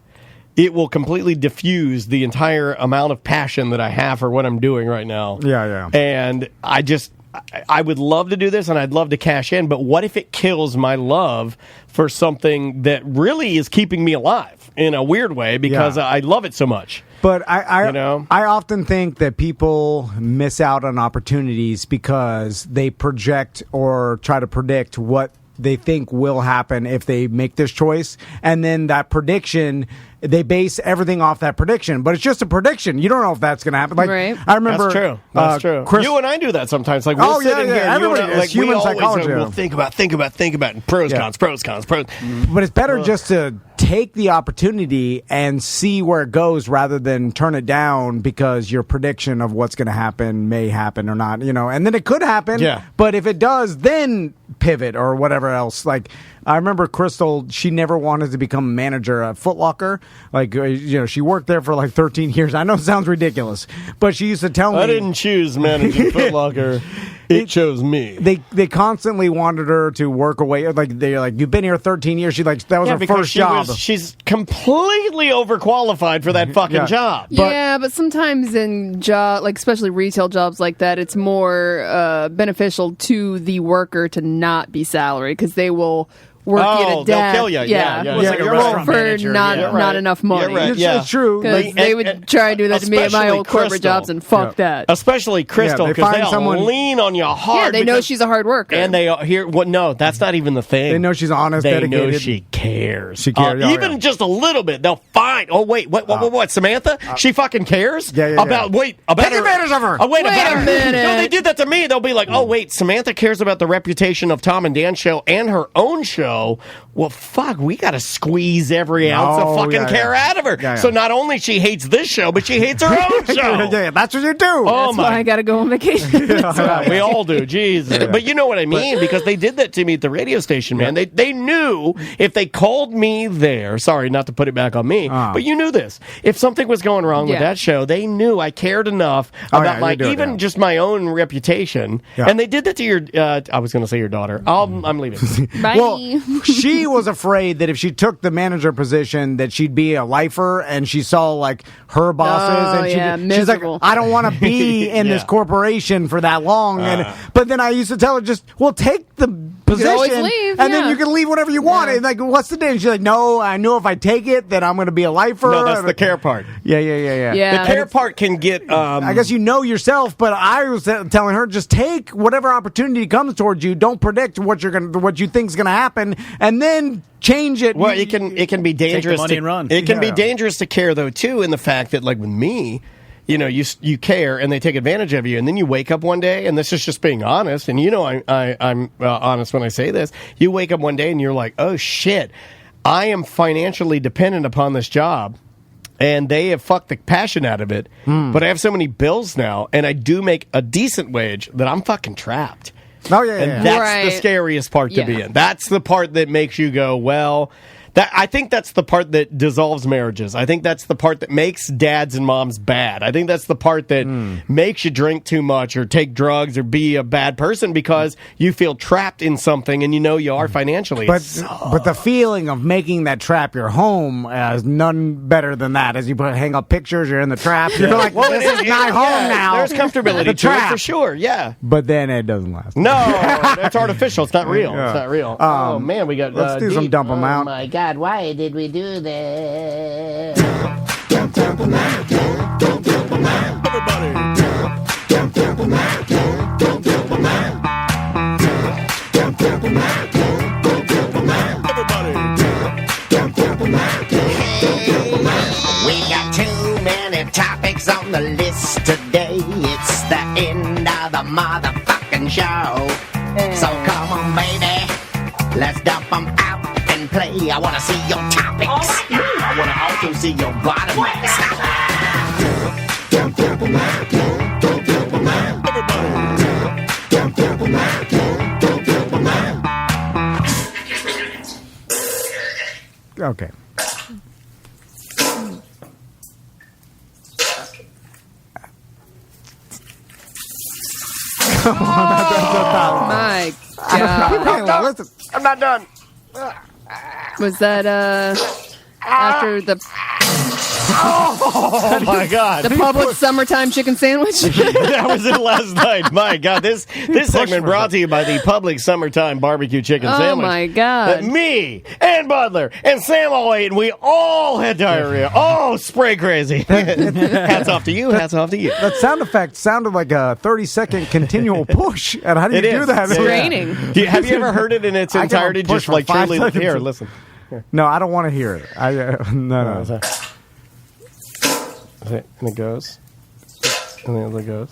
Speaker 1: it will completely diffuse the entire amount of passion that I have for what I'm doing right now.
Speaker 2: Yeah.
Speaker 1: And I would love to do this, and I'd love to cash in, but what if it kills my love for something that really is keeping me alive in a weird way because I love it so much?
Speaker 2: But I often think that people miss out on opportunities because they project or try to predict what they think will happen if they make this choice, and then that prediction, they base everything off that prediction, but it's just a prediction. You don't know if that's going to happen. Like,
Speaker 6: right.
Speaker 2: I remember
Speaker 1: that's true. You and I do that sometimes. Like, we'll sit in here.
Speaker 2: Everybody,
Speaker 1: like,
Speaker 2: human psychology.
Speaker 1: We'll think about, and pros, cons.
Speaker 2: But it's better just to take the opportunity and see where it goes rather than turn it down because your prediction of what's going to happen may happen or not, and then it could happen.
Speaker 1: Yeah.
Speaker 2: But if it does, then pivot or whatever else. Like, I remember Crystal, she never wanted to become a manager at Foot Locker. Like, she worked there for like 13 years. I know it sounds ridiculous, but she used to tell me.
Speaker 1: I didn't choose managing Foot Locker. It chose me.
Speaker 2: They constantly wanted her to work away. Like, they're like, you've been here 13 years. That was her first job.
Speaker 1: She's completely overqualified for that fucking job.
Speaker 6: But sometimes in like especially retail jobs like that, it's more beneficial to the worker to not be salaried because they will work you to death.
Speaker 1: They'll kill you. Yeah.
Speaker 2: It's like a restaurant
Speaker 6: for
Speaker 2: manager.
Speaker 6: not enough money.
Speaker 1: You're right.
Speaker 2: It's true.
Speaker 6: Because they would try and do that to me at my old corporate jobs, and fuck that.
Speaker 1: Especially Crystal, because they'll lean on you hard.
Speaker 6: Yeah, they know she's a hard worker.
Speaker 1: And they hear, no, that's not even the thing.
Speaker 2: They know she's honest, dedicated.
Speaker 1: They know she cares.
Speaker 2: She cares.
Speaker 1: Even just a little bit. They'll find, what, Samantha? She fucking cares?
Speaker 2: About
Speaker 1: Take advantage of her. Wait a minute. No, they did that to me. They'll be like, Samantha cares about the reputation of Tom and Dan's show and her own show. Well, fuck, we got to squeeze every ounce of fucking care out of her.
Speaker 2: Yeah.
Speaker 1: So not only she hates this show, but she hates her own show.
Speaker 2: That's what you do.
Speaker 6: That's why I got to go on vacation.
Speaker 1: We all do, Jesus. But you know what I mean, because they did that to me at the radio station, man. They knew if they called me there, sorry, not to put it back on me, but you knew this. If something was going wrong with that show, they knew I cared enough about just my own reputation. Yeah. And they did that to your, I was going to say your daughter. I'm leaving.
Speaker 6: Bye.
Speaker 2: Well, she was afraid that if she took the manager position that she'd be a lifer, and she saw like her bosses and she's like, I don't want to be in this corporation for that long. But then I used to tell her, take the position
Speaker 6: leave,
Speaker 2: and then you can leave whenever you want. And like, what's the difference? She's like, no, I know if I take it then I'm going to be a lifer.
Speaker 1: No, that's the care part.
Speaker 2: Yeah.
Speaker 1: The care part can get
Speaker 2: I guess yourself, but I was telling her, just take whatever opportunity comes towards you. Don't predict what you think is going to happen, and then change it.
Speaker 1: Well, it can be dangerous.
Speaker 7: Take the money and run.
Speaker 1: It can be dangerous to care though too, in the fact that like with me, you care and they take advantage of you, and then you wake up one day, and this is just being honest, and I'm honest when I say this. You wake up one day and you're like, oh shit, I am financially dependent upon this job. And they have fucked the passion out of it. But I have so many bills now, and I do make a decent wage that I'm fucking trapped.
Speaker 2: Oh, yeah.
Speaker 1: And that's the scariest part to be in. That's the part that makes you go, well... I think that's the part that dissolves marriages. I think that's the part that makes dads and moms bad. I think that's the part that makes you drink too much or take drugs or be a bad person because you feel trapped in something and you are financially.
Speaker 2: But the feeling of making that trap your home is none better than that. As you hang up pictures, you're in the trap. You're like, this is my home now.
Speaker 1: There's comfortability to it for sure, yeah.
Speaker 2: But then it doesn't last.
Speaker 1: No, it's artificial. It's not real. Yeah. It's not real. Oh, man, we got...
Speaker 2: Let's do some dump them out.
Speaker 12: Oh, my God. Why did we do that?
Speaker 13: We got too many topics on the list today. It's the end of the motherfucking show. So come on, baby, let's dump them out. Play. I want to see your topics. I want to also see your bottom.
Speaker 2: Okay. Come on,
Speaker 6: My God.
Speaker 2: Listen.
Speaker 1: I'm not done.
Speaker 6: Was that after the
Speaker 1: Oh my God!
Speaker 6: the public summertime chicken sandwich?
Speaker 1: That was it last night. My God, this segment brought to you by the public summertime barbecue chicken
Speaker 6: Oh
Speaker 1: sandwich.
Speaker 6: my God!
Speaker 1: That me and Butler and Sam all ate, and we all had diarrhea. Oh, spray crazy! Hats off to you. Hats off to you.
Speaker 2: That sound effect sounded like a 30-second continual push. And how do you do that?
Speaker 6: It's raining.
Speaker 1: Have you ever heard it in its entirety? Just like truly. Here, listen.
Speaker 2: No, I don't want to hear it. No.
Speaker 1: And it goes. And then it goes.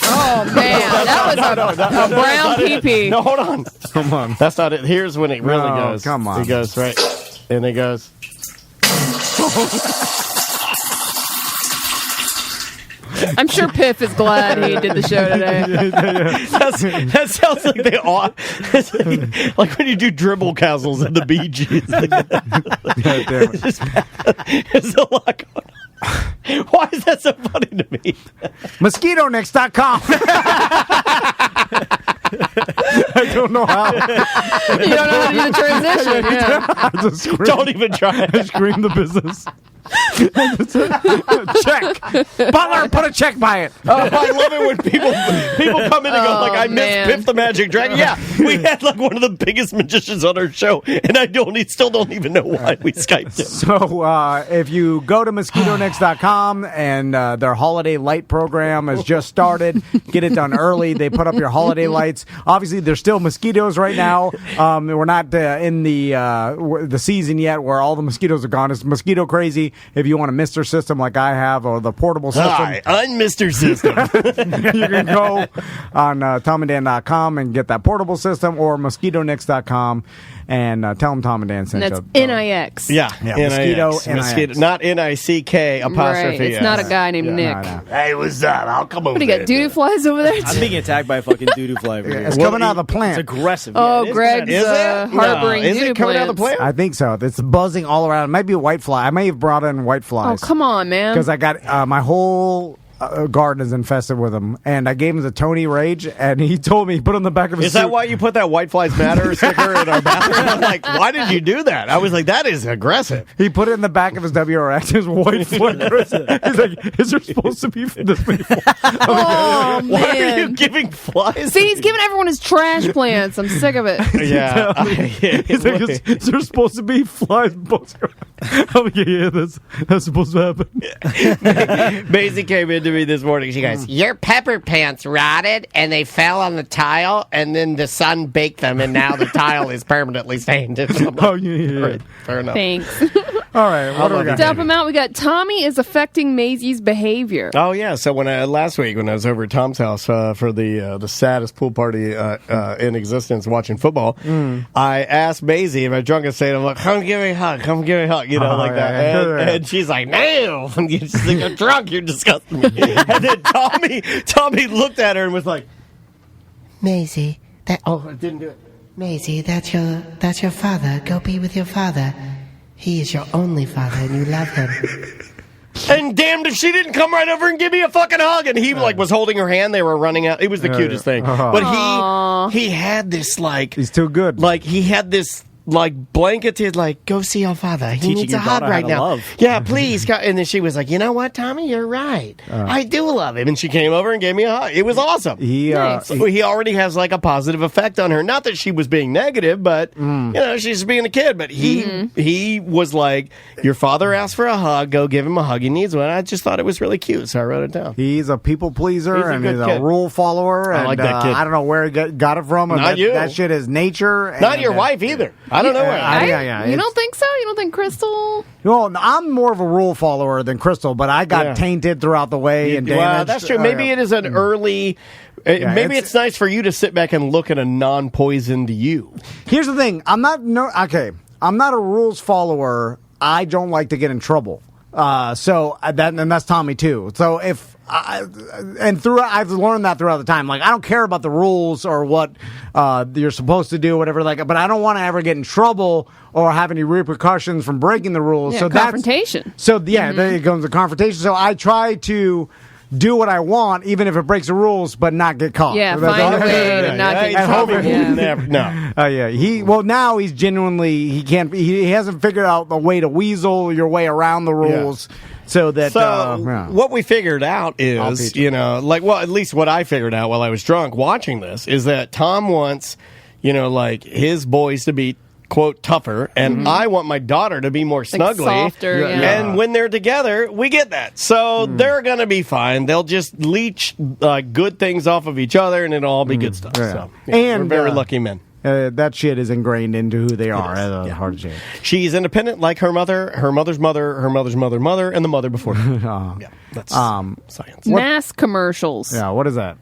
Speaker 6: Oh, man. That was a brown pee-pee.
Speaker 1: No, hold on.
Speaker 2: Come on.
Speaker 1: That's not it. Here's when it really goes.
Speaker 2: Come on.
Speaker 1: It goes right. And it goes.
Speaker 6: I'm sure Piff is glad he did the show today.
Speaker 1: That sounds like they ought. Like when you do dribble castles at the Bee Gees. It's a lot going on. Why is that so funny to me?
Speaker 2: MosquitoNext.com. I don't know how.
Speaker 6: You don't know how to do the transition. Yeah.
Speaker 1: Don't even try.
Speaker 2: I scream the business. Check. Butler, put a check by it.
Speaker 1: Oh, I love it when people come in and go like, I
Speaker 6: man.
Speaker 1: miss Piff the Magic Dragon. Yeah, we had like one of the biggest magicians on our show, and I still don't even know why we Skyped him.
Speaker 2: So if you go to MosquitoNext.com and their holiday light program has just started, get it done early. They put up your holiday lights. Obviously, there's still mosquitoes right now. We're not in the season yet where all the mosquitoes are gone. It's mosquito crazy. If you want a Mr. System like I have or the portable system.
Speaker 1: Hi, I'm Mr. System.
Speaker 2: You can go on TomandDan.com and get that portable system or MosquitoNext.com and tell them Tom and Dan sent
Speaker 6: And
Speaker 2: you.
Speaker 6: that's N-I-X.
Speaker 1: Yeah,
Speaker 2: Mosquito,
Speaker 1: Mosquito, not N-I-C-K apostrophe.
Speaker 6: Right. It's not a guy named Nick.
Speaker 2: No.
Speaker 1: Hey, what's up? I'll come over
Speaker 6: What do you got, doo-doo flies over there?
Speaker 7: I'm being attacked by a fucking doo-doo fly over here.
Speaker 2: It's coming out of the plant.
Speaker 7: It's aggressive.
Speaker 6: Oh,
Speaker 7: Yeah, it is
Speaker 6: Greg's
Speaker 1: Is it?
Speaker 6: harboring
Speaker 1: Is
Speaker 6: doo-doo
Speaker 1: it coming out of the
Speaker 6: plants.
Speaker 1: plant?
Speaker 2: I think so. It's buzzing all around. It might be a white fly. I may have brought in white
Speaker 6: Oh,
Speaker 2: flies.
Speaker 6: come on, man.
Speaker 2: Because I got my whole garden is infested with them. And I gave him the Tony Rage, and he told me, he put it on the back of his
Speaker 1: Is
Speaker 2: suit.
Speaker 1: that why you put that White Flies Matter sticker in our bathroom? I'm like, why did you do that? I was like, that is aggressive.
Speaker 2: He put it in the back of his WRX, his white flickers. He's like, is there supposed to be this many flies?
Speaker 6: Oh, man.
Speaker 1: Why are you giving flies?
Speaker 6: See, he's giving everyone his trash plants. I'm sick of it.
Speaker 1: Yeah.
Speaker 2: He's like, is there supposed to be flies buzzing around? I'm like, yeah, that's supposed to happen.
Speaker 1: Maisie came in to me this morning. She goes,
Speaker 13: Your pepper pants rotted and they fell on the tile, and then the sun baked them, and now the tile is permanently stained.
Speaker 2: Oh, yeah.
Speaker 1: Right, fair enough.
Speaker 6: Thanks.
Speaker 2: All right, what do we got?
Speaker 6: Dump him out. We got Tommy is affecting Maisie's behavior.
Speaker 1: Oh yeah, so last week when I was over at Tom's house for the saddest pool party in existence, watching football, I asked Maisie if I drunk and saying, "I'm like, come give me a hug, like that," and she's like, "No, you just think I'm drunk. You're disgusting me." And then Tommy looked at her and was like,
Speaker 12: Maisie,
Speaker 1: I didn't do it.
Speaker 12: Maisie, that's your father. Go be with your father. He is your only father, and you love him.
Speaker 1: And damned if she didn't come right over and give me a fucking hug. And he was holding her hand. They were running out. It was the cutest thing. But he had this
Speaker 2: he's too good.
Speaker 1: Like he had this blanketed go see your father. He
Speaker 7: Teaching
Speaker 1: needs a
Speaker 7: your
Speaker 1: hug
Speaker 7: daughter
Speaker 1: right
Speaker 7: how to
Speaker 1: now.
Speaker 7: love.
Speaker 1: Yeah, please. And then she was like, you know what, Tommy, you're right. I do love him. And she came over and gave me a hug. It was awesome.
Speaker 2: He
Speaker 1: already has a positive effect on her. Not that she was being negative, but she's being a kid. But he was like, your father asked for a hug. Go give him a hug. He needs one. I just thought it was really cute, so I wrote it down.
Speaker 2: He's a people pleaser
Speaker 1: He's a
Speaker 2: and
Speaker 1: good
Speaker 2: he's
Speaker 1: kid.
Speaker 2: a rule follower.
Speaker 1: I like that kid.
Speaker 2: I don't know where he got it from.
Speaker 1: Not you.
Speaker 2: That shit is nature.
Speaker 1: Not your wife either. I don't know where.
Speaker 6: You don't think so? You don't think Crystal?
Speaker 2: Well, I'm more of a rule follower than Crystal, but I got tainted throughout the way and damaged.
Speaker 1: Well, that's true. Maybe it is an early. Maybe it's nice for you to sit back and look at a non-poisoned you.
Speaker 2: Here's the thing. I'm not a rules follower. I don't like to get in trouble. So that's Tommy too. So if I've learned that throughout the time. Like I don't care about the rules or what you're supposed to do, whatever. Like, but I don't want to ever get in trouble or have any repercussions from breaking the rules.
Speaker 6: Yeah,
Speaker 2: so
Speaker 6: confrontation.
Speaker 2: There comes the confrontation. So I try to do what I want, even if it breaks the rules, but not get caught.
Speaker 6: Yeah,
Speaker 2: so
Speaker 6: find a way to not get caught.
Speaker 2: Now he's genuinely he hasn't figured out the way to weasel your way around the rules. Yeah. So
Speaker 1: what we figured out is, at least what I figured out while I was drunk watching this is that Tom wants, his boys to be, quote, tougher, and I want my daughter to be more snuggly.
Speaker 6: Softer,
Speaker 1: and when they're together, we get that. So they're going to be fine. They'll just leech good things off of each other, and it'll all be good stuff.
Speaker 2: Yeah.
Speaker 1: So,
Speaker 2: and
Speaker 1: we're very lucky men.
Speaker 2: That shit is ingrained into who they are. Hard to change.
Speaker 1: She's independent like her mother, her mother's mother, her mother's mother, and the mother before her. That's science.
Speaker 6: Mask commercials.
Speaker 2: Yeah, what is that?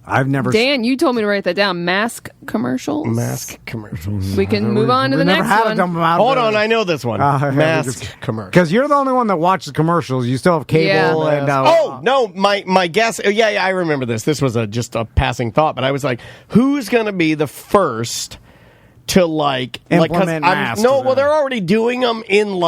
Speaker 2: I've never.
Speaker 6: Dan, you told me to write that down. Mask commercials.
Speaker 1: Mask commercials.
Speaker 6: We can move on to the next one.
Speaker 1: Hold on, I know this one. Mask commercials.
Speaker 2: Because you're the only one that watches commercials. You still have cable.
Speaker 1: Yeah.
Speaker 2: And,
Speaker 1: no, my guess. Yeah, I remember this. This was just a passing thought, but I was like, who's going to be the first to
Speaker 2: implement masks?
Speaker 1: Well, they're already doing them in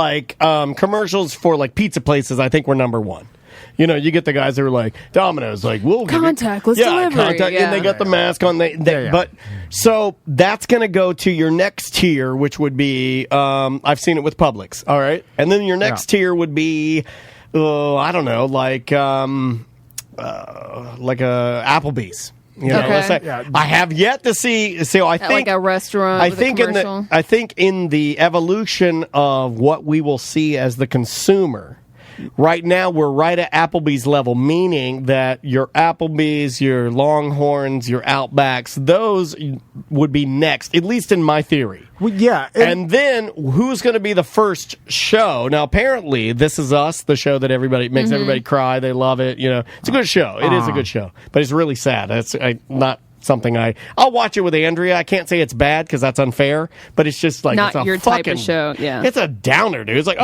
Speaker 1: commercials for pizza places. I think we're number one. You get the guys that are like, Domino's, we'll give
Speaker 6: contactless delivery.
Speaker 1: And they got the mask on. But so that's going to go to your next tier, which would be, I've seen it with Publix, all right? And then your next tier would be, I don't know, like a Applebee's. Let's say. I have yet to see. So I think
Speaker 6: like a restaurant.
Speaker 1: I think in the evolution of what we will see as the consumer. Right now, we're right at Applebee's level, meaning that your Applebee's, your Longhorns, your Outbacks, those would be next, at least in my theory.
Speaker 2: Well, yeah.
Speaker 1: And then, who's going to be the first show? Now, apparently, This Is Us, the show that everybody makes everybody cry. They love it. It's a good show. It is a good show. But it's really sad. That's not something I'll watch it with Andrea. I can't say it's bad because that's unfair, but it's just
Speaker 6: not
Speaker 1: it's
Speaker 6: your type of show. Yeah,
Speaker 1: it's a downer, dude. It's like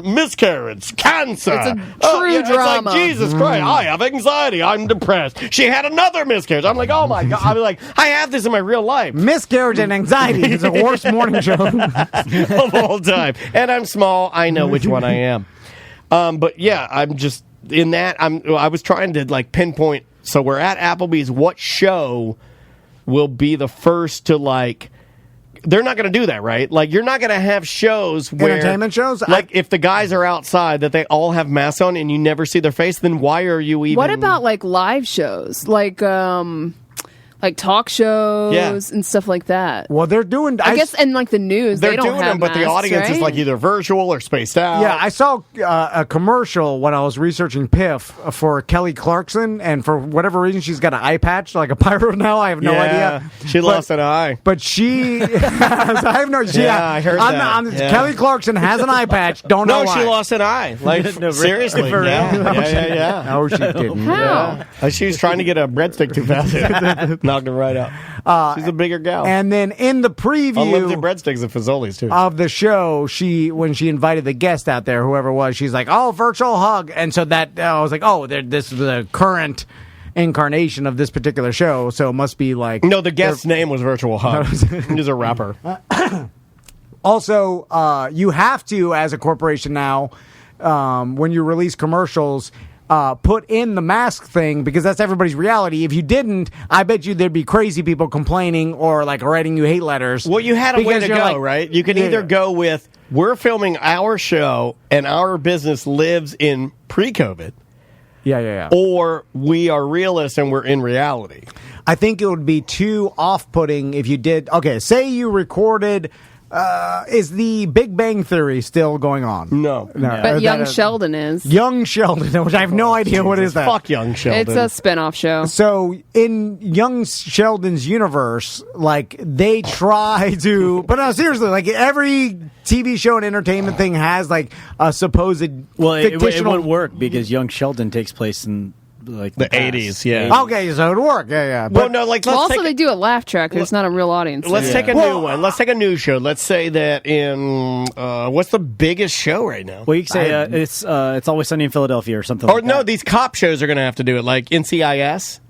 Speaker 1: miscarriage, cancer.
Speaker 6: It's a true drama.
Speaker 1: It's like Jesus Christ. I have anxiety. I'm depressed. She had another miscarriage. I'm like, oh my god. I'm like, I have this in my real life.
Speaker 2: Miscarriage and anxiety is the worst morning show
Speaker 1: of all time. And I'm small. I know which one I am. But yeah, I'm just in that. I was trying to pinpoint. So we're at Applebee's. What show will be the first to they're not going to do that, right? You're not going to have shows where
Speaker 2: entertainment shows.
Speaker 1: If the guys are outside that they all have masks on and you never see their face, then why are you even?
Speaker 6: What about live shows, like talk shows and stuff like that?
Speaker 2: Well, they're doing.
Speaker 6: I guess, and the news,
Speaker 1: they're
Speaker 6: they don't
Speaker 1: doing
Speaker 6: have
Speaker 1: them, but
Speaker 6: masks,
Speaker 1: the audience
Speaker 6: right?
Speaker 1: is either virtual or spaced out.
Speaker 2: Yeah, I saw a commercial when I was researching Piff for Kelly Clarkson, and for whatever reason, she's got an eye patch, like a pyro now. I have no idea.
Speaker 1: She lost an eye,
Speaker 2: but she. I have no.
Speaker 1: I heard that.
Speaker 2: Kelly Clarkson has an eye patch. Don't know why.
Speaker 1: No, she lost an eye. Seriously, yeah.
Speaker 2: No, she didn't.
Speaker 6: How?
Speaker 1: She was trying to get a breadstick too fast. Knocked her right out. She's a bigger gal.
Speaker 2: And then in the preview,
Speaker 1: unlimited breadsticks at Fazoli's too.
Speaker 2: Of the show, when she invited the guest out there, whoever it was, she's like, "Oh, virtual hug," and so that I was like, "Oh, this is the current incarnation of this particular show." So it must be
Speaker 1: no, the guest's name was Virtual Hug. He's a rapper.
Speaker 2: Also, you have to, as a corporation now, when you release commercials. Put in the mask thing because that's everybody's reality. If you didn't, I bet you there'd be crazy people complaining or writing you hate letters.
Speaker 1: Well, you had a way to go, right? You can either go with, we're filming our show and our business lives in pre-COVID.
Speaker 2: Yeah.
Speaker 1: Or we are realists and we're in reality.
Speaker 2: I think it would be too off-putting if you did. Okay, say you recorded. Is the Big Bang Theory still going on?
Speaker 1: No.
Speaker 6: But Young Sheldon is.
Speaker 2: Young Sheldon, which I have no idea what is that.
Speaker 1: Fuck Young Sheldon.
Speaker 6: It's a spinoff show.
Speaker 2: So in Young Sheldon's universe, they try to, but no, seriously, every TV show and entertainment thing has a supposed
Speaker 7: fictional. It
Speaker 2: wouldn't
Speaker 7: work because Young Sheldon takes place in
Speaker 14: like
Speaker 1: the 80s, yeah.
Speaker 2: Okay, so it'd work. Yeah.
Speaker 1: Well, no, like let's
Speaker 6: also
Speaker 1: take
Speaker 6: they do a laugh track. There's not a real audience.
Speaker 1: Let's take a new one. Let's take a new show. Let's say that in what's the biggest show right now?
Speaker 14: Well, you can say it's Always Sunny in Philadelphia or something.
Speaker 1: Or
Speaker 14: like
Speaker 1: no,
Speaker 14: that.
Speaker 1: these cop shows are going to have to do it, like NCIS,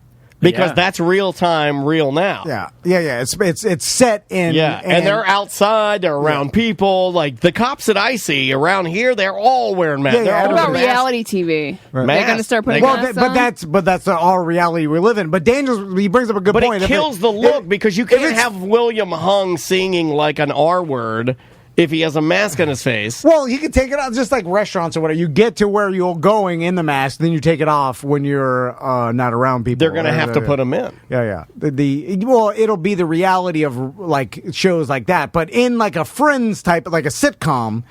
Speaker 1: because that's real time, real now.
Speaker 2: Yeah. It's set in.
Speaker 1: And they're outside. They're around people. Like the cops that I see around here, they're all wearing masks.
Speaker 6: What about reality TV? They're going to start putting masks on?
Speaker 2: But that's our reality we live in. But Daniel, he brings up a good point.
Speaker 1: But it kills the look because you can't have William Hung singing like an R word if he has a mask on his face.
Speaker 2: Well, he could take it off, just like restaurants or whatever. You get to where you're going in the mask, then you take it off when you're not around people.
Speaker 1: They're going to have to put him in.
Speaker 2: Yeah. Well, it'll be the reality of like shows like that. But in like a Friends type, like a sitcom,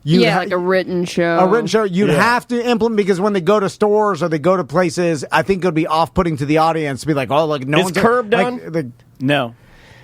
Speaker 6: like a written show.
Speaker 2: You'd have to implement, because when they go to stores or they go to places, I think it'll be off-putting to the audience to be like, oh, like no one's...
Speaker 1: Is Curb done?
Speaker 14: No.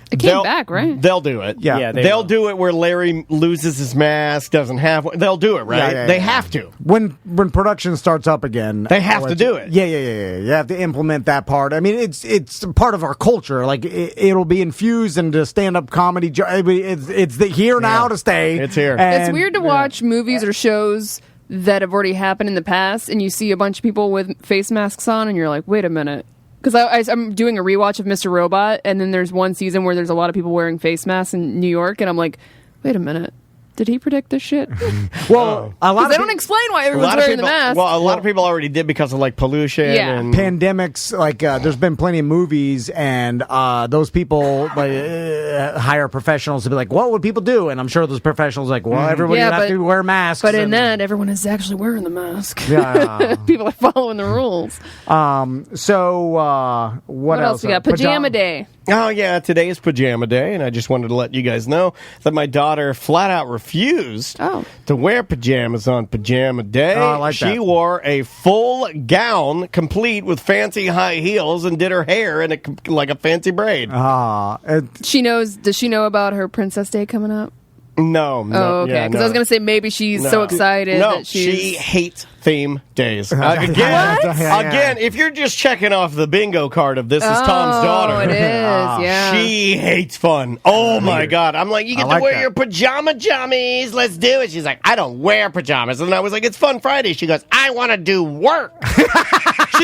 Speaker 6: It came back, right?
Speaker 1: They'll do it.
Speaker 2: Yeah,
Speaker 1: they'll do it where Larry loses his mask, doesn't have one. They'll do it, right? They have to.
Speaker 2: When production starts up again,
Speaker 1: they have to do it.
Speaker 2: Yeah. You have to implement that part. I mean, it's part of our culture. Like it'll be infused into stand-up comedy. It's here now to stay.
Speaker 1: It's here.
Speaker 6: It's weird to watch movies or shows that have already happened in the past, and you see a bunch of people with face masks on, and you're like, wait a minute. Because I'm doing a rewatch of Mr. Robot, and then there's one season where there's a lot of people wearing face masks in New York, and I'm like, wait a minute. Did he predict this shit?
Speaker 2: Well, a lot of
Speaker 6: they don't explain why everyone's wearing the mask.
Speaker 1: Well, a lot of people already did because of like pollution and
Speaker 2: pandemics. Like, there's been plenty of movies, and those people hire professionals to be like, "What would people do?" And I'm sure those professionals are like, "Well, everybody would have to wear masks."
Speaker 6: But in that, everyone is actually wearing the mask.
Speaker 2: Yeah,
Speaker 6: people are following the rules.
Speaker 2: So what
Speaker 6: else we got? Pajama Day.
Speaker 1: Oh, yeah, today is Pajama Day, and I just wanted to let you guys know that my daughter flat out refused to wear pajamas on Pajama Day.
Speaker 2: Oh, I like that.
Speaker 1: She wore a full gown, complete with fancy high heels, and did her hair in like a fancy braid.
Speaker 6: Does she know about her Princess Day coming up?
Speaker 1: No.
Speaker 6: Oh, okay. Because I was going to say maybe she's so excited that
Speaker 1: she hates theme days. Again, if you're just checking off the bingo card of this is Tom's daughter.
Speaker 6: It is, yeah.
Speaker 1: She hates fun. Oh, my God. I'm like, you get to wear your pajama jammies. Let's do it. She's like, I don't wear pajamas. And I was like, it's Fun Friday. She goes, I want to do work.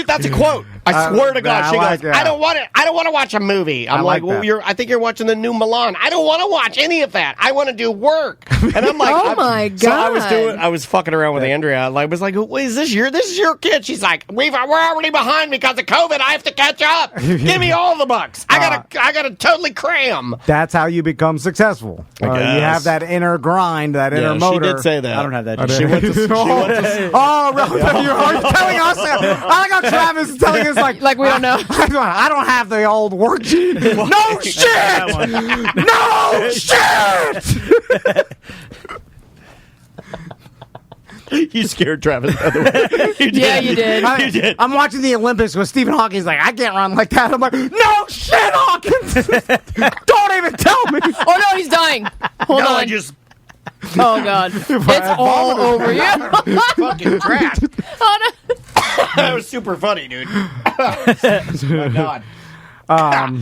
Speaker 1: That's a quote. I swear to God. She goes, I don't want to watch a movie. I'm like, well, I think you're watching the new Milan. I don't want to watch any of that. I want to do work. And I'm like,
Speaker 6: oh my God.
Speaker 1: So I was fucking around with Andrea. I was like, is this your kid? She's like, we're already behind because of COVID. I have to catch up. Give me all the bucks. I gotta totally cram.
Speaker 2: That's how you become successal. You have that inner grind, that inner motor.
Speaker 1: She did say that.
Speaker 14: I don't have that.
Speaker 1: She went to
Speaker 2: you're telling us that. I like how Travis is telling us like
Speaker 6: we don't know.
Speaker 2: I don't have the old worksheet. No shit. No shit.
Speaker 1: You scared Travis, by the way. You did.
Speaker 6: You did.
Speaker 1: You did.
Speaker 2: I'm watching the Olympics with Stephen Hawking's like, I can't run like that. I'm like, no shit, Hawkins. Don't even tell me.
Speaker 6: Oh, no, he's dying. Hold on. Oh, God. It's all over you.
Speaker 1: Fucking crap.
Speaker 6: Oh, no.
Speaker 1: That was super funny, dude. Oh, my God.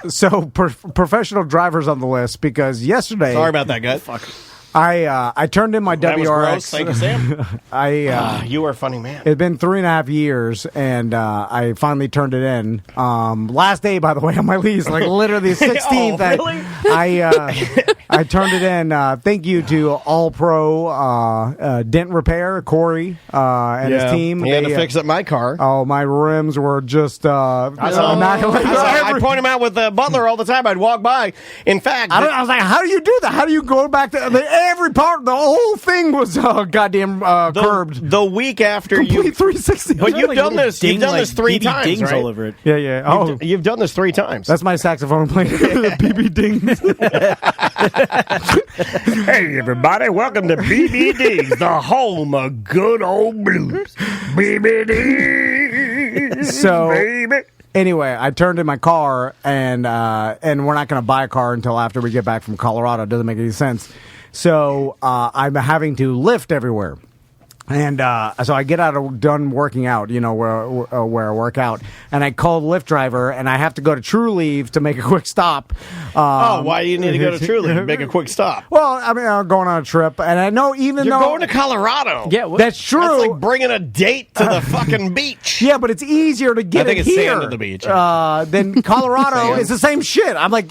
Speaker 2: So, professional drivers on the list, because yesterday...
Speaker 1: Sorry about that, guys. Fuck.
Speaker 2: I turned in my
Speaker 1: that
Speaker 2: WRX.
Speaker 1: Was gross. Thank you, Sam. You are a funny man.
Speaker 2: It's been 3.5 years, and I finally turned it in. Last day, by the way, on my lease, like literally the 16th.
Speaker 1: Really?
Speaker 2: I turned it in. Thank you to All Pro Dent Repair, Corey, and his team.
Speaker 1: He had to fix up my car.
Speaker 2: Oh, my rims were just
Speaker 1: I point them out with Butler all the time. I'd walk by. In fact,
Speaker 2: I was like, how do you do that? How do you go back to every part? The whole thing was goddamn curbed.
Speaker 1: The week after
Speaker 2: complete 360.
Speaker 1: But you've done this. You've done this 3 times,
Speaker 14: dings
Speaker 1: right?
Speaker 14: all over it.
Speaker 2: Yeah. Oh,
Speaker 1: you've done this 3 times.
Speaker 2: That's my saxophone playing. BB dings.
Speaker 1: Hey, everybody! Welcome to BB Dings, the home of good old blues. BB Dings.
Speaker 2: So,
Speaker 1: baby.
Speaker 2: Anyway, I turned in my car, and we're not going to buy a car until after we get back from Colorado. It doesn't make any sense. So I'm having to lift everywhere. And so I get done working out, where I work out, and I call the Lyft driver, and I have to go to True Leave to make a quick stop.
Speaker 1: Why do you need to go to True Leave? Make a quick stop.
Speaker 2: Well, I mean, I'm going on a trip, and I know
Speaker 1: You're going to Colorado.
Speaker 2: Yeah, that's true.
Speaker 1: That's like bringing a date to the fucking beach.
Speaker 2: Yeah, but it's easier to get
Speaker 1: I think
Speaker 2: it
Speaker 1: it's
Speaker 2: here
Speaker 1: sand at the beach.
Speaker 2: Than Colorado. It's the same shit. I'm like,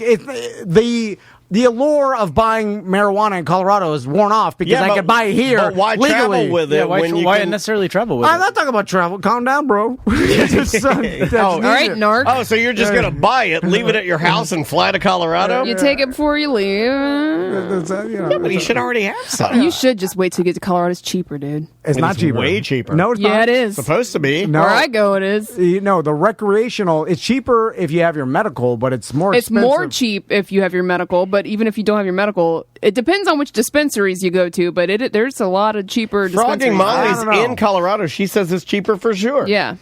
Speaker 2: the allure of buying marijuana in Colorado is worn off because I could buy it here
Speaker 1: but why
Speaker 2: legally.
Speaker 1: travel with it
Speaker 14: why necessarily travel with it?
Speaker 2: I'm not talking about travel. Calm down, bro.
Speaker 6: All right, Narc.
Speaker 1: Oh, so you're just going to buy it, leave it at your house, and fly to Colorado?
Speaker 6: You take it before you leave.
Speaker 1: Yeah, but you should already have some.
Speaker 6: You should just wait till you get to Colorado. It's cheaper, dude.
Speaker 2: It's not cheaper.
Speaker 1: Way cheaper.
Speaker 2: No, it's not.
Speaker 6: Yeah, it is.
Speaker 1: Supposed to be.
Speaker 2: No.
Speaker 6: Where I go, it is.
Speaker 2: The recreational, it's cheaper if you have your medical, but it's more
Speaker 6: It's
Speaker 2: expensive.
Speaker 6: more cheap if you have your medical, but even if you don't have your medical, it depends on which dispensaries you go to, but there's a lot of cheaper
Speaker 1: Frogging
Speaker 6: dispensaries.
Speaker 1: Molly's in Colorado. She says it's cheaper for sure.
Speaker 6: Yeah.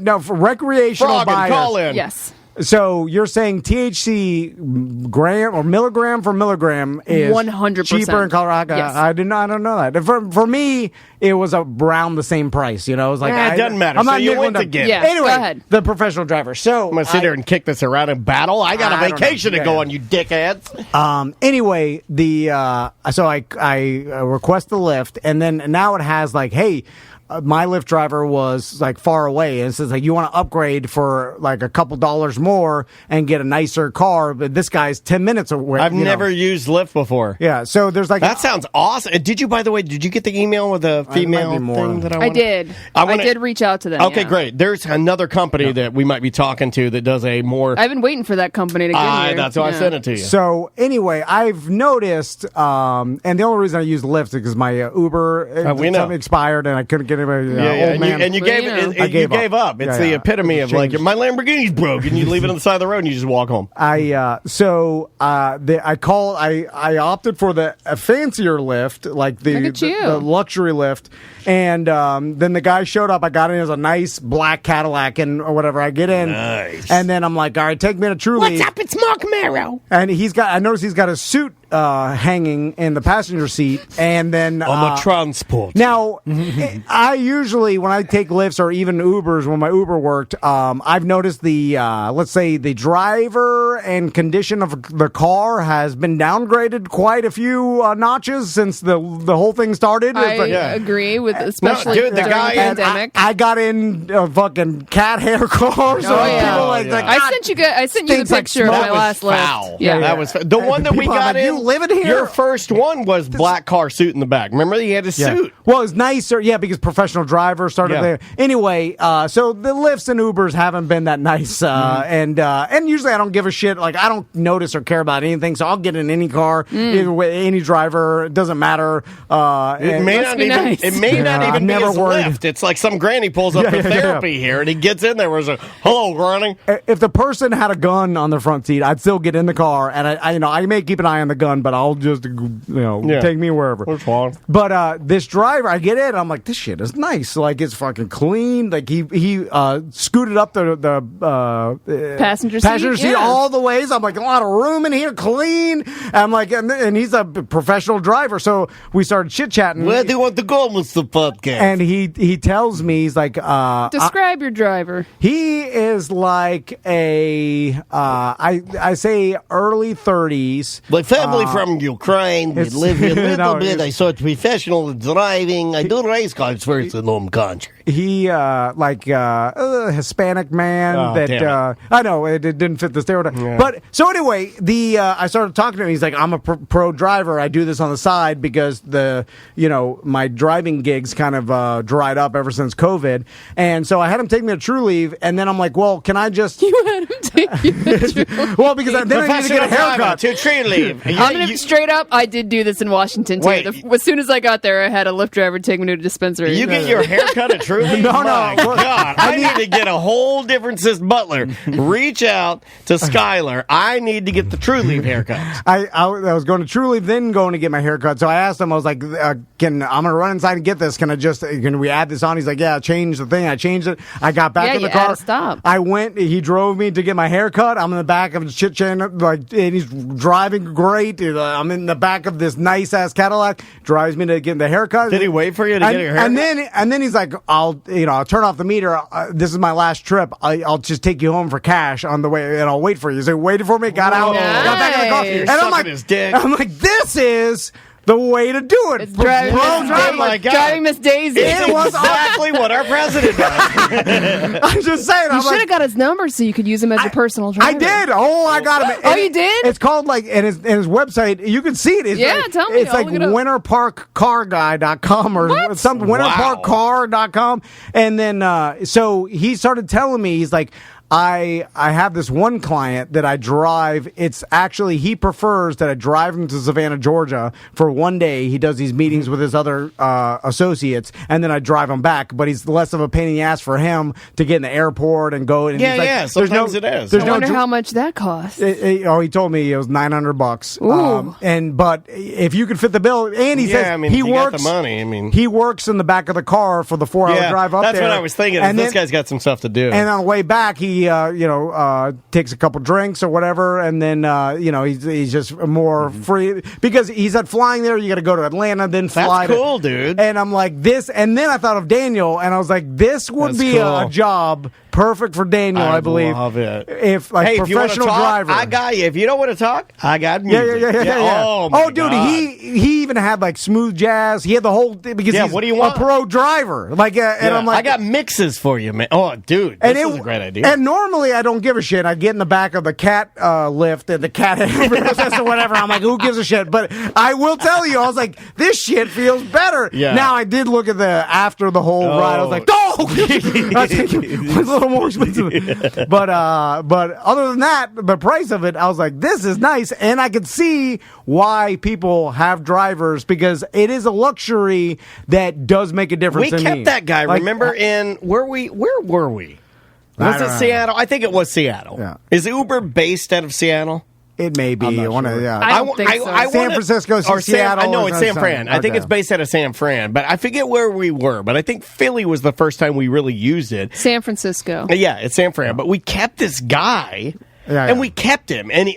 Speaker 2: No, for recreational
Speaker 1: Frogging,
Speaker 2: buyers.
Speaker 1: call in.
Speaker 6: Yes.
Speaker 2: So you're saying THC gram or milligram for milligram is
Speaker 6: 100%
Speaker 2: cheaper in Colorado?
Speaker 6: Yes.
Speaker 2: I don't know that. For me, it was around the same price. It was like
Speaker 1: it doesn't matter.
Speaker 2: I'm
Speaker 1: So
Speaker 2: not
Speaker 1: you
Speaker 2: nickel
Speaker 1: went
Speaker 2: and
Speaker 1: to get
Speaker 6: Yeah,
Speaker 2: Anyway,
Speaker 6: go ahead.
Speaker 2: the professional driver. So
Speaker 1: I'm going to sit here and kick this around and battle. I got a
Speaker 2: I don't
Speaker 1: vacation
Speaker 2: know.
Speaker 1: to go on, you dickheads.
Speaker 2: Anyway, so I request the lift, and then now it has like, hey, my Lyft driver was like far away, and it says like, you want to upgrade for like a couple dollars more and get a nicer car, but this guy's 10 minutes away.
Speaker 1: I've never used Lyft before.
Speaker 2: Yeah, so there's like
Speaker 1: that sounds awesome. Did you, by the way, get the email with the female thing that I wanted?
Speaker 6: did. I did reach out to them.
Speaker 1: Okay,
Speaker 6: yeah.
Speaker 1: great. There's another company that we might be talking to that does a more.
Speaker 6: I've been waiting for that company to get here.
Speaker 1: That's why I sent it to you.
Speaker 2: So anyway, I've noticed, and the only reason I used Lyft is because my Uber expired and I couldn't get anybody.
Speaker 1: And you gave it. You gave up. It's the epitome of like my Lamborghini's broke, and you leave it on the side of the road, and you just walk home.
Speaker 2: I opted for the fancier lift, like the luxury lift, and then the guy showed up. I got in as a nice black Cadillac or whatever. I get in, and then I'm like, all right, take me to True Leave.
Speaker 1: What's up? It's Mark Marrow.
Speaker 2: And I noticed he's got a suit hanging in the passenger seat, and then
Speaker 1: on the transport.
Speaker 2: Now, I usually when I take lifts or even Ubers when my Uber worked, I've noticed let's say the driver and condition of the car has been downgraded quite a few notches since the whole thing started.
Speaker 6: I agree with especially during the pandemic.
Speaker 2: I got in a fucking cat hair car. So
Speaker 6: I sent you the picture of my last lift.
Speaker 1: Yeah, that was the one that we got in.
Speaker 2: You living here?
Speaker 1: Your first one was black car suit in the back. Remember, he had a suit.
Speaker 2: Well, it's nicer, because professional driver started there. Anyway, so the lifts and Ubers haven't been that nice, and usually I don't give a shit. Like I don't notice or care about anything, so I'll get in any car, either way, any driver. It doesn't matter.
Speaker 1: It may not even be his lift. It's like some granny pulls up for therapy here, and he gets in there. Where's hello, granny?
Speaker 2: If the person had a gun on the front seat, I'd still get in the car, and I may keep an eye on the gun, but I'll just take me wherever.
Speaker 1: That's fine.
Speaker 2: But this driver, I get in, I'm like, this shit is nice. Like it's fucking clean. Like he scooted up the
Speaker 6: passenger seat
Speaker 2: all the ways. I'm like, a lot of room in here, clean. I'm like, and he's a professional driver, so we started chit chatting.
Speaker 1: Where do you want to go, Mr. Podcast?
Speaker 2: And he tells me, he's like,
Speaker 6: describe your driver.
Speaker 2: He is like I say early 30s.
Speaker 1: My family from Ukraine. We live here a little bit. I saw professional driving. I do race cars first in home country.
Speaker 2: He Hispanic man I know it didn't fit the stereotype. Yeah. But so anyway, I started talking to him. He's like, I'm a pro driver. I do this on the side because my driving gigs kind of dried up ever since COVID. And so I had him take me to True Leave, and then I'm like, well, can I just
Speaker 6: You had him take you to True
Speaker 2: Well, because then I need to get a haircut
Speaker 1: to True Leave.
Speaker 6: I'm gonna straight up. I did do this in Washington too. As soon as I got there, I had a Lyft driver take me to a dispensary.
Speaker 1: You get your haircut at True Leave?
Speaker 2: No.
Speaker 1: God, I need to get a whole different system. Butler, reach out to Skylar. I need to get the True Leave haircut.
Speaker 2: I was going to True Leave, then going to get my haircut. So I asked him, I was like, I'm going to run inside and get this. Can we add this on? He's like, yeah, change the thing. I changed it. I got back in the car.
Speaker 6: Stop.
Speaker 2: I went, he drove me to get my haircut. I'm in the back of his chit-chatting, and he's driving great. wait. I'm in the back of this nice ass Cadillac. Drives me to get the haircut.
Speaker 1: Did he wait for you to get your haircut?
Speaker 2: And then he's like, I'll turn off the meter. This is my last trip. I'll just take you home for cash on the way, and I'll wait for you. So he waited for me, got out, got back in the car, and I'm like, this is the way to do it.
Speaker 6: It's driving Miss Daisy.
Speaker 1: It was exactly what our president does.
Speaker 2: I'm just saying.
Speaker 6: You should have got his number so you could use him as your personal driver.
Speaker 2: I did. Oh, I got him.
Speaker 6: Oh, you did?
Speaker 2: It's called like, and his website, you can see it. It's
Speaker 6: tell me.
Speaker 2: It's like winterparkcarguy.com or something, winterparkcar.com. And then, so he started telling me, he's like, I have this one client that I drive. It's actually, he prefers that I drive him to Savannah, Georgia for one day. He does these meetings with his other associates, and then I drive him back. But he's less of a pain in the ass for him to get in the airport and go. And
Speaker 1: Sometimes it is.
Speaker 6: I wonder how much that costs.
Speaker 2: He told me it was $900. But if you could fit the bill, and he says he works.
Speaker 1: Got the money.
Speaker 2: He works in the back of the car for the 4-hour drive up there.
Speaker 1: That's what I was thinking. And this guy's got some stuff to do.
Speaker 2: And on the way back, he takes a couple drinks or whatever, and then he's just more free because he said flying there you got to go to Atlanta, then fly.
Speaker 1: That's cool, dude.
Speaker 2: And I'm like this, and then I thought of Daniel, and I was like, this would be a job perfect for Daniel, I believe.
Speaker 1: Love it.
Speaker 2: If professional driver,
Speaker 1: I got you. If you don't want to talk, I got music.
Speaker 2: Yeah.
Speaker 1: Oh,
Speaker 2: dude,
Speaker 1: God.
Speaker 2: he even had like smooth jazz. He had the whole thing because he's
Speaker 1: what do you want?
Speaker 2: A pro driver. And I'm like,
Speaker 1: I got mixes for you, man. Oh, dude, this is a great idea.
Speaker 2: And normally I don't give a shit. I get in the back of the cat lift and the cat or whatever. I'm like, who gives a shit? But I will tell you, I was like, this shit feels better.
Speaker 1: Yeah.
Speaker 2: Now I did look at after the whole ride. I was like, I think it was a little more expensive. Yeah. But other than that, the price of it, I was like, this is nice, and I could see why people have drivers because it is a luxury that does make a difference.
Speaker 1: We kept that guy. Remember where were we? Was it Seattle? I think it was Seattle.
Speaker 2: Yeah.
Speaker 1: Is Uber based out of Seattle?
Speaker 2: It may be.
Speaker 6: I don't think so.
Speaker 2: San Francisco, Seattle.
Speaker 1: I know it's San Fran. I think it's based out of San Fran, but I forget where we were. But I think Philly was the first time we really used it.
Speaker 6: San Francisco.
Speaker 1: Yeah, it's San Fran. But we kept this guy, and we kept him, and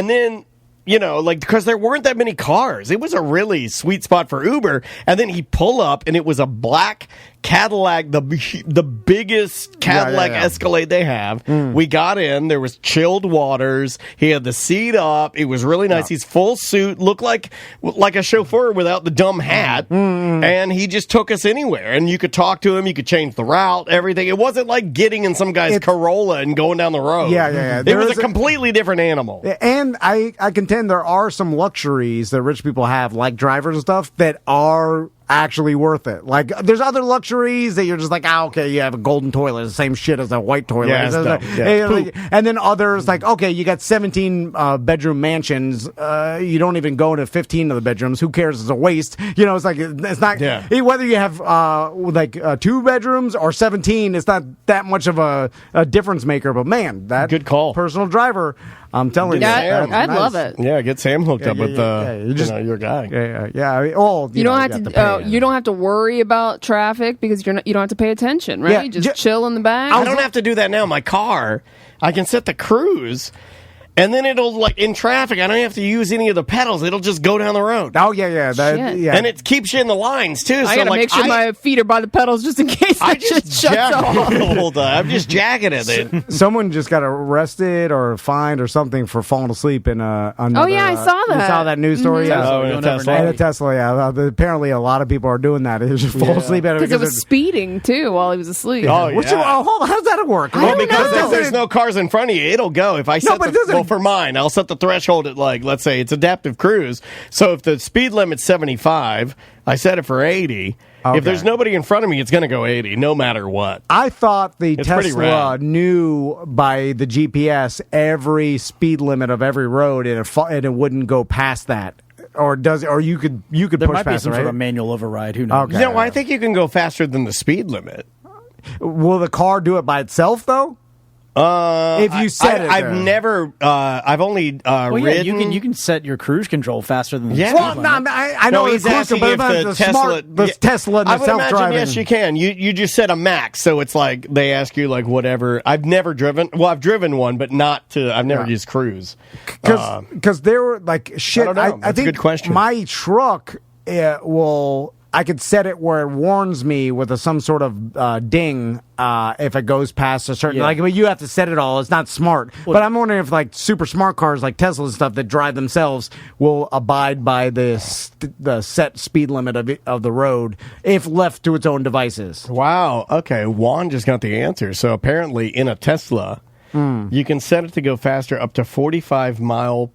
Speaker 1: then. Because there weren't that many cars. It was a really sweet spot for Uber. And then he'd pull up, and it was a black Cadillac, the biggest Cadillac Escalade they have. We got in. There was chilled waters. He had the seat up. It was really nice. He's full suit. Looked like a chauffeur without the dumb hat. And he just took us anywhere. And you could talk to him. You could change the route, everything. It wasn't like getting in some guy's Corolla and going down the road.
Speaker 2: Yeah.
Speaker 1: It was a completely different animal.
Speaker 2: And I contend there are some luxuries that rich people have, like drivers and stuff, that are actually worth it. Like, there's other luxuries that you're just like, okay, you have a golden toilet, the same shit as a white toilet. And then others, like, okay, you got 17 bedroom mansions. You don't even go into 15 of the bedrooms. Who cares? It's a waste. It's like, it's not, whether you have 2 bedrooms or 17, it's not that much of a difference maker. But man, that
Speaker 1: good call.
Speaker 2: Personal driver, I'm telling you.
Speaker 6: I'd love it.
Speaker 1: Yeah, get Sam hooked up with your guy.
Speaker 2: Yeah. Well,
Speaker 6: you don't have to. You don't have to worry about traffic because you don't have to pay attention, right?
Speaker 2: Yeah,
Speaker 6: you just chill in the back.
Speaker 1: I don't have to do that now. My car, I can set the cruise. And then it'll, in traffic, I don't have to use any of the pedals. It'll just go down the road.
Speaker 2: Oh, yeah.
Speaker 1: And it keeps you in the lines, too.
Speaker 6: I got to make sure my feet are by the pedals just in case that shit shuts off.
Speaker 1: I'm just jacking it.
Speaker 2: Someone just got arrested or fined or something for falling asleep in another...
Speaker 6: Oh, yeah, I saw that.
Speaker 2: You saw that news story?
Speaker 6: Mm-hmm.
Speaker 2: In a Tesla, yeah. Apparently, a lot of people are doing that. They just fall asleep.
Speaker 6: Because it was speeding, too, while he was asleep.
Speaker 1: Oh, yeah.
Speaker 2: Hold on. How does that work?
Speaker 1: Well, because if there's no cars in front of you, it'll go. If I set for mine, I'll set the threshold at, let's say it's adaptive cruise. So if the speed limit's 75, I set it for 80. Okay. If there's nobody in front of me, it's going to go 80, no matter what.
Speaker 2: I thought Tesla knew by the GPS every speed limit of every road, and it wouldn't go past that. Or you could
Speaker 14: there
Speaker 2: push
Speaker 14: might
Speaker 2: past
Speaker 14: be some
Speaker 2: it, right?
Speaker 14: sort of manual override. Who knows?
Speaker 2: Okay.
Speaker 1: I think you can go faster than the speed limit.
Speaker 2: Will the car do it by itself, though? If you set it
Speaker 1: I've
Speaker 2: there.
Speaker 1: never. I've only ridden.
Speaker 14: you can set your cruise control faster than the
Speaker 1: Yeah.
Speaker 14: speed
Speaker 2: Well,
Speaker 14: limit.
Speaker 2: no, I know
Speaker 1: he's
Speaker 2: it's
Speaker 1: asking
Speaker 2: crucial,
Speaker 1: if
Speaker 2: but
Speaker 1: the Tesla,
Speaker 2: Tesla and
Speaker 1: I
Speaker 2: the
Speaker 1: would imagine
Speaker 2: self-driving.
Speaker 1: yes, you can. You just set a max, so it's like they ask you like whatever. I've never driven. Well, I've driven one, but not to. I've never used cruise.
Speaker 2: Because there were like shit.
Speaker 1: I don't know. That's a
Speaker 2: think
Speaker 1: good question.
Speaker 2: My truck will. I could set it where it warns me with some sort of ding if it goes past a certain. Like, but you have to set it all. It's not smart. But I'm wondering if like super smart cars like Tesla and stuff that drive themselves will abide by the set speed limit of the road if left to its own devices.
Speaker 1: Wow. Okay. Juan just got the answer. So apparently, in a Tesla, you can set it to go faster, up to 45 miles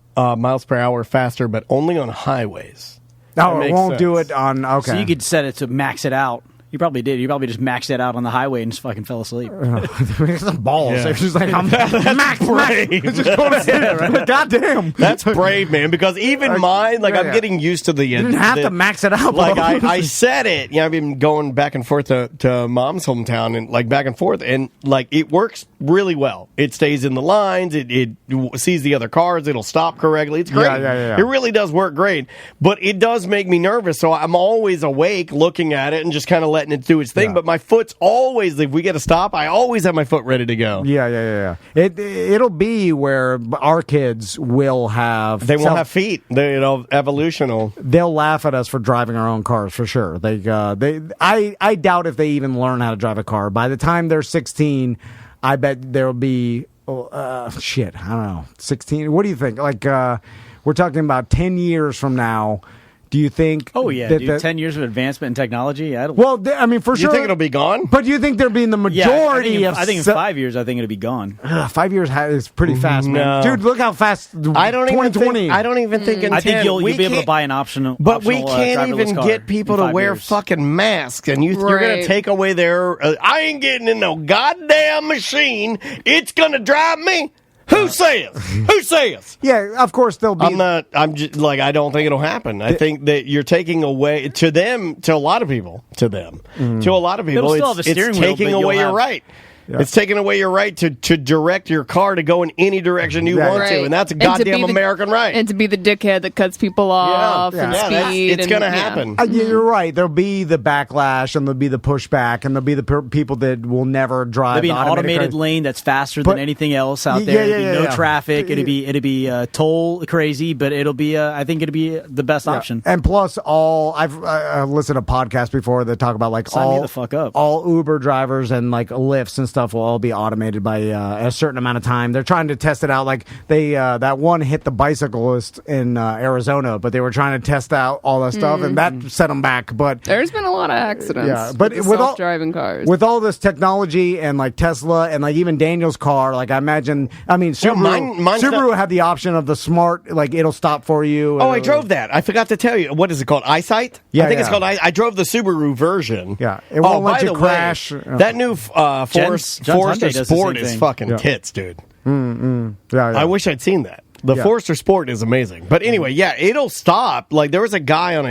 Speaker 1: per hour faster, but only on highways.
Speaker 2: No, it won't do it on. Okay,
Speaker 14: So you could set it to max it out. You probably did. You probably just maxed it out on the highway and just fucking fell asleep.
Speaker 2: Some balls.
Speaker 1: Yeah.
Speaker 2: It's just like I'm max.
Speaker 1: Brave.
Speaker 2: Just going to sleep. Right? Goddamn.
Speaker 1: That's brave, man. Because even mine, like I'm getting used to the.
Speaker 2: You didn't have to max it out.
Speaker 1: Like
Speaker 2: bro.
Speaker 1: I said it. I've been going back and forth to mom's hometown and like back and forth, and like it works really well. It stays in the lines. It sees the other cars. It'll stop correctly. It's great.
Speaker 2: Yeah.
Speaker 1: It really does work great, but it does make me nervous. So I'm always awake, looking at it and just kind of letting it do its thing. But my foot's always. If we get a stop, I always have my foot ready to go.
Speaker 2: Yeah. It'll be where our kids will have.
Speaker 1: They won't have feet. Evolutional.
Speaker 2: They'll laugh at us for driving our own cars for sure. I doubt if they even learn how to drive a car by the time they're 16. I bet there'll be shit. I don't know, 16. What do you think? Like we're talking about 10 years from now. Do you think?
Speaker 14: Oh yeah, dude, 10 years of advancement in technology.
Speaker 2: I mean, for sure.
Speaker 1: You think it'll be gone?
Speaker 2: But do you think there'll be in the majority
Speaker 14: I think in 5 years, I think it'll be gone.
Speaker 2: 5 years is pretty fast, man. Dude, look how fast.
Speaker 1: I don't
Speaker 2: 2020.
Speaker 1: even think in 10.
Speaker 14: I think you'll be able to buy an optional.
Speaker 1: But we can't even get people to wear fucking masks, and you're going to take away their. I ain't getting in no goddamn machine. It's going to drive me. Who says? Who says?
Speaker 2: Yeah, of course they'll be.
Speaker 1: I'm just like, I don't think it'll happen. I think that you're taking away to a lot of people, to a lot of people, it's taking away your right. Yeah. It's taking away your right to direct your car to go in any direction you want to, and that's a goddamn American right.
Speaker 6: And to be the dickhead that cuts people off and speed.
Speaker 1: It's going to happen.
Speaker 2: You're right. There'll be the backlash, and there'll be the pushback, and there'll be the people that will never drive.
Speaker 14: There'll be an automated lane that's faster than anything else out there. It'll be no traffic. It'll be toll crazy, but it'll be. I think it'll be the best option.
Speaker 2: And plus, I've listened to podcasts before that talk about like
Speaker 14: Sign me the fuck up.
Speaker 2: All Uber drivers and like Lyfts and stuff will all be automated by a certain amount of time. They're trying to test it out. Like they that one hit the bicyclist in Arizona, but they were trying to test out all that stuff, and that set them back. But
Speaker 6: there's been a lot of accidents. But with self-driving cars,
Speaker 2: with all this technology and like Tesla and like even Daniel's car, like Subaru had the option of the smart, like it'll stop for you.
Speaker 1: I drove that. I forgot to tell you. What is it called? EyeSight?
Speaker 2: Yeah,
Speaker 1: I think it's called. I drove the Subaru version.
Speaker 2: Yeah, it won't let you crash.
Speaker 1: That new Forester Sport is fucking tits, dude. I wish I'd seen that. The Forester Sport is amazing. But anyway, it'll stop. Like there was a guy on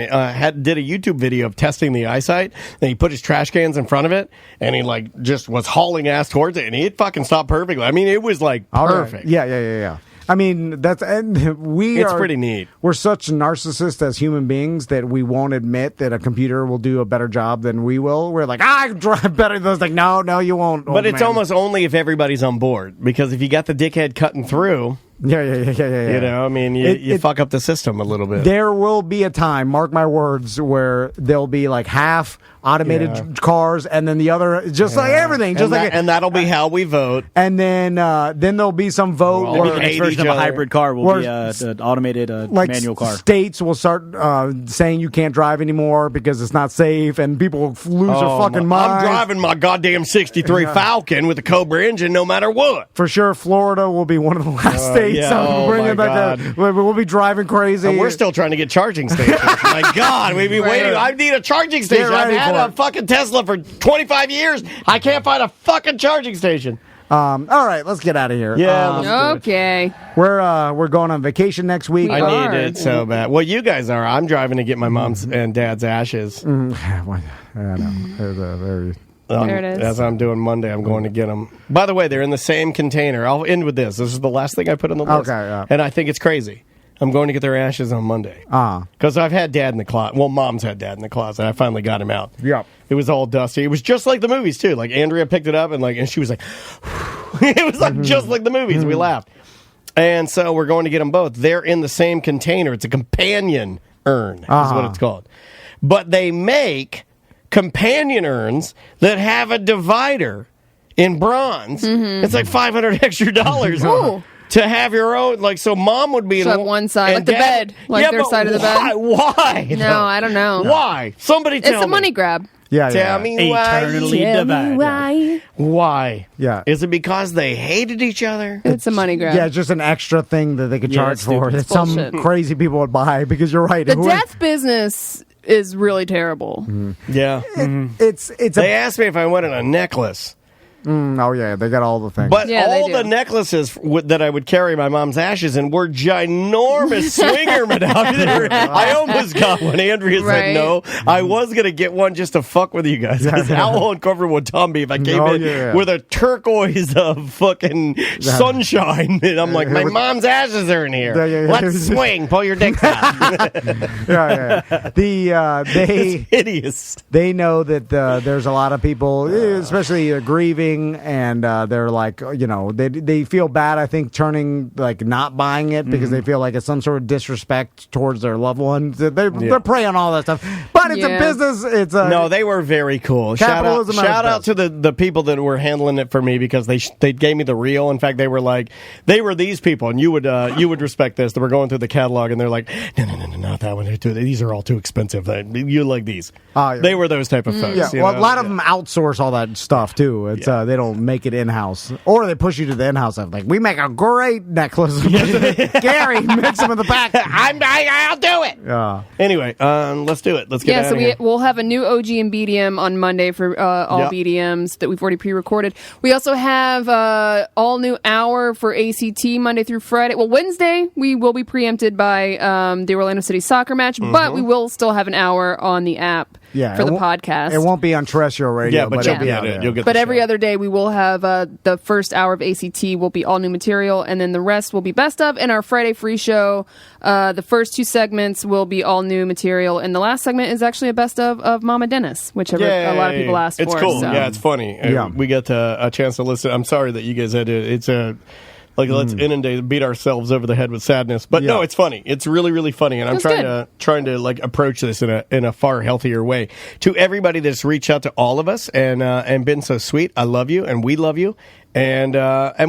Speaker 1: did a YouTube video of testing the EyeSight, and he put his trash cans in front of it, and he like just was hauling ass towards it, and it fucking stopped perfectly. I mean, it was like perfect.
Speaker 2: Yeah. I mean, it's
Speaker 1: pretty neat.
Speaker 2: We're such narcissists as human beings that we won't admit that a computer will do a better job than we will. We're like, I drive better. Those like, no, you won't.
Speaker 1: But it's almost only if everybody's on board, because if you got the dickhead cutting through.
Speaker 2: Yeah.
Speaker 1: You know, I mean, you fuck up the system a little bit.
Speaker 2: There will be a time, mark my words, where there'll be like half automated cars, and then the other, just like everything,
Speaker 1: and that'll be how we vote.
Speaker 2: And then there'll be some vote
Speaker 14: where the next version of a hybrid car will be an automated manual car.
Speaker 2: States will start saying you can't drive anymore because it's not safe, and people will lose their fucking minds.
Speaker 1: I'm driving my goddamn '63 Falcon with a Cobra engine, no matter what.
Speaker 2: For sure, Florida will be one of the last states. We'll be driving crazy.
Speaker 1: And we're still trying to get charging stations. My God, we've been waiting. I need a charging station. I've had a fucking Tesla for 25 years. I can't find a fucking charging station.
Speaker 2: All right, let's get out of here.
Speaker 1: Yeah.
Speaker 6: Okay.
Speaker 2: We're going on vacation next week.
Speaker 1: I need it so bad. Well, you guys are. I'm driving to get my mom's and dad's ashes.
Speaker 2: I know. It's a very
Speaker 6: There it is.
Speaker 1: As I'm doing Monday, I'm going to get them. By the way, they're in the same container. I'll end with this. This is the last thing I put on the list.
Speaker 2: Okay, yeah.
Speaker 1: And I think it's crazy. I'm going to get their ashes on Monday. Because I've had Dad in the closet. Well, Mom's had Dad in the closet. I finally got him out.
Speaker 2: Yep.
Speaker 1: It was all dusty. It was just like the movies, too. Like, Andrea picked it up, and she was like, it was like just like the movies. We laughed. And so we're going to get them both. They're in the same container. It's a companion urn is what it's called. But they make companion urns that have a divider in bronze. It's like $500 extra to have your own. Like, so Mom would be
Speaker 6: on one side, like the bed, like their side of the bed.
Speaker 1: Why?
Speaker 6: No, I don't know.
Speaker 1: Why? Somebody tell me.
Speaker 6: It's a money grab.
Speaker 1: Tell me why.
Speaker 14: Eternally divided.
Speaker 1: Why?
Speaker 2: Yeah.
Speaker 1: Is it because they hated each other?
Speaker 6: It's a money grab.
Speaker 2: Yeah, it's just an extra thing that they could charge for
Speaker 6: It's
Speaker 2: that some
Speaker 6: bullshit.
Speaker 2: crazy people would buy because you're right.
Speaker 6: The death business is really terrible.
Speaker 1: Yeah.
Speaker 2: They
Speaker 1: asked me if I wanted a necklace.
Speaker 2: Oh, yeah, they got all the things.
Speaker 1: But all the necklaces that I would carry my mom's ashes in were ginormous swinger medallions. I almost got one. Andrea said no. I was going to get one just to fuck with you guys. How uncomfortable would Tom be if I came in with a turquoise of fucking sunshine? And I'm like, my mom's ashes are in here. Let's swing. Pull your dicks out.
Speaker 2: It's
Speaker 1: hideous.
Speaker 2: They know that there's a lot of people, especially grieving, and they're like, they feel bad, I think, turning, like, not buying it because they feel like it's some sort of disrespect towards their loved ones. They're prey on all that stuff. But it's a business.
Speaker 1: No, they were very cool. Shout out to the people that were handling it for me because they gave me the reel. In fact, they were these people, and you would respect this. They were going through the catalog, and they're like, no, not that one. These are all too expensive. You like these. They were those type of folks.
Speaker 2: Yeah, a lot of them outsource all that stuff, too. It's they don't make it in-house. Or they push you to the in-house stuff. Like, we make a great necklace. Gary, mix them in the back.
Speaker 1: I'll do it.
Speaker 2: Yeah.
Speaker 1: Anyway, let's do it. Let's get out of here.
Speaker 6: We'll have a new OG and BDM on Monday for all BDMs that we've already pre-recorded. We also have all new hour for ACT Monday through Friday. Well, Wednesday we will be preempted by the Orlando City soccer match, but we will still have an hour on the app for the podcast.
Speaker 2: It won't be on terrestrial radio.
Speaker 1: Yeah, but you'll be on it. You'll get
Speaker 6: but every other day we will have the first hour of ACT will be all new material, and then the rest will be best of. And our Friday free show, the first two segments will be all new material, and the last segment is actually a best of Mama Dennis, which a lot of people asked for.
Speaker 1: It's cool.
Speaker 6: So.
Speaker 1: Yeah, it's funny. We got a chance to listen. I'm sorry that you guys had to. It's a. Like, let's inundate, beat ourselves over the head with sadness. But no, it's funny. It's really, really funny. And I'm trying to like approach this in a far healthier way. To everybody that's reached out to all of us and been so sweet, I love you and we love you. And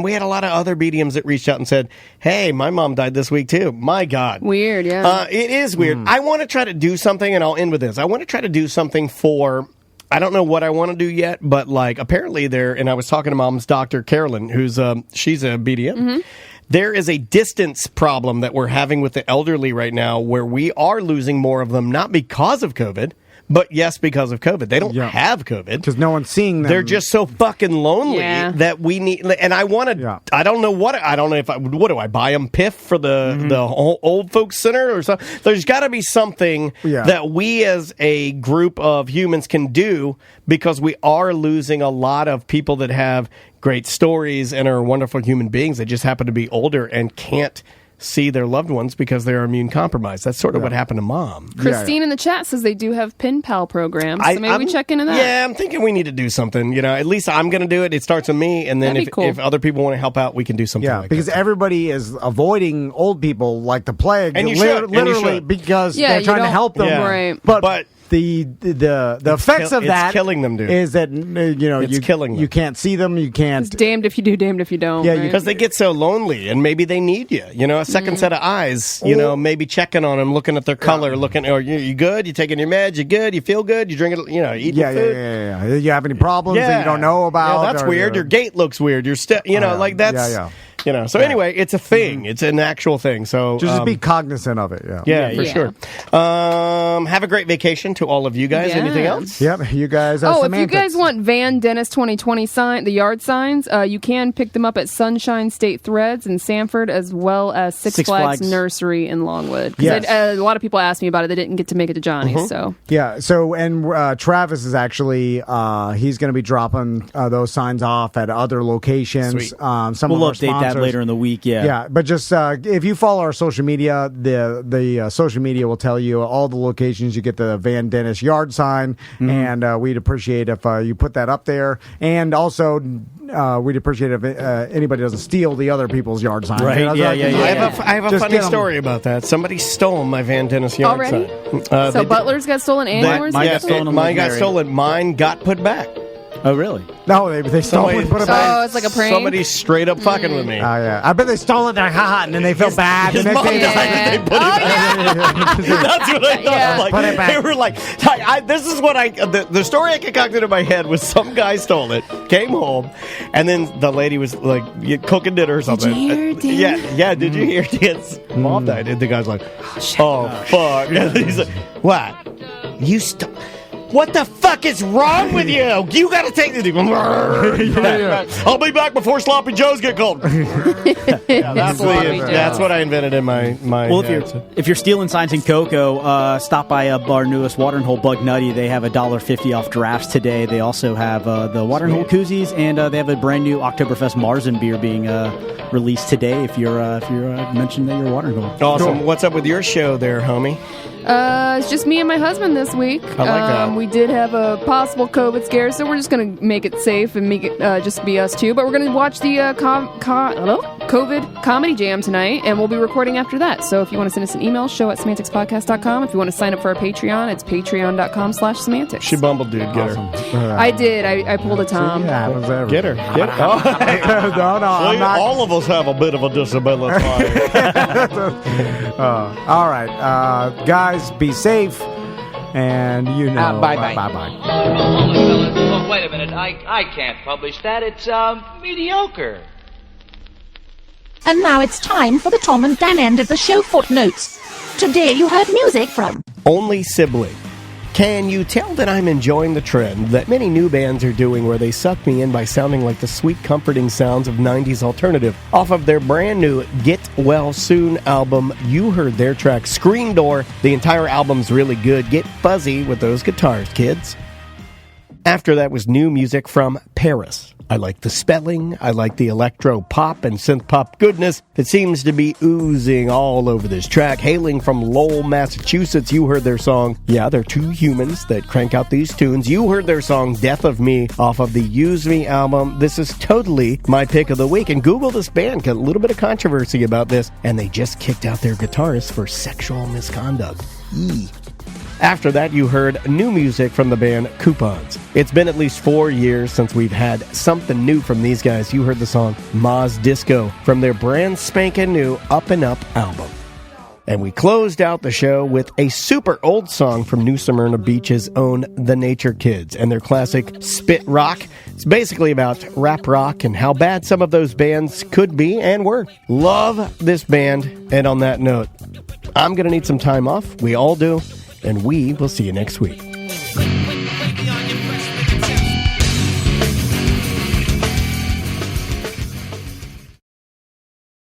Speaker 1: we had a lot of other BDMs that reached out and said, hey, my mom died this week too. My God.
Speaker 6: Weird, yeah.
Speaker 1: It is weird. I want to try to do something, and I'll end with this. I want to try to do something for... I don't know what I want to do yet, but like apparently and I was talking to Mom's doctor, Carolyn, who's she's a BDM. There is a distance problem that we're having with the elderly right now where we are losing more of them, not because of COVID, but yes, because of COVID. They don't have COVID.
Speaker 2: Because no one's seeing them.
Speaker 1: They're just so fucking lonely that we need, and I want to, I don't know what do I buy them Piff for the old folks center or something? There's got to be something that we as a group of humans can do because we are losing a lot of people that have great stories and are wonderful human beings. They just happen to be older and can't see their loved ones because they're immune compromised. That's sort of what happened to Mom.
Speaker 6: Christine in the chat says they do have pen pal programs, so maybe we check into that.
Speaker 1: Yeah, I'm thinking we need to do something. At least I'm going to do it. It starts with me, and then if other people want to help out, we can do something like that.
Speaker 2: Because everybody is avoiding old people like the plague.
Speaker 1: And you
Speaker 2: literally
Speaker 1: should.
Speaker 2: because they're trying to help them.
Speaker 1: Yeah.
Speaker 6: Right.
Speaker 2: But the effects of that
Speaker 1: it's killing them, dude.
Speaker 2: Is that it's killing them. You can't see them. You can't.
Speaker 6: It's damned if you do, damned if you don't.
Speaker 2: Yeah,
Speaker 1: because they get so lonely, and maybe they need you. A second set of eyes. Maybe checking on them, looking at their color, looking. Or you good? You taking your meds? You good? You feel good? You drinking? Eating food?
Speaker 2: Yeah. You have any problems that you don't know about?
Speaker 1: Yeah, that's weird. Your gait looks weird. Your step. Like that's. So anyway, it's a thing. It's an actual thing. So
Speaker 2: just be cognizant of it.
Speaker 1: Yeah, for sure. Have a great vacation to all of you guys. Anything else?
Speaker 2: Yep, you guys.
Speaker 6: If you guys want Van Dennis 2020 the yard signs, you can pick them up at Sunshine State Threads in Sanford, as well as Six Flags Nursery in Longwood. Because a lot of people asked me about it. They didn't get to make it to Johnny's. So
Speaker 2: and Travis is actually he's going to be dropping those signs off at other locations.
Speaker 14: We'll update that later in the week.
Speaker 2: Yeah, but just if you follow our social media, the social media will tell you all the locations you get the Van Dennis yard sign, and we'd appreciate if you put that up there. And also, we'd appreciate if anybody doesn't steal the other people's yard signs.
Speaker 14: Right?
Speaker 1: I have a funny story about that. Somebody stole my Van Dennis yard
Speaker 6: already.
Speaker 1: Sign.
Speaker 6: So Butler's got stolen and yours?
Speaker 1: Mine got stolen. Mine got put back.
Speaker 14: Oh, really?
Speaker 2: No, they stole it and put it back.
Speaker 6: Oh, it's like a prank?
Speaker 1: Somebody's straight up fucking with me.
Speaker 2: Oh, yeah. I bet they stole it, they're hot, and then they felt bad.
Speaker 1: His mom decided they put it back. That's what I thought.
Speaker 2: Put it back.
Speaker 1: They were like, this is what the story I concocted in my head was some guy stole it, came home, and then the lady was like cooking dinner or something.
Speaker 6: Did you hear, Dan?
Speaker 1: Yeah, did you hear Dan's mom died? And the guy's like, oh, fuck. And he's like, what? You stole... What the fuck is wrong with you? You got to take the... I'll be back before Sloppy Joes get cold. That's what I invented in my
Speaker 14: well, if you're stealing signs in Cocoa, stop by our newest Watering Hole Bug Nutty. They have $1.50 off drafts today. They also have the Watering Hole koozies, and they have a brand new Oktoberfest Marzen beer being released today. If you're mentioned that you're Watering Hole.
Speaker 1: Awesome. Cool. What's up with your show there, homie?
Speaker 6: It's just me and my husband this week.
Speaker 1: I like that.
Speaker 6: We did have a possible COVID scare, so we're just going to make it safe and make it just be us two. But we're going to watch the COVID Comedy Jam tonight, and we'll be recording after that. So if you want to send us an email, show@semantixpodcast.com. If you want to sign up for our Patreon, it's patreon.com/semantics.
Speaker 1: She bumbled, dude. Get her.
Speaker 6: I did. I pulled a Tom.
Speaker 1: Get her. Get her.
Speaker 2: No, I'm not.
Speaker 1: All of us have a bit of a disability.
Speaker 2: All right. Guys, be safe. And
Speaker 15: bye-bye.
Speaker 2: Bye-bye.
Speaker 15: Oh, wait a minute. I can't publish that. It's mediocre.
Speaker 16: And now it's time for the Tom and Dan end of the show footnotes. Today you heard music from
Speaker 1: Only Sibling. Can you tell that I'm enjoying the trend that many new bands are doing where they suck me in by sounding like the sweet, comforting sounds of 90s alternative? Off of their brand new Get Well Soon album, you heard their track Screen Door. The entire album's really good. Get fuzzy with those guitars, kids. After that was new music from Paris. I like the spelling, I like the electro pop and synth pop goodness that seems to be oozing all over this track. Hailing from Lowell, Massachusetts, you heard their song, yeah, they're two humans that crank out these tunes. You heard their song, Death of Me, off of the Use Me album. This is totally my pick of the week. And Google this band, got a little bit of controversy about this, and they just kicked out their guitarist for sexual misconduct. After that, you heard new music from the band Coupons. It's been at least 4 years since we've had something new from these guys. You heard the song Moz Disco from their brand spanking new Up and Up album. And we closed out the show with a super old song from New Smyrna Beach's own The Nature Kids and their classic Spit Rock. It's basically about rap rock and how bad some of those bands could be and were. Love this band. And on that note, I'm going to need some time off. We all do. And we will see you next week.